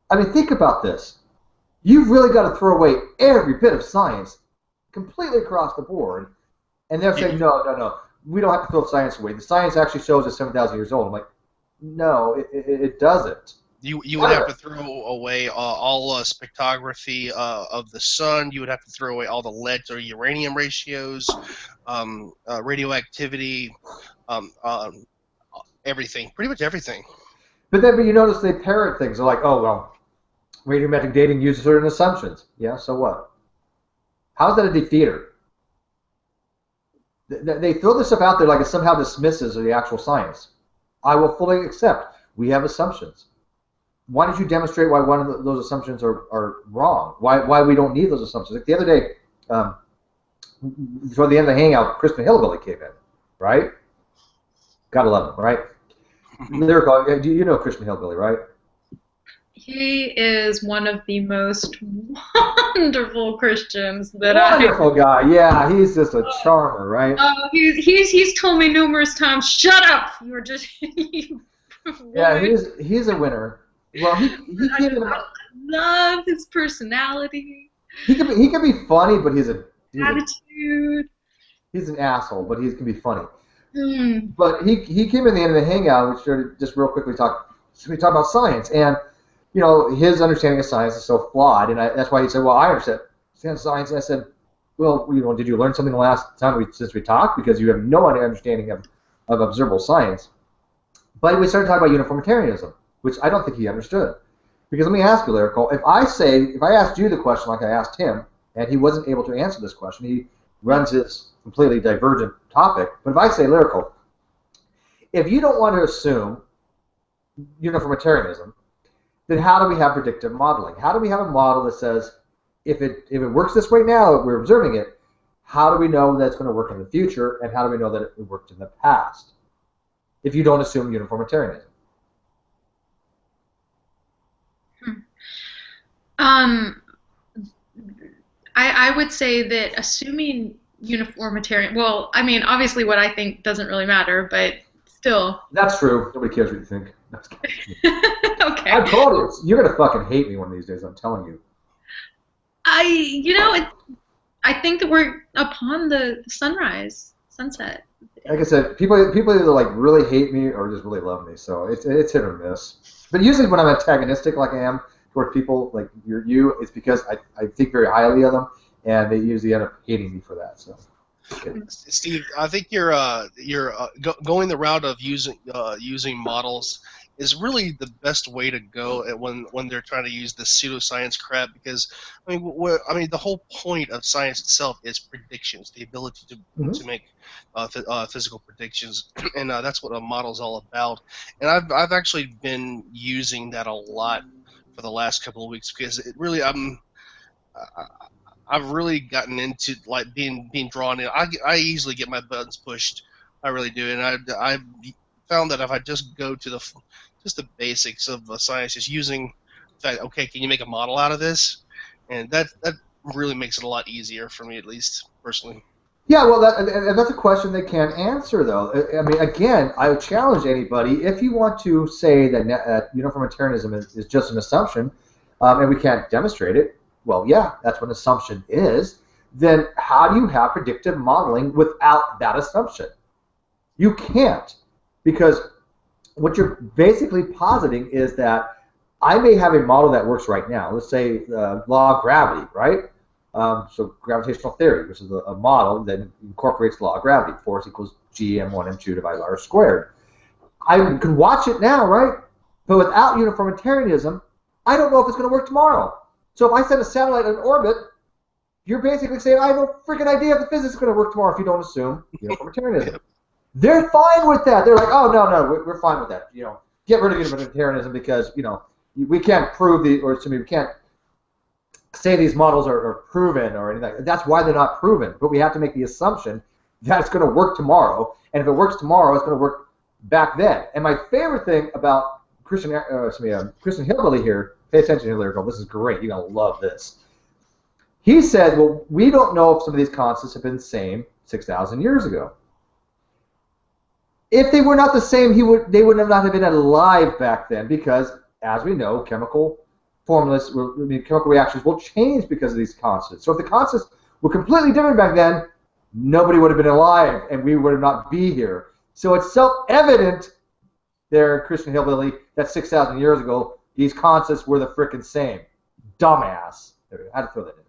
Speaker 1: I mean, think about this. You've really got to throw away every bit of science completely across the board, and they're saying, no, we don't have to throw science away. The science actually shows it's 7,000 years old. I'm like, no, it doesn't.
Speaker 11: You would have to throw away all spectrography of the sun. You would have to throw away all the lead or uranium ratios, radioactivity, everything, pretty much everything.
Speaker 1: But then you notice they parrot things. They're like, oh, well, radiometric dating uses certain assumptions. Yeah, so what? How's that a defeater? They throw this stuff out there like it somehow dismisses the actual science. I will fully accept. We have assumptions. Why don't you demonstrate why one of those assumptions are wrong? Why we don't need those assumptions? Like the other day, for the end of the hangout, Crispin Hillbilly came in, right? Gotta love him, right? Lyrical. Do you know Crispin Hillbilly, right?
Speaker 6: He is one of the most wonderful Christians that
Speaker 1: Wonderful guy, yeah. He's just a charmer, right?
Speaker 6: He's told me numerous times, "Shut up! You're just."
Speaker 1: Yeah, he's a winner. Well, he came in.
Speaker 6: I love his personality.
Speaker 1: He can be funny, but he's
Speaker 6: attitude.
Speaker 1: He's an asshole, but he can be funny. But he came in the end of the hangout, and we started just real quickly talk about science, and his understanding of science is so flawed, and that's why he said, well, I understand science. And I said, well, did you learn something the last time since we talked? Because you have no understanding of observable science. But we started talking about uniformitarianism, which I don't think he understood. Because let me ask you, Lyrical, if I asked you the question like I asked him, and he wasn't able to answer this question, he runs his completely divergent topic. But if I say, Lyrical, if you don't want to assume uniformitarianism, then how do we have predictive modeling? How do we have a model that says, if it works this way now, we're observing it, how do we know that it's going to work in the future, and how do we know that it worked in the past? If you don't assume uniformitarianism.
Speaker 6: I would say that assuming uniformitarian, well, I mean, obviously what I think doesn't really matter, but still.
Speaker 1: That's true. Nobody cares what you think.
Speaker 6: Okay.
Speaker 1: I told you, you're going to fucking hate me one of these days, I'm telling you.
Speaker 6: I think that we're upon the sunset.
Speaker 1: Like I said, people either like really hate me or just really love me, so it's hit or miss. But usually when I'm antagonistic like I am toward people like you, it's because I think very highly of them, and they usually end up hating me for that. So.
Speaker 11: Steve, I think you're going the route of using models is really the best way to go at when they're trying to use the pseudoscience crap, because I mean the whole point of science itself is predictions, the ability to make physical predictions, and that's what a model's all about. And I've actually been using that a lot for the last couple of weeks, because it really I've really gotten into like being drawn in. I easily get my buttons pushed. I really do, and I found that if I just go to just the basics of science, just using that. Okay, can you make a model out of this? And that really makes it a lot easier for me, at least personally.
Speaker 1: Yeah, well, that's a question they can't answer, though. I mean, again, I would challenge anybody, if you want to say that uniformitarianism is just an assumption, and we can't demonstrate it, well, yeah, that's what an assumption is, then how do you have predictive modeling without that assumption? You can't, because what you're basically positing is that I may have a model that works right now. Let's say law of gravity, right? So gravitational theory, which is a model that incorporates law of gravity. Force equals g m1 m2 divided by r squared. I can watch it now, right? But without uniformitarianism, I don't know if it's going to work tomorrow. So if I send a satellite in orbit, you're basically saying, I have no freaking idea if the physics is going to work tomorrow if you don't assume uniformitarianism. They're fine with that. They're like, oh, no, we're fine with that. Get rid of uniformitarianism because, we can't prove we can't say these models are proven or anything. That's why they're not proven. But we have to make the assumption that it's going to work tomorrow. And if it works tomorrow, it's going to work back then. And my favorite thing about Christian Hillbilly here, pay attention here, Lyrical. This is great. You're going to love this. He said, well, we don't know if some of these constants have been the same 6,000 years ago. If they were not the same, they would not have been alive back then because, as we know, chemical reactions will change because of these constants. So if the constants were completely different back then, nobody would have been alive and we would not be here. So it's self-evident there, Christian Hillbilly, that 6,000 years ago, these constants were the frickin' same. Dumbass. I had to throw that in there.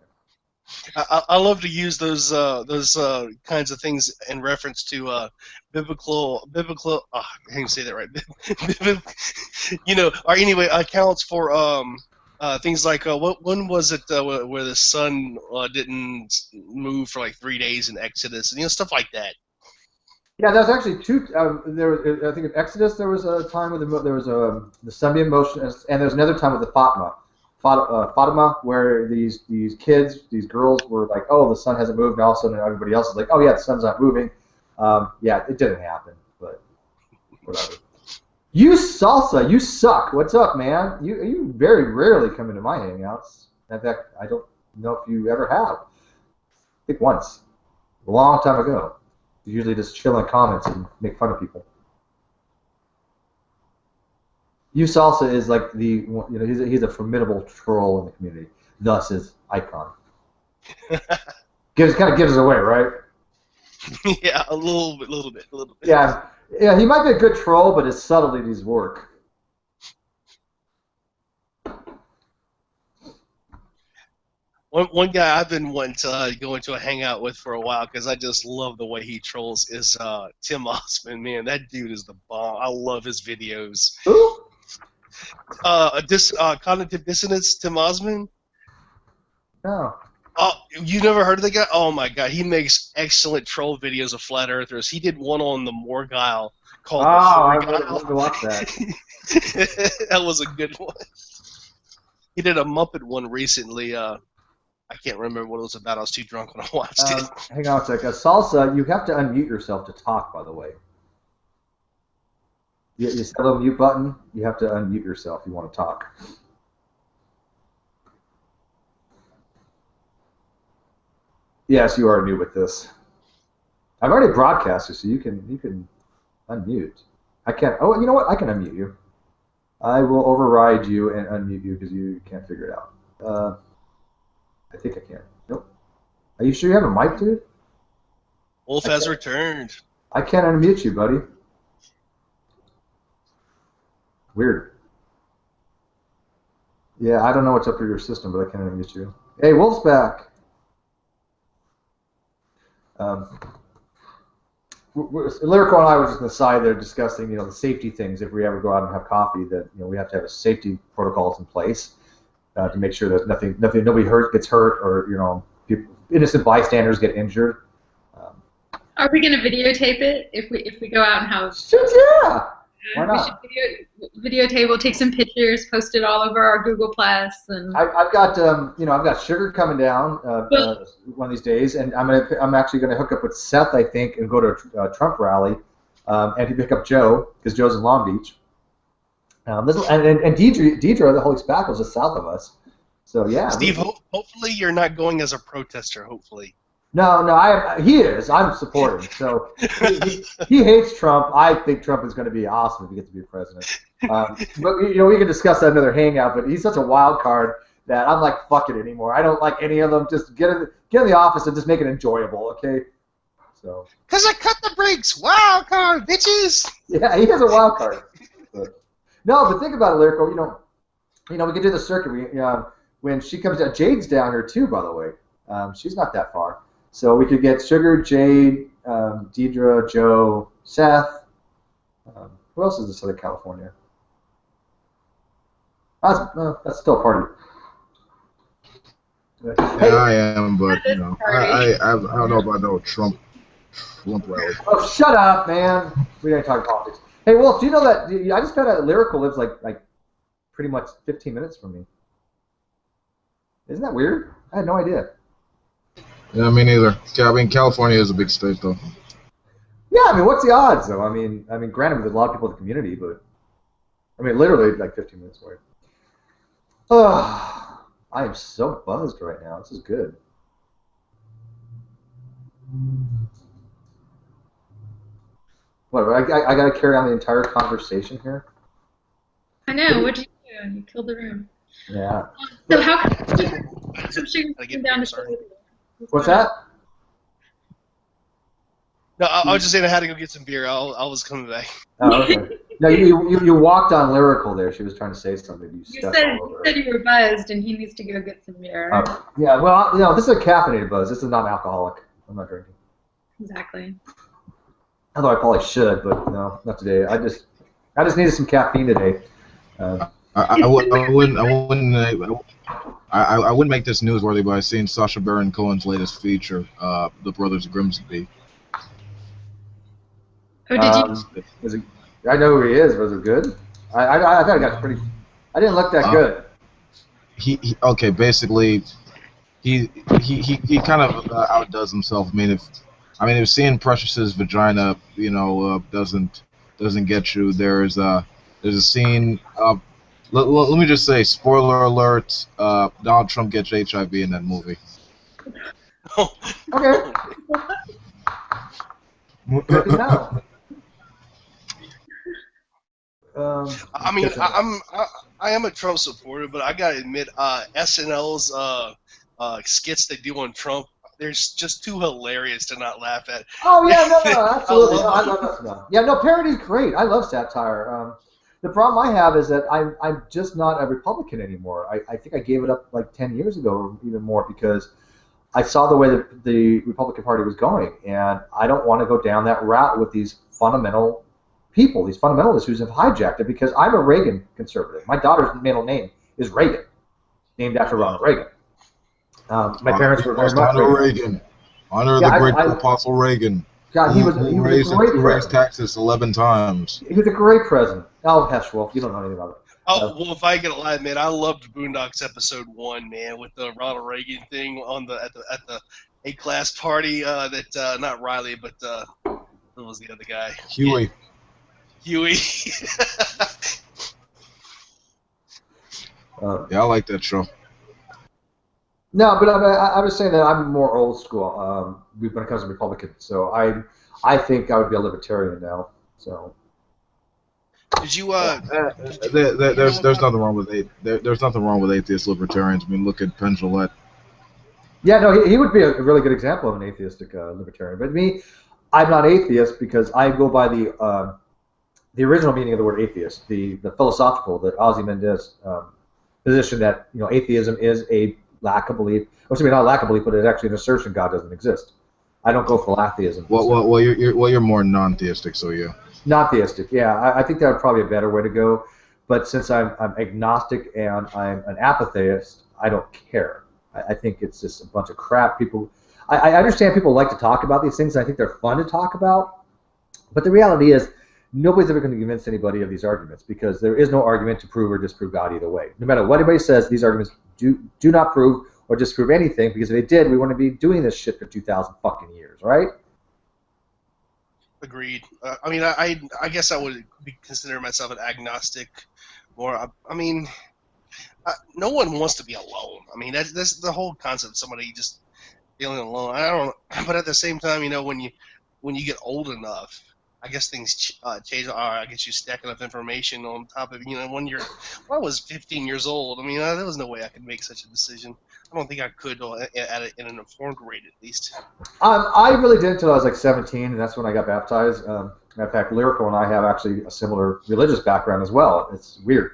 Speaker 11: I love to use those kinds of things in reference to biblical. I can't say that right. Or anyway, accounts for things like when was it where the sun didn't move for like 3 days in Exodus, and stuff like that.
Speaker 1: Yeah, that was actually two. I think in Exodus there was a time where there was the sun being in motion, and there was another time with the Fatima, where these kids, these girls were like, oh, the sun hasn't moved, and all of a sudden everybody else is like, oh yeah, the sun's not moving. Yeah, it didn't happen, but whatever. You Salsa, you suck. What's up, man? You very rarely come into my hangouts. In fact, I don't know if you ever have. I think once, a long time ago. You usually just chill in comments and make fun of people. You Salsa is like he's a formidable troll in the community. Thus his icon. Kind of gives it away, right?
Speaker 11: Yeah, a little bit.
Speaker 1: Yeah, he might be a good troll, but his subtleties work.
Speaker 11: One guy I've been wanting to go into a hangout with for a while because I just love the way he trolls is Tim Osman. Man, that dude is the bomb. I love his videos.
Speaker 1: Who?
Speaker 11: Cognitive dissonance, Tim Osman.
Speaker 1: No.
Speaker 11: Oh, you never heard of the guy? Oh my God, he makes excellent troll videos of flat earthers. He did one on the Morgile called.
Speaker 1: I wanted to watch that.
Speaker 11: That was a good one. He did a Muppet one recently. I can't remember what it was about. I was too drunk when I watched it.
Speaker 1: Hang on a second. Salsa, you have to unmute yourself to talk, by the way. You see the little mute button? You have to unmute yourself if you want to talk. Yes, you are new with this. I've already broadcasted, so you can unmute. I can't. Oh, you know what? I can unmute you. I will override you and unmute you because you can't figure it out. I think I can. Nope. Are you sure you have a mic, dude?
Speaker 11: Wolf has returned.
Speaker 1: I can't unmute you, buddy. Weird. Yeah, I don't know what's up with your system, but I can't unmute you. Hey, Wolf's back. Lyrical and I were just on the side there discussing, the safety things. If we ever go out and have coffee, that we have to have a safety protocols in place to make sure that nobody gets hurt, or innocent bystanders get injured.
Speaker 6: Are we going to videotape it if we go out and have?
Speaker 1: Yeah. Why not?
Speaker 6: We should videotape. We'll take some pictures, post it all over our Google Plus, and
Speaker 1: I've got Sugar coming down one of these days, and I'm actually gonna hook up with Seth, I think, and go to a Trump rally, and to pick up Joe because Joe's in Long Beach. And Deidre, the Holy Spackle, is just south of us. So yeah.
Speaker 11: Steve, hopefully you're not going as a protester. Hopefully.
Speaker 1: No, he is. I'm supporting. So he hates Trump. I think Trump is going to be awesome if he gets to be president. But we can discuss that another hangout. But he's such a wild card that I'm like, fuck it anymore. I don't like any of them. Just get in the office and just make it enjoyable, okay? So.
Speaker 11: Cause I cut the brakes. Wild card, bitches.
Speaker 1: Yeah, he has a wild card. No, but think about it, Lyrical. We can do the circuit. When she comes down, Jade's down here too, by the way. She's not that far. So we could get Sugar, Jade, Deidre, Joe, Seth. Who else is in Southern California? That's still a party.
Speaker 2: Yeah, I am, but I don't know about no Trump rally.
Speaker 1: Oh, shut up, man. We ain't talking politics. Hey, Wolf, do you know that I just found out that Lyrical lives like pretty much 15 minutes from me. Isn't that weird? I had no idea.
Speaker 2: Yeah, me neither. I mean, California is a big state, though.
Speaker 1: Yeah, what's the odds, though? Granted, there's a lot of people in the community, but literally like 15 minutes away. Oh, I am so buzzed right now. This is good. What? I got to carry on the entire conversation here.
Speaker 6: I know. What'd you do? You killed the room.
Speaker 1: Yeah.
Speaker 6: So how come Sugar came down to share with you?
Speaker 1: What's that?
Speaker 11: No, I was just saying I had to go get some beer. I was coming back.
Speaker 1: Oh, okay. No, you walked on Lyrical there. She was trying to say something.
Speaker 6: You said you were buzzed, and he needs to go get some beer.
Speaker 1: Yeah, well, this is a caffeinated buzz. This is not alcoholic. I'm not drinking.
Speaker 6: Exactly.
Speaker 1: Although I probably should, but no, not today. I just needed some caffeine today.
Speaker 2: I wouldn't make this newsworthy, but I've seen Sacha Baron Cohen's latest feature, The Brothers Grimsby.
Speaker 6: Oh, did you?
Speaker 1: I know who he is. Was it good? I thought it got pretty. I didn't look that good.
Speaker 2: Okay, basically, he kind of outdoes himself. If seeing Precious's vagina, doesn't get you. There's a scene. Let me just say, spoiler alert: Donald Trump gets HIV in that movie.
Speaker 1: Okay. Good to know.
Speaker 11: I am a Trump supporter, but I gotta admit, SNL's skits they do on Trump, they're just too hilarious to not laugh at.
Speaker 1: Oh yeah, no, absolutely. I love that stuff. Yeah, no, parody's great. I love satire. The problem I have is that I'm just not a Republican anymore. I think I gave it up like 10 years ago or even more because I saw the way that the Republican Party was going, and I don't want to go down that route with these fundamental people, these fundamentalists who have hijacked it, because I'm a Reagan conservative. My daughter's middle name is Reagan, named after Ronald Reagan. My parents were very much
Speaker 2: Honor Reagan. Honor the great Apostle Reagan.
Speaker 1: God, he was a great president.
Speaker 2: Raised taxes 11 times.
Speaker 1: He was a great president. Oh, Hesh Wolf, you don't know anything about it.
Speaker 11: Oh, well, if I get a lie, man, I loved Boondocks episode 1, man, with the Ronald Reagan thing on at the A-class party. That not Riley, but who was the other guy?
Speaker 2: Huey.
Speaker 11: Huey.
Speaker 2: Yeah, I like that show.
Speaker 1: No, but I was saying that I'm more old school when it comes to Republicans. So I think I would be a libertarian now. So.
Speaker 11: Did you?
Speaker 2: There's nothing wrong with there's nothing wrong with atheist libertarians. Look at Penn Jillette.
Speaker 1: Yeah, no, he would be a really good example of an atheistic libertarian. But me, I'm not atheist because I go by the original meaning of the word atheist, the philosophical, the Ozymandias position that atheism is a lack of belief. Or excuse me, not a lack of belief, but it's actually an assertion God doesn't exist. I don't go for atheism.
Speaker 2: Well, you're more non-theistic, so yeah.
Speaker 1: Not theistic, yeah. I think that would probably be a better way to go. But since I'm agnostic and I'm an apatheist, I don't care. I think it's just a bunch of crap. I understand people like to talk about these things, and I think they're fun to talk about. But the reality is, nobody's ever going to convince anybody of these arguments because there is no argument to prove or disprove God either way. No matter what anybody says, these arguments do not prove or disprove anything, because if they did, we wouldn't be doing this shit for 2,000 fucking years, right?
Speaker 11: Agreed. I mean, I guess I would consider myself an agnostic. More, I mean, no one wants to be alone. I mean, that's the whole concept of somebody just feeling alone. I don't. But at the same time, you know, when you get old enough, I guess things change. I guess you stack enough information on top of, you know, when I was 15 years old, I mean, there was no way I could make such a decision. I don't think I could in an informed rate, at least.
Speaker 1: I really did until I was like 17, and that's when I got baptized. Matter of fact, Lyrical and I have actually a similar religious background as well. It's weird.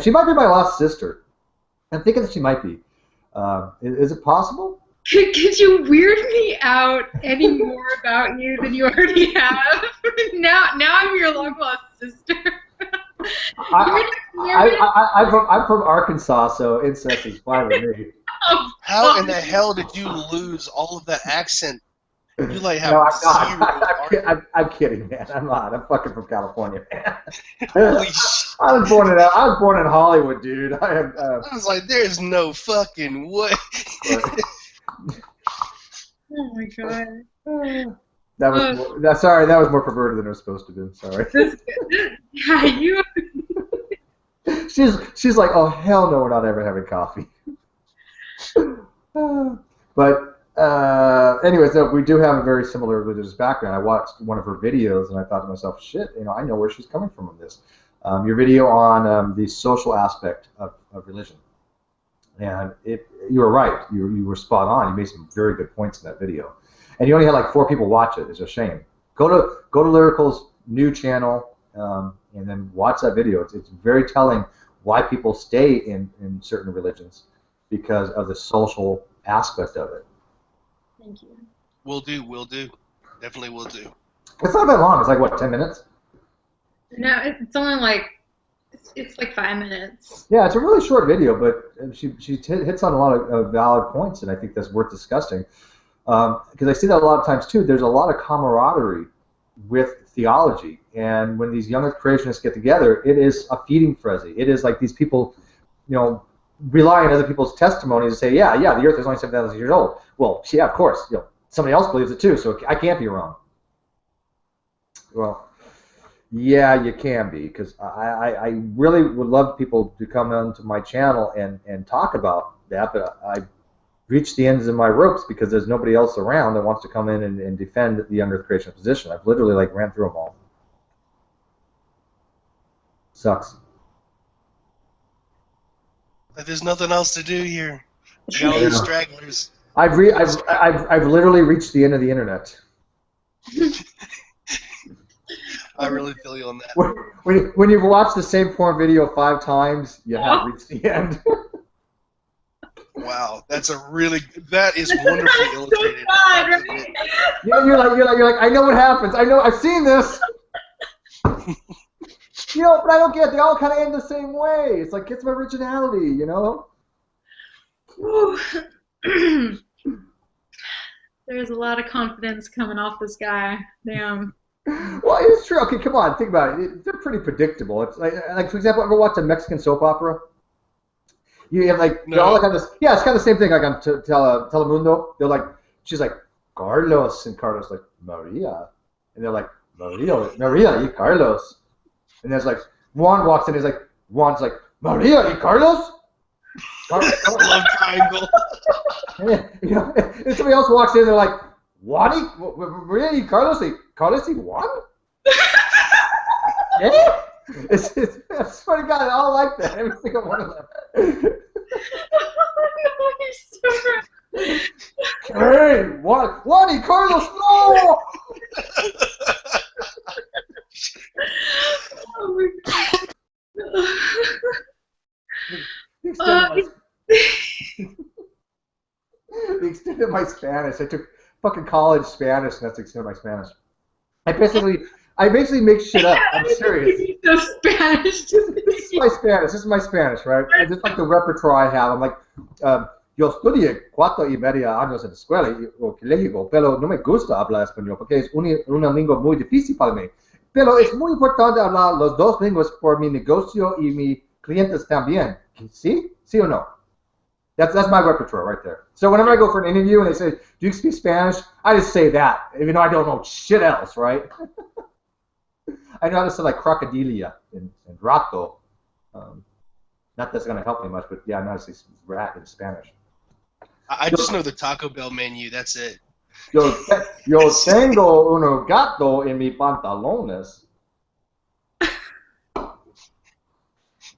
Speaker 1: She might be my lost sister. I'm thinking that she might be. Is it possible?
Speaker 6: Could you weird me out any more about you than you already have? now I'm your long lost sister.
Speaker 1: I'm from Arkansas, so incest is fine with me.
Speaker 11: How in the hell did you lose all of that accent? You like have
Speaker 1: no, I'm kidding, man. I'm not. I'm fucking from California, man.
Speaker 11: Holy shit.
Speaker 1: I was born in Hollywood, dude. I
Speaker 11: was like, there's no fucking way.
Speaker 6: Oh my god.
Speaker 1: That was sorry. That was more perverted than it was supposed to be. Sorry.
Speaker 6: Yeah, you.
Speaker 1: She's like, oh hell no, we're not ever having coffee. But anyways, though, we do have a very similar religious background. I watched one of her videos and I thought to myself, shit, you know, I know where she's coming from on this. Your video on the social aspect of religion. And you were right. You were spot on. You made some very good points in that video. And you only had like 4 people watch it. It's a shame. Go to Lyrical's new channel and then watch that video. It's very telling why people stay in certain religions, because of the social aspect of it.
Speaker 6: Thank you.
Speaker 11: Will do. Definitely will do.
Speaker 1: It's not that long. It's like, what, 10 minutes?
Speaker 6: No, it's only like, it's like 5 minutes.
Speaker 1: Yeah, it's a really short video, but she hits on a lot of valid points, and I think that's worth discussing. Because I see that a lot of times, too. There's a lot of camaraderie with theology, and when these young earth creationists get together, it is a feeding frenzy. It is like these people, you know, rely on other people's testimonies to say, yeah, the earth is only 7,000 years old. Well, yeah, of course, you know, somebody else believes it too, so I can't be wrong. Well, yeah, you can be, because I really would love people to come onto my channel and talk about that, but I've reached the ends of my ropes because there's nobody else around that wants to come in and defend the young earth creation position. I've literally like ran through them all. Sucks.
Speaker 11: But there's nothing else to do here. You got all these stragglers.
Speaker 1: I've literally reached the end of the internet.
Speaker 11: I really feel you on that.
Speaker 1: When you've watched the same porn video 5 times, you have reached the end.
Speaker 11: Wow, that is wonderfully illustrated.
Speaker 6: So bad, right?
Speaker 1: Yeah, you're like, I know what happens. I know, I've seen this. You know, but I don't get it. They all kind of end the same way. It's like, get some originality, you know?
Speaker 6: There's a lot of confidence coming off this guy. Damn.
Speaker 1: Well, it's true. Okay, come on, think about it. They're pretty predictable. It's like for example, ever watch a Mexican soap opera? You have like, they all have this. Yeah, it's kind of the same thing. Like on Telemundo, they're like, she's like Carlos, and Carlos like Maria, and they're like Maria y Carlos. And there's like, Juan walks in, Juan's like, Maria y Carlos?
Speaker 11: Love triangle.
Speaker 1: Yeah, you know, and somebody else walks in, they're like, Maria y Carlos y Juan? Yeah? I swear to God, I all like that. Every single one of them. Hey, Juan y Carlos, no!
Speaker 6: Oh my God.
Speaker 1: The extent of my Spanish, I took fucking college Spanish, and that's the extent of my Spanish. I basically make shit up. I'm serious.
Speaker 6: The Spanish.
Speaker 1: This is my Spanish. This is my Spanish, right? I just like the repertoire I have. I'm like, yo estudié 4.5 años en la escuela o colegio, pero no me gusta hablar español porque es una lengua muy difícil para mí. Pero es muy importante hablar los dos lenguas por mi negocio y mis clientes también. ¿Sí? ¿Sí o no? That's my repertoire right there. So whenever I go for an interview and they say, do you speak Spanish? I just say that, even though I don't know shit else, right? I know how to say like crocodilia and rato. Not that's going to help me much, but yeah, I know how to say rat in Spanish.
Speaker 11: I just know the Taco Bell menu. That's it.
Speaker 1: Yo tengo uno gato en mi pantalones.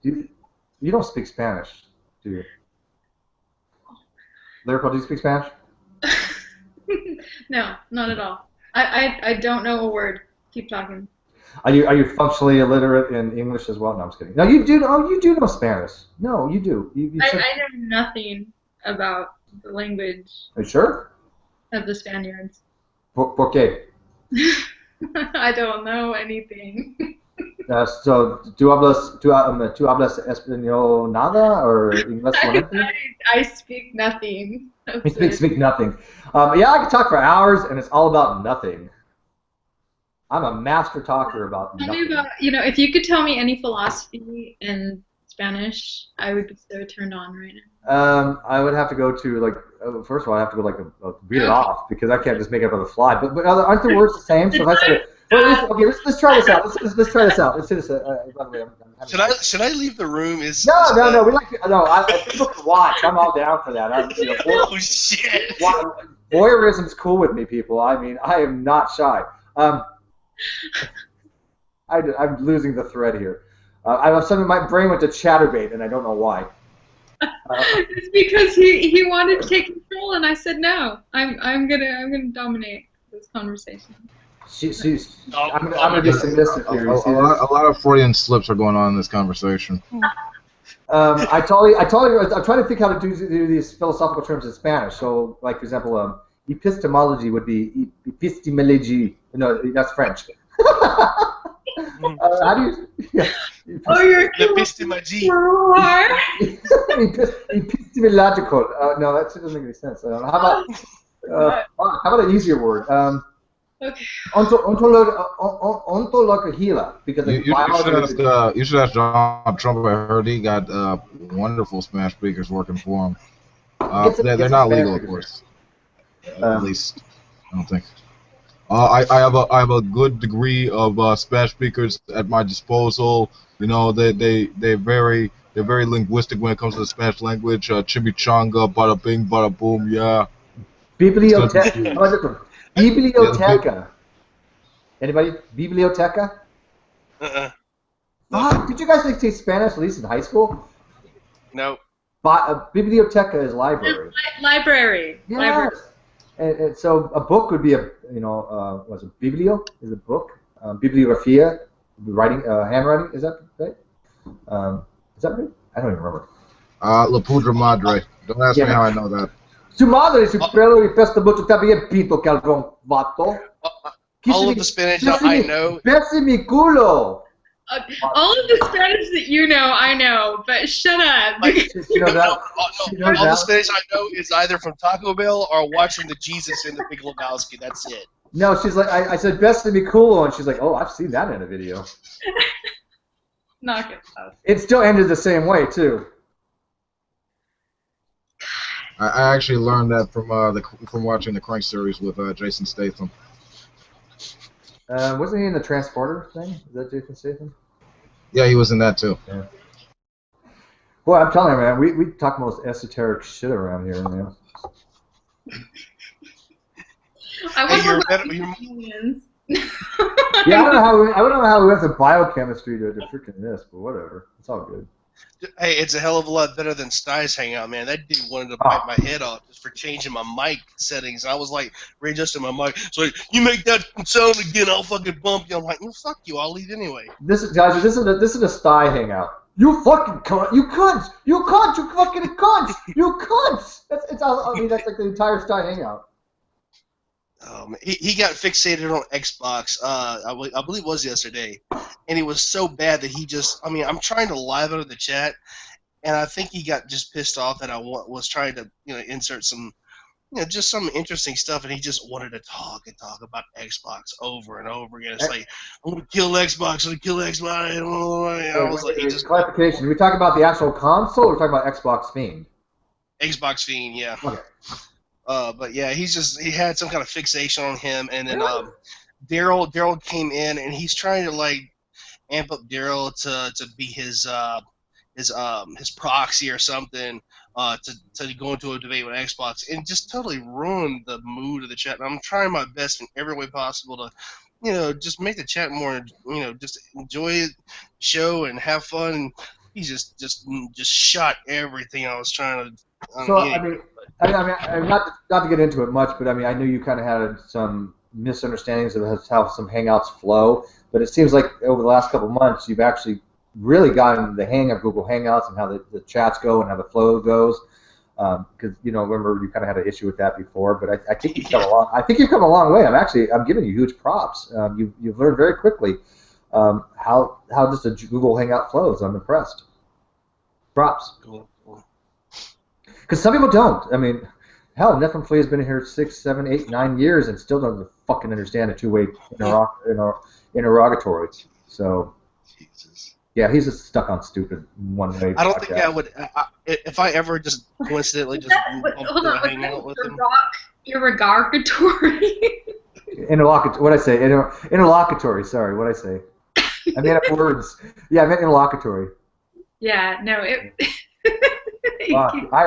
Speaker 1: You don't speak Spanish, do you? Lyrical, do you speak Spanish?
Speaker 6: No, not at all. I don't know a word. Keep talking.
Speaker 1: Are you functionally illiterate in English as well? No, I'm just kidding. No, you do. Oh, you do know Spanish. No, you do.
Speaker 6: I know nothing about the language.
Speaker 1: Are you sure?
Speaker 6: Of the Spaniards.
Speaker 1: ¿Por qué?
Speaker 6: I don't know anything.
Speaker 1: So, ¿tú hablas español nada or inglés fluente?
Speaker 6: I speak nothing.
Speaker 1: You speak nothing. Yeah, I can talk for hours, and it's all about nothing. I'm a master talker about nothing.
Speaker 6: Tell me about, if you could tell me any philosophy in Spanish, I would be so turned on right now.
Speaker 1: I would have to go to first of all, I have to go read it off because I can't just make it up on the fly. But aren't the words the same? So if I say, okay, let's try this out. Let's try this out. Let's do this. By the way,
Speaker 11: should I leave the room?
Speaker 1: No. We like people can watch. I'm all down for that.
Speaker 11: Oh shit!
Speaker 1: Voyeurism's cool with me, people. I mean, I am not shy. I'm losing the thread here. My brain went to chatterbait, and I don't know why.
Speaker 6: It's because he wanted to take control, and I said no. I'm gonna dominate this conversation.
Speaker 1: I'm gonna be submissive here.
Speaker 2: A lot of Freudian slips are going on in this conversation.
Speaker 1: I told you. I'm trying to think how to do these philosophical terms in Spanish. So, like for example, epistemology would be epistemology. No, that's French. How do you? Yeah.
Speaker 6: Oh, you're
Speaker 11: epistemology.
Speaker 1: Epistemological. No, that doesn't make any sense. How about an easier word?
Speaker 6: Okay.
Speaker 1: Ontologia, because
Speaker 2: you should ask Donald Trump. I heard he got wonderful Spanish speakers working for him. They're not legal, of course. At least, I don't think. I have a good degree of Spanish speakers at my disposal. They're very linguistic when it comes to the Spanish language. Chimichanga, bada bing, bada boom, yeah.
Speaker 1: Biblioteca. Biblioteca. Anybody? Biblioteca? Did you guys take Spanish at least in high school?
Speaker 11: No.
Speaker 1: Biblioteca is library.
Speaker 6: Library.
Speaker 1: Yes.
Speaker 6: Library.
Speaker 1: And so a book would be what's it? Biblio is a book. Bibliografia, writing, handwriting. Is that right? Is that right? I don't even remember.
Speaker 2: La Pudra Madre. Don't ask me how I know that.
Speaker 1: Su madre, su pelo y festa mucho también pinto que algún vato.
Speaker 11: All of the Spanish I know.
Speaker 1: Bessie mi culo.
Speaker 6: All of the Spanish that you know, I know, but shut up.
Speaker 11: All the Spanish I know is either from Taco Bell or watching the Jesus in the Big Lebowski. That's it.
Speaker 1: No, she's like, I said Bessie mi culo, and she's like, oh, I've seen that in a video.
Speaker 6: Not good stuff.
Speaker 1: It still ended the same way, too.
Speaker 2: I actually learned that from watching the Crank series with Jason Statham.
Speaker 1: Wasn't he in the Transporter thing? Is that Jason Statham?
Speaker 2: Yeah, he was in that too.
Speaker 1: Yeah. Boy, I'm telling you, man, we talk most esoteric shit around here, man. Yeah, I don't know how we went from biochemistry to freaking this, but whatever. It's all good.
Speaker 11: Hey, it's a hell of a lot better than Sty's Hangout, man. That dude wanted to bite my head off just for changing my mic settings. I was like readjusting my mic. It's like, you make that sound again, I'll fucking bump you. I'm like, well, fuck you, I'll leave anyway.
Speaker 1: This is a Sty Hangout. You fucking cunt! You cunts! You cunts! You fucking cunts! You cunts! That's like the entire Sty Hangout.
Speaker 11: He got fixated on Xbox. I believe it was yesterday, and it was so bad that he just. I mean, I'm trying to live out of the chat, and I think he got just pissed off that I was trying to insert some just some interesting stuff, and he just wanted to talk and talk about Xbox over and over again. It's like, I'm gonna kill Xbox, I'm gonna kill Xbox. I was like, he just
Speaker 1: clarification. Are we talking about the actual console, or are we talking about Xbox Fiend?
Speaker 11: Xbox Fiend, yeah.
Speaker 1: Okay.
Speaker 11: But yeah, he had some kind of fixation on him, and then Daryl came in, and he's trying to like amp up Daryl to be his proxy or something. To go into a debate with Xbox, and just totally ruined the mood of the chat. And I'm trying my best in every way possible to, just make the chat more, just enjoy the show and have fun. And he just shot everything I was trying to.
Speaker 1: So I mean, not to get into it much, but I mean, I knew you kind of had some misunderstandings of how some Hangouts flow, but it seems like over the last couple of months you've actually really gotten the hang of Google Hangouts and how the chats go and how the flow goes. Because remember you kind of had an issue with that before, but I think you've come along. I think you've come a long way. I'm giving you huge props. You've learned very quickly how just a Google Hangout flows. I'm impressed. Props.
Speaker 11: Cool.
Speaker 1: Because some people don't. I mean, hell, Nephilim Flea has been here 6, 7, 8, 9 years and still doesn't fucking understand a two-way interrogatory. So. Jesus. Yeah, he's just stuck on stupid one-way.
Speaker 11: I don't think I would. If I ever just coincidentally just hang out with him.
Speaker 6: Interrogatory.
Speaker 1: What'd I say? Interlocutory. Sorry, what'd I say? I made up words. Yeah, I meant interlocutory.
Speaker 6: Yeah, no,
Speaker 1: I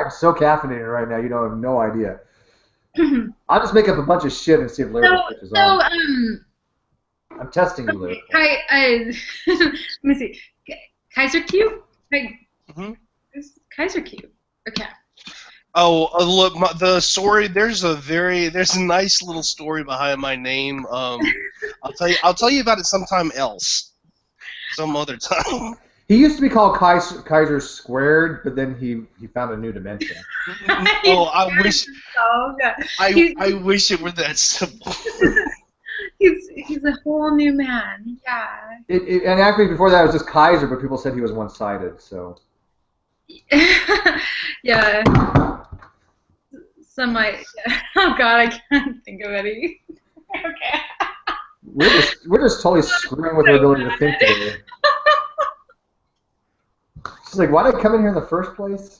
Speaker 1: am so caffeinated right now. You don't have no idea. I'll just make up a bunch of shit and see if Larry catches on. I'm testing you, Larry.
Speaker 6: Let me see. Kaiser Cube? Kaiser Cube. Okay.
Speaker 11: Oh, look, the story. There's a nice little story behind my name. I'll tell you about it sometime else, some other time.
Speaker 1: He used to be called Kaiser Squared, but then he found a new dimension.
Speaker 11: Oh, I wish. I wish it were that simple.
Speaker 6: He's a whole new man. Yeah.
Speaker 1: And actually, before that, it was just Kaiser, but people said he was one-sided. So.
Speaker 6: Yeah. Some might. Oh God, I can't think of any. Okay.
Speaker 1: We're just totally screwing with our ability to think today. She's like, why did I come in here in the first place?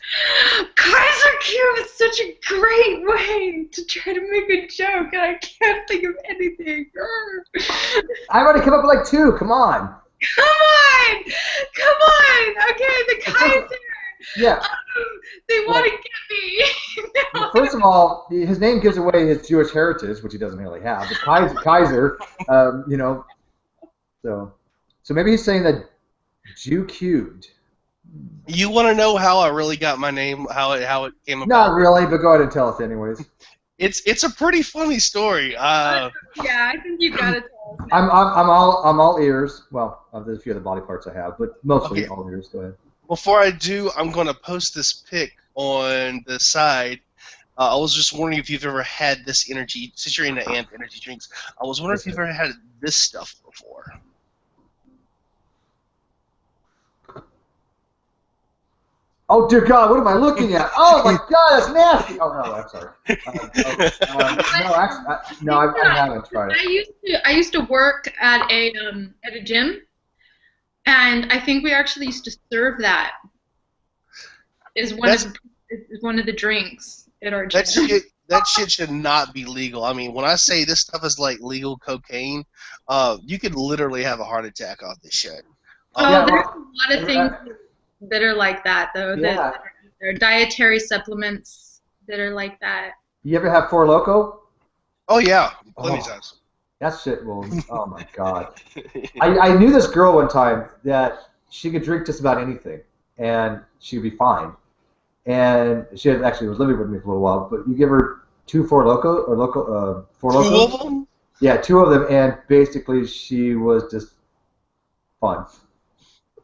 Speaker 6: Kaiser Cube is such a great way to try to make a joke, and I can't think of anything.
Speaker 1: I already came up with like 2. Come on.
Speaker 6: Come on! Okay, the Kaiser.
Speaker 1: Yeah.
Speaker 6: They want to get me.
Speaker 1: Well, first of all, his name gives away his Jewish heritage, which he doesn't really have. But Kaiser, So maybe he's saying that Jew cubed.
Speaker 11: You want to know how I really got my name? How it came about?
Speaker 1: Not really, but go ahead and tell us anyways.
Speaker 11: It's a pretty funny story.
Speaker 6: Yeah, I think you got to tell us.
Speaker 1: I'm all ears. Well, there's a few other body parts I have, but mostly all ears. Go ahead.
Speaker 11: Before I do, I'm going to post this pic on the side. I was just wondering if you've ever had this energy, since you're into AMP energy drinks. I was wondering if you've ever had this stuff before.
Speaker 1: Oh dear God, what am I looking at? Oh my God, that's nasty. Oh no, I'm sorry. No, I haven't tried it.
Speaker 6: I used to work at a gym, and I think we actually used to serve that. Is one of the drinks at our gym.
Speaker 11: That shit should not be legal. I mean, when I say this stuff is like legal cocaine, you could literally have a heart attack off this shit.
Speaker 6: There's a lot of things that are like that, though. Yeah. There are dietary supplements that are like that.
Speaker 1: You ever have Four Loko?
Speaker 11: Oh, yeah. Plenty of times.
Speaker 1: That shit will... Oh, my God. I knew this girl one time that she could drink just about anything, and she'd be fine. And she actually was living with me for a little while, but you give her 2 Four Loko, or Four Loko.
Speaker 11: 2 of them?
Speaker 1: Yeah, 2 of them, and basically she was just fun.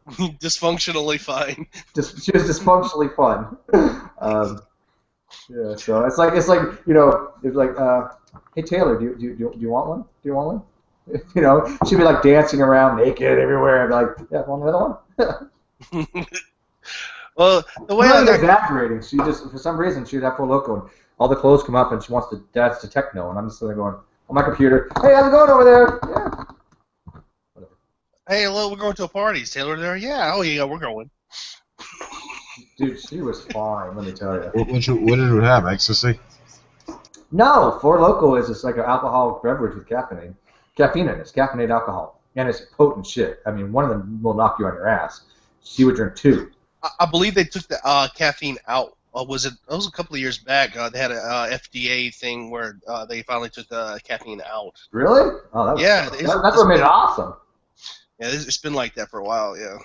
Speaker 11: Dysfunctionally fine.
Speaker 1: She was dysfunctionally fun. Yeah, so it's like you know, it's like, hey Taylor, do you want one? Do you want one? You know, she'd be like dancing around naked everywhere, and be like, yeah, want another one?
Speaker 11: Well, the way
Speaker 1: Really
Speaker 11: I got
Speaker 1: exaggerating. She just, for some reason, she'd have Full Loco, and all the clothes come up, and she wants to dance to techno, and I'm just sitting there going on my computer. Hey, how's it going over there? Yeah.
Speaker 11: Hey, hello, we're going to a party. Is Taylor there? Yeah. Oh, yeah, we're going.
Speaker 1: Dude, she was fine. Let me tell you.
Speaker 2: What did it have? Ecstasy?
Speaker 1: No, Four Loko is just like an alcoholic beverage with caffeine in it. It's caffeinated alcohol, and it's potent shit. I mean, one of them will knock you on your ass. She would drink 2.
Speaker 11: I believe they took the caffeine out. Was it? That was a couple of years back. They had a FDA thing where they finally took the caffeine out.
Speaker 1: Really? Oh, that was,
Speaker 11: Yeah,
Speaker 1: that's what made it awesome.
Speaker 11: Yeah, it's been like that for a while. Yeah.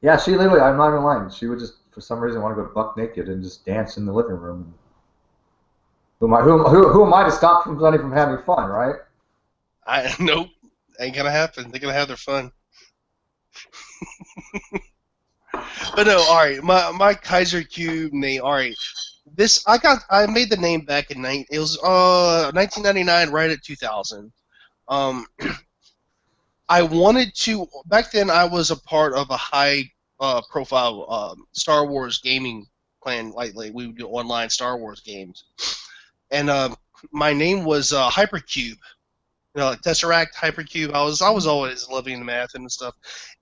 Speaker 1: Yeah, she literally, I'm not even lying. She would just, for some reason, want to go buck naked and just dance in the living room. Who am I to stop somebody from having fun, right?
Speaker 11: Nope, ain't gonna happen. They're gonna have their fun. But no, all right. My Kaiser Cube name. All right, this I made the name back in 1999, right at 2000. I wanted to, back then I was a part of a high profile Star Wars gaming clan. Like we would do online Star Wars games, and my name was Hypercube. You know, like Tesseract, Hypercube. I was always loving the math and stuff,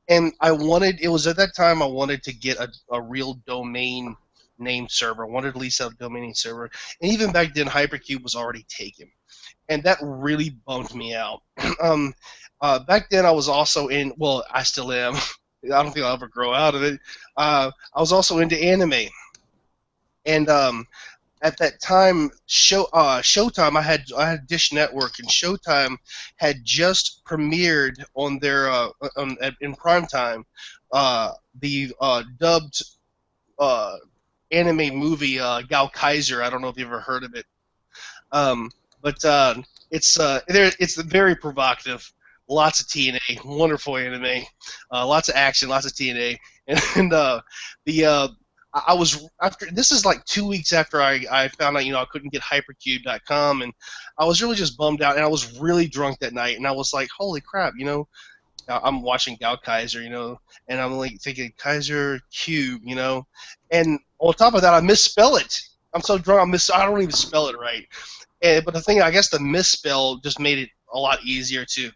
Speaker 11: and it was at that time I wanted to get a real domain name server. I wanted at least a domain name server, and even back then Hypercube was already taken, and that really bummed me out. Back then I was also in, well, I still am. I don't think I'll ever grow out of it. I was also into anime, and at that time, Showtime. I had Dish Network, and Showtime had just premiered on their in primetime the dubbed anime movie Gao Kaiser. I don't know if you ever heard of it, but it's very provocative. Lots of TNA, wonderful anime, lots of action, lots of TNA, and I was after this is like 2 weeks after I found out I couldn't get hypercube.com, and I was really just bummed out, and I was really drunk that night, and I was like, holy crap, I'm watching Gao Kaiser, and I'm like thinking Kaiser Cube, and on top of that I misspell it. I'm so drunk I don't even spell it right, but the thing, I guess the misspell just made it a lot easier to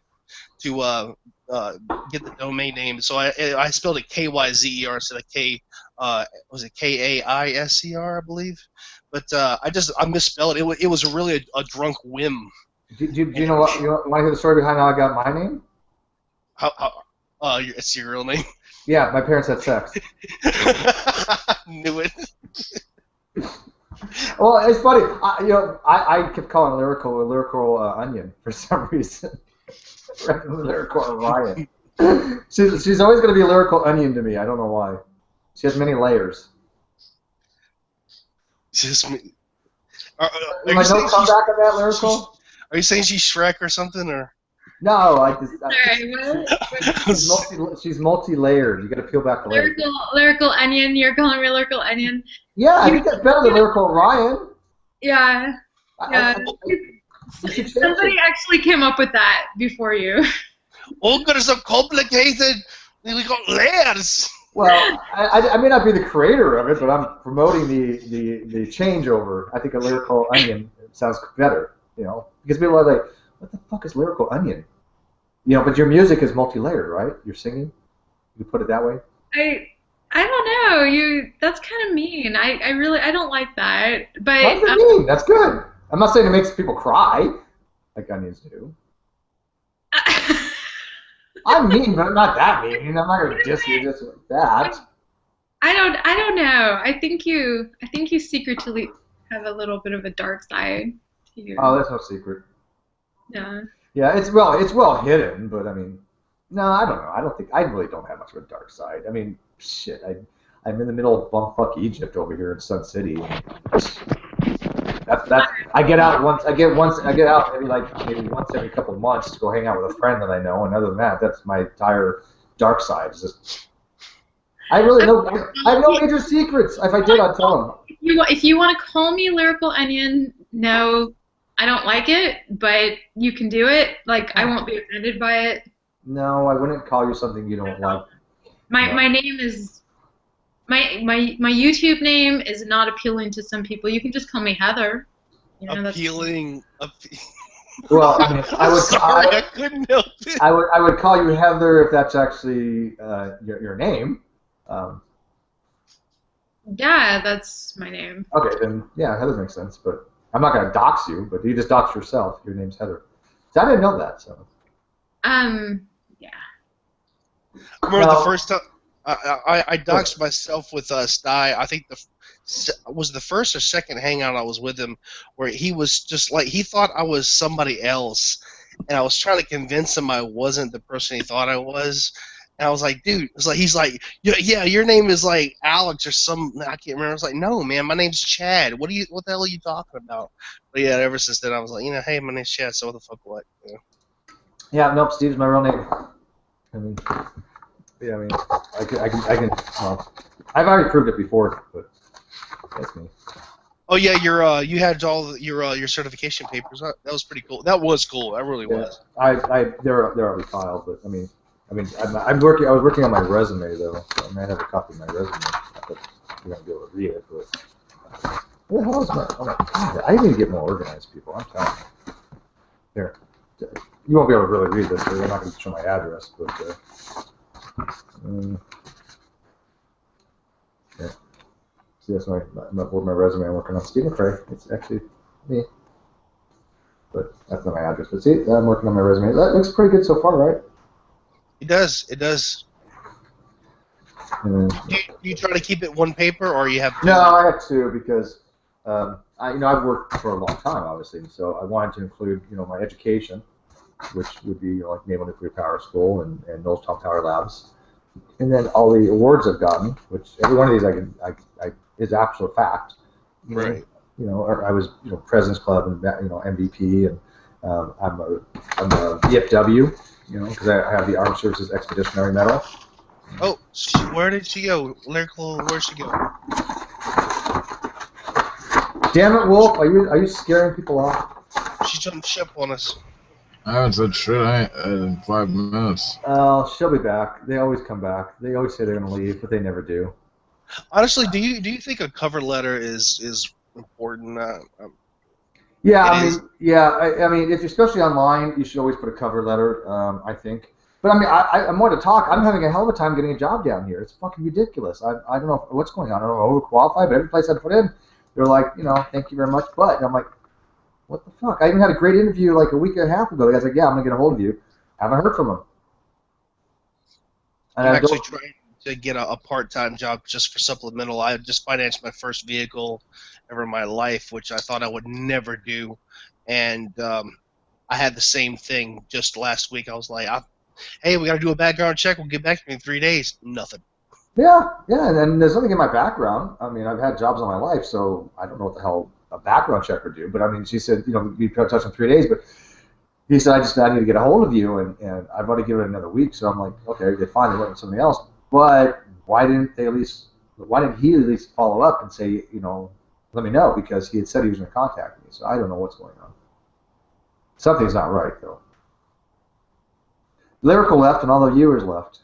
Speaker 11: get the domain name. So I spelled it Kyzer instead of K. Was it Kaiser, I believe? But I misspelled it. It was really a drunk whim.
Speaker 1: Do you know what? You want to hear the story behind how I got my name?
Speaker 11: It's your real name?
Speaker 1: Yeah, my parents had sex.
Speaker 11: Knew it.
Speaker 1: Well, it's funny. I kept calling lyrical onion for some reason. Lyrical Orion. She's always going to be a lyrical onion to me. I don't know why. She has many layers.
Speaker 11: Just me.
Speaker 1: Am I no comeback on that lyrical?
Speaker 11: Are you saying she's Shrek or something, or?
Speaker 1: No,
Speaker 6: Sorry,
Speaker 1: she's multi-layered. You got to peel back the layers.
Speaker 6: Lyrical onion. You're calling me lyrical onion.
Speaker 1: Yeah, I think that's better than lyrical Orion.
Speaker 6: Yeah. Somebody actually came up with that before you.
Speaker 11: Oh, God, it's so complicated. We got layers.
Speaker 1: Well, I may not be the creator of it, but I'm promoting the changeover. I think a lyrical onion sounds better, because people are like, what the fuck is lyrical onion? But your music is multi-layered, right? You're singing. You put it that way.
Speaker 6: I don't know. That's kind of mean. I don't like that. But
Speaker 1: what does it mean? That's good. I'm not saying it makes people cry, like onions do. I'm mean, but I'm not that mean. I'm not gonna diss you just like that.
Speaker 6: I don't know. I think you secretly have a little bit of a dark side to you.
Speaker 1: Oh, that's no secret.
Speaker 6: Yeah.
Speaker 1: Yeah, it's well hidden, but I mean, no, I don't know. I really don't have much of a dark side. I mean, shit. I'm in the middle of bumfuck Egypt over here in Sun City. That's I get out maybe once every couple of months to go hang out with a friend that I know, and other than that, that's my entire dark side. It's just I really know. I have no major secrets. If I did, I'd tell them.
Speaker 6: If you want to call me Lyrical Onion, no, I don't like it, but you can do it. Like, I won't be offended by it.
Speaker 1: No, I wouldn't call you something you don't like.
Speaker 6: My name is my YouTube name is not appealing to some people. You can just call me Heather. You know,
Speaker 11: appealing.
Speaker 1: Well, I mean,
Speaker 11: I couldn't help it.
Speaker 1: I would call you Heather if that's actually your name.
Speaker 6: Yeah, that's my name.
Speaker 1: Okay, then yeah, Heather makes sense. But I'm not gonna dox you. But you just dox yourself. Your name's Heather. So I didn't know that. So.
Speaker 6: Yeah.
Speaker 11: I remember the first time I doxed myself with Sty. I think was the first or second hangout I was with him, where he was just like, he thought I was somebody else, and I was trying to convince him I wasn't the person he thought I was. And I was like, dude, it's like, he's like, yeah, your name is like Alex or some, I can't remember. I was like, no, man, my name's Chad. What the hell are you talking about? But yeah, ever since then I was like, hey, my name's Chad. So what the fuck, what? You know?
Speaker 1: Yeah, nope, Steve's my real name. I mean, yeah, I mean, I can. Well, I've already proved it before, but that's me.
Speaker 11: Oh yeah, you had all your certification papers. That was pretty cool. That was cool. That really was.
Speaker 1: They're already filed, but I mean, I was working on my resume though. So I might have a copy of my resume. Not that you're gonna be able to read it, but what the hell is my? Oh my God! I need to get more organized, people. I'm telling you. Here, you won't be able to really read this. So I'm not going to show my address, but yeah. See, that's my resume I'm working on. Stephen Craig. It's actually me, but that's not my address. But see, I'm working on my resume. That looks pretty good so far, right?
Speaker 11: It does. It does. Do you try to keep it one paper, or you have two?
Speaker 1: No, I have two because I've worked for a long time, obviously, so I wanted to include my education, which would be like Naval Nuclear Power School and Knowles Power Labs, and then all the awards I've gotten, which every one of these I is absolute fact.
Speaker 11: Right.
Speaker 1: I was President's Club and MVP, and I'm a VFW, because I have the Armed Services Expeditionary Medal.
Speaker 11: Oh, where did she go? Lyrical, where'd she go?
Speaker 1: Damn it, Wolf! Are you scaring people off?
Speaker 11: She jumped ship on us.
Speaker 2: I haven't said shit in 5 minutes.
Speaker 1: Oh, she'll be back. They always come back. They always say they're gonna leave, but they never do.
Speaker 11: Honestly, do you think a cover letter is important?
Speaker 1: Yeah, I mean, if especially online, you should always put a cover letter. I think. But I mean, I'm more to talk. I'm having a hell of a time getting a job down here. It's fucking ridiculous. I don't know what's going on. I don't know, overqualified, but every place I put in, they're like, thank you very much, but. And I'm like, what the fuck? I even had a great interview like a week and a half ago. The guy's like, yeah, I'm going to get a hold of you. Haven't heard from him. And
Speaker 11: I'm actually trying to get a part-time job just for supplemental. I just financed my first vehicle ever in my life, which I thought I would never do. And I had the same thing just last week. I was like, hey, we got to do a background check. We'll get back to you in 3 days. Nothing.
Speaker 1: Yeah, and there's nothing in my background. I mean, I've had jobs all my life, so I don't know what the hell a background check would do. But I mean, she said, you'll be in touch in 3 days. But he said, I need to get a hold of you, and I've already given it another week. So I'm like, okay, they finally went with something else. But why didn't he at least follow up and say, let me know, because he had said he was going to contact me. So I don't know what's going on. Something's not right, though. Lyrical left, and all the viewers left.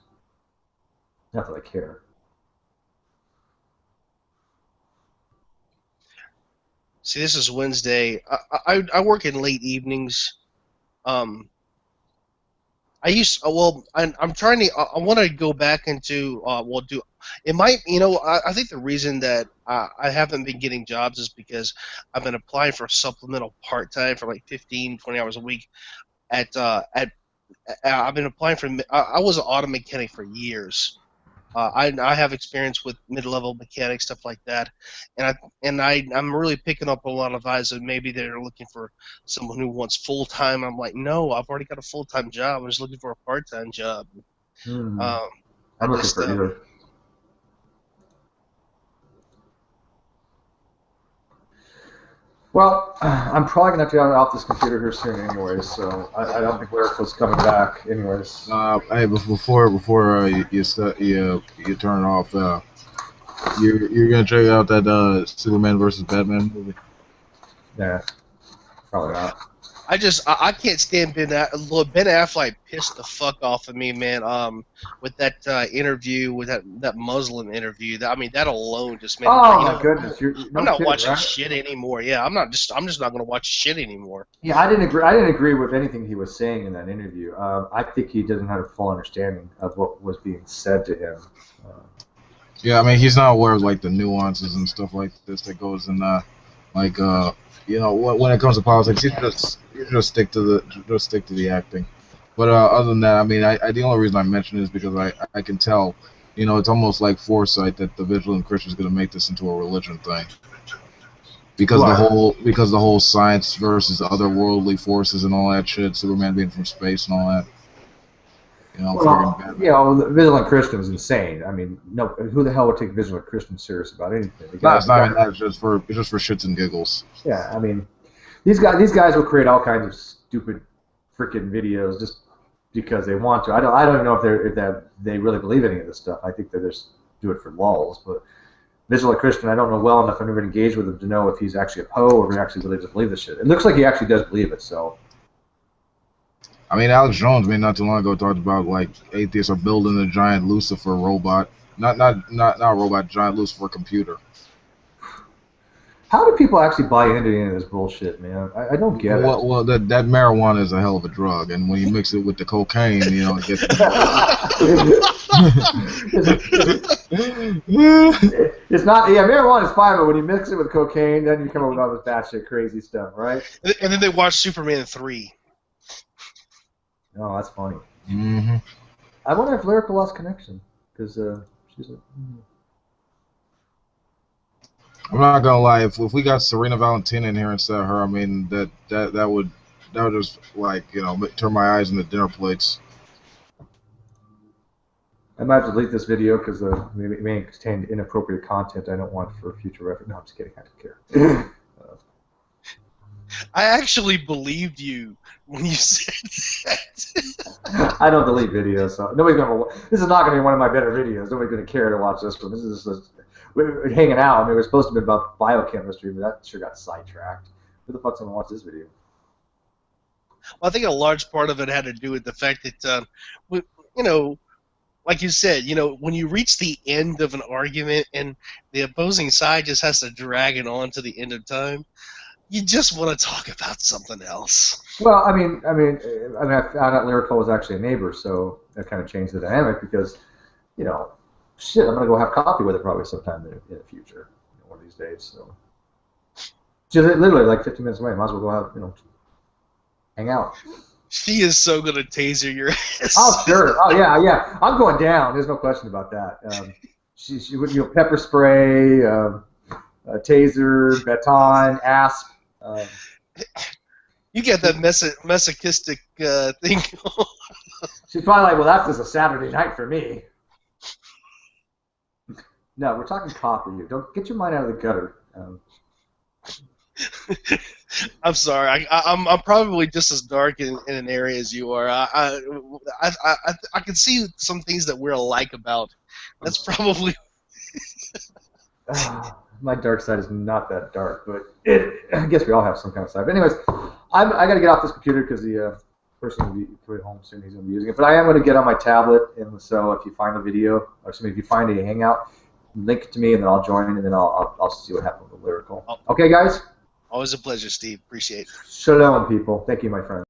Speaker 1: Not that I care.
Speaker 11: See, this is Wednesday. I work in late evenings. I'm trying to. I want to go back into. It might. I think the reason that I haven't been getting jobs is because I've been applying for supplemental part time for like 15, 20 hours a week. I've been applying for. I was an auto mechanic for years. I have experience with mid-level mechanics, stuff like that, and I'm really picking up a lot of eyes that maybe they're looking for someone who wants full-time. I'm like, no, I've already got a full-time job. I'm just looking for a part-time job.
Speaker 1: I'm looking for either. Well, I'm probably gonna have to get off this computer here soon, anyways. So I don't think Lyrical's coming back, anyways.
Speaker 2: Hey, before you turn it off, you're gonna check out that Superman versus Batman movie?
Speaker 1: Yeah, probably not.
Speaker 11: I can't stand Ben Affleck pissed the fuck off of me, man. With that interview, with that Muslim interview. I mean, that alone just made.
Speaker 1: Oh my goodness,
Speaker 11: I'm not
Speaker 1: kidding,
Speaker 11: watching
Speaker 1: right?
Speaker 11: shit anymore. Yeah, I'm just not gonna watch shit anymore.
Speaker 1: Yeah, I didn't agree with anything he was saying in that interview. I think he doesn't have a full understanding of what was being said to him.
Speaker 2: Yeah, I mean, he's not aware of like the nuances and stuff like this that goes in like you know, when it comes to politics, you just stick to the acting. But other than that, I mean, the only reason I mention it is because I can tell, you know, it's almost like foresight that the vigilant Christian is going to make this into a religion thing. Because the whole science versus otherworldly forces and all that shit, Superman being from space and all that. You know,
Speaker 1: the Vigilant Christian is insane. I mean, no, who the hell would take Vigilant Christian serious about anything?
Speaker 2: It's just for shits and giggles.
Speaker 1: Yeah, I mean, these guys will create all kinds of stupid freaking videos just because they want to. I don't even know if they really believe any of this stuff. I think they just do it for lulz. But Vigilant Christian, I don't know well enough. I've never engaged with him to know if he's actually a Poe or if he actually really does believe this shit. It looks like he actually does believe it. So.
Speaker 2: I mean, Alex Jones, not too long ago, talked about like atheists are building a giant Lucifer robot, not robot, giant Lucifer computer.
Speaker 1: How do people actually buy into any of this bullshit, man? I don't get it.
Speaker 2: Well, that marijuana is a hell of a drug, and when you mix it with the cocaine, you know, it gets.
Speaker 1: It's not. Yeah, marijuana is fine, but when you mix it with cocaine, then you come up with all this batshit crazy stuff, right?
Speaker 11: And then they watch Superman 3.
Speaker 1: Oh, that's funny.
Speaker 2: Mm-hmm.
Speaker 1: I wonder if Lyrical lost connection because she's like.
Speaker 2: I'm not gonna lie. If we got Serena Valentina in here instead of her, I mean that would just like, you know, turn my eyes into dinner plates.
Speaker 1: I might have to delete this video because it may contain inappropriate content I don't want for future reference. No, I'm just kidding. I don't care.
Speaker 11: I actually believed you when you said that.
Speaker 1: I don't delete videos, so nobody's gonna. This is not gonna be one of my better videos. Nobody's gonna care to watch this one. This is just we're hanging out. I mean, we're supposed to be about biochemistry, but that sure got sidetracked. Who the fuck's gonna watch this video?
Speaker 11: Well, I think a large part of it had to do with the fact that, you know, like you said, you know, when you reach the end of an argument and the opposing side just has to drag it on to the end of time. You just want to talk about something else.
Speaker 1: Well, I found out Lyrical was actually a neighbor, so that kind of changed the dynamic because, you know, shit, I'm gonna go have coffee with her probably sometime in the future, you know, one of these days. So, she's literally like 15 minutes away. Might as well go have, you know, hang out.
Speaker 11: She is so gonna taser your ass.
Speaker 1: Oh sure. Oh yeah. I'm going down. There's no question about that. She would, you know, pepper spray, taser, baton, asp.
Speaker 11: You get that masochistic thing.
Speaker 1: She's probably like, well, that's just a Saturday night for me. No, we're talking coffee. Don't get your mind out of the gutter.
Speaker 11: I'm sorry. I'm probably just as dark in an area as you are. I can see some things that we're alike about. That's probably.
Speaker 1: My dark side is not that dark, but I guess we all have some kind of side. But anyways, I got to get off this computer because the person will be put home soon. He's going to be using it. But I am going to get on my tablet, and so if you find a video, or if you find a hangout, link it to me, and then I'll join, and then I'll see what happens with Lyrical. Okay, guys?
Speaker 11: Always a pleasure, Steve. Appreciate it.
Speaker 1: Shalom, people. Thank you, my friend.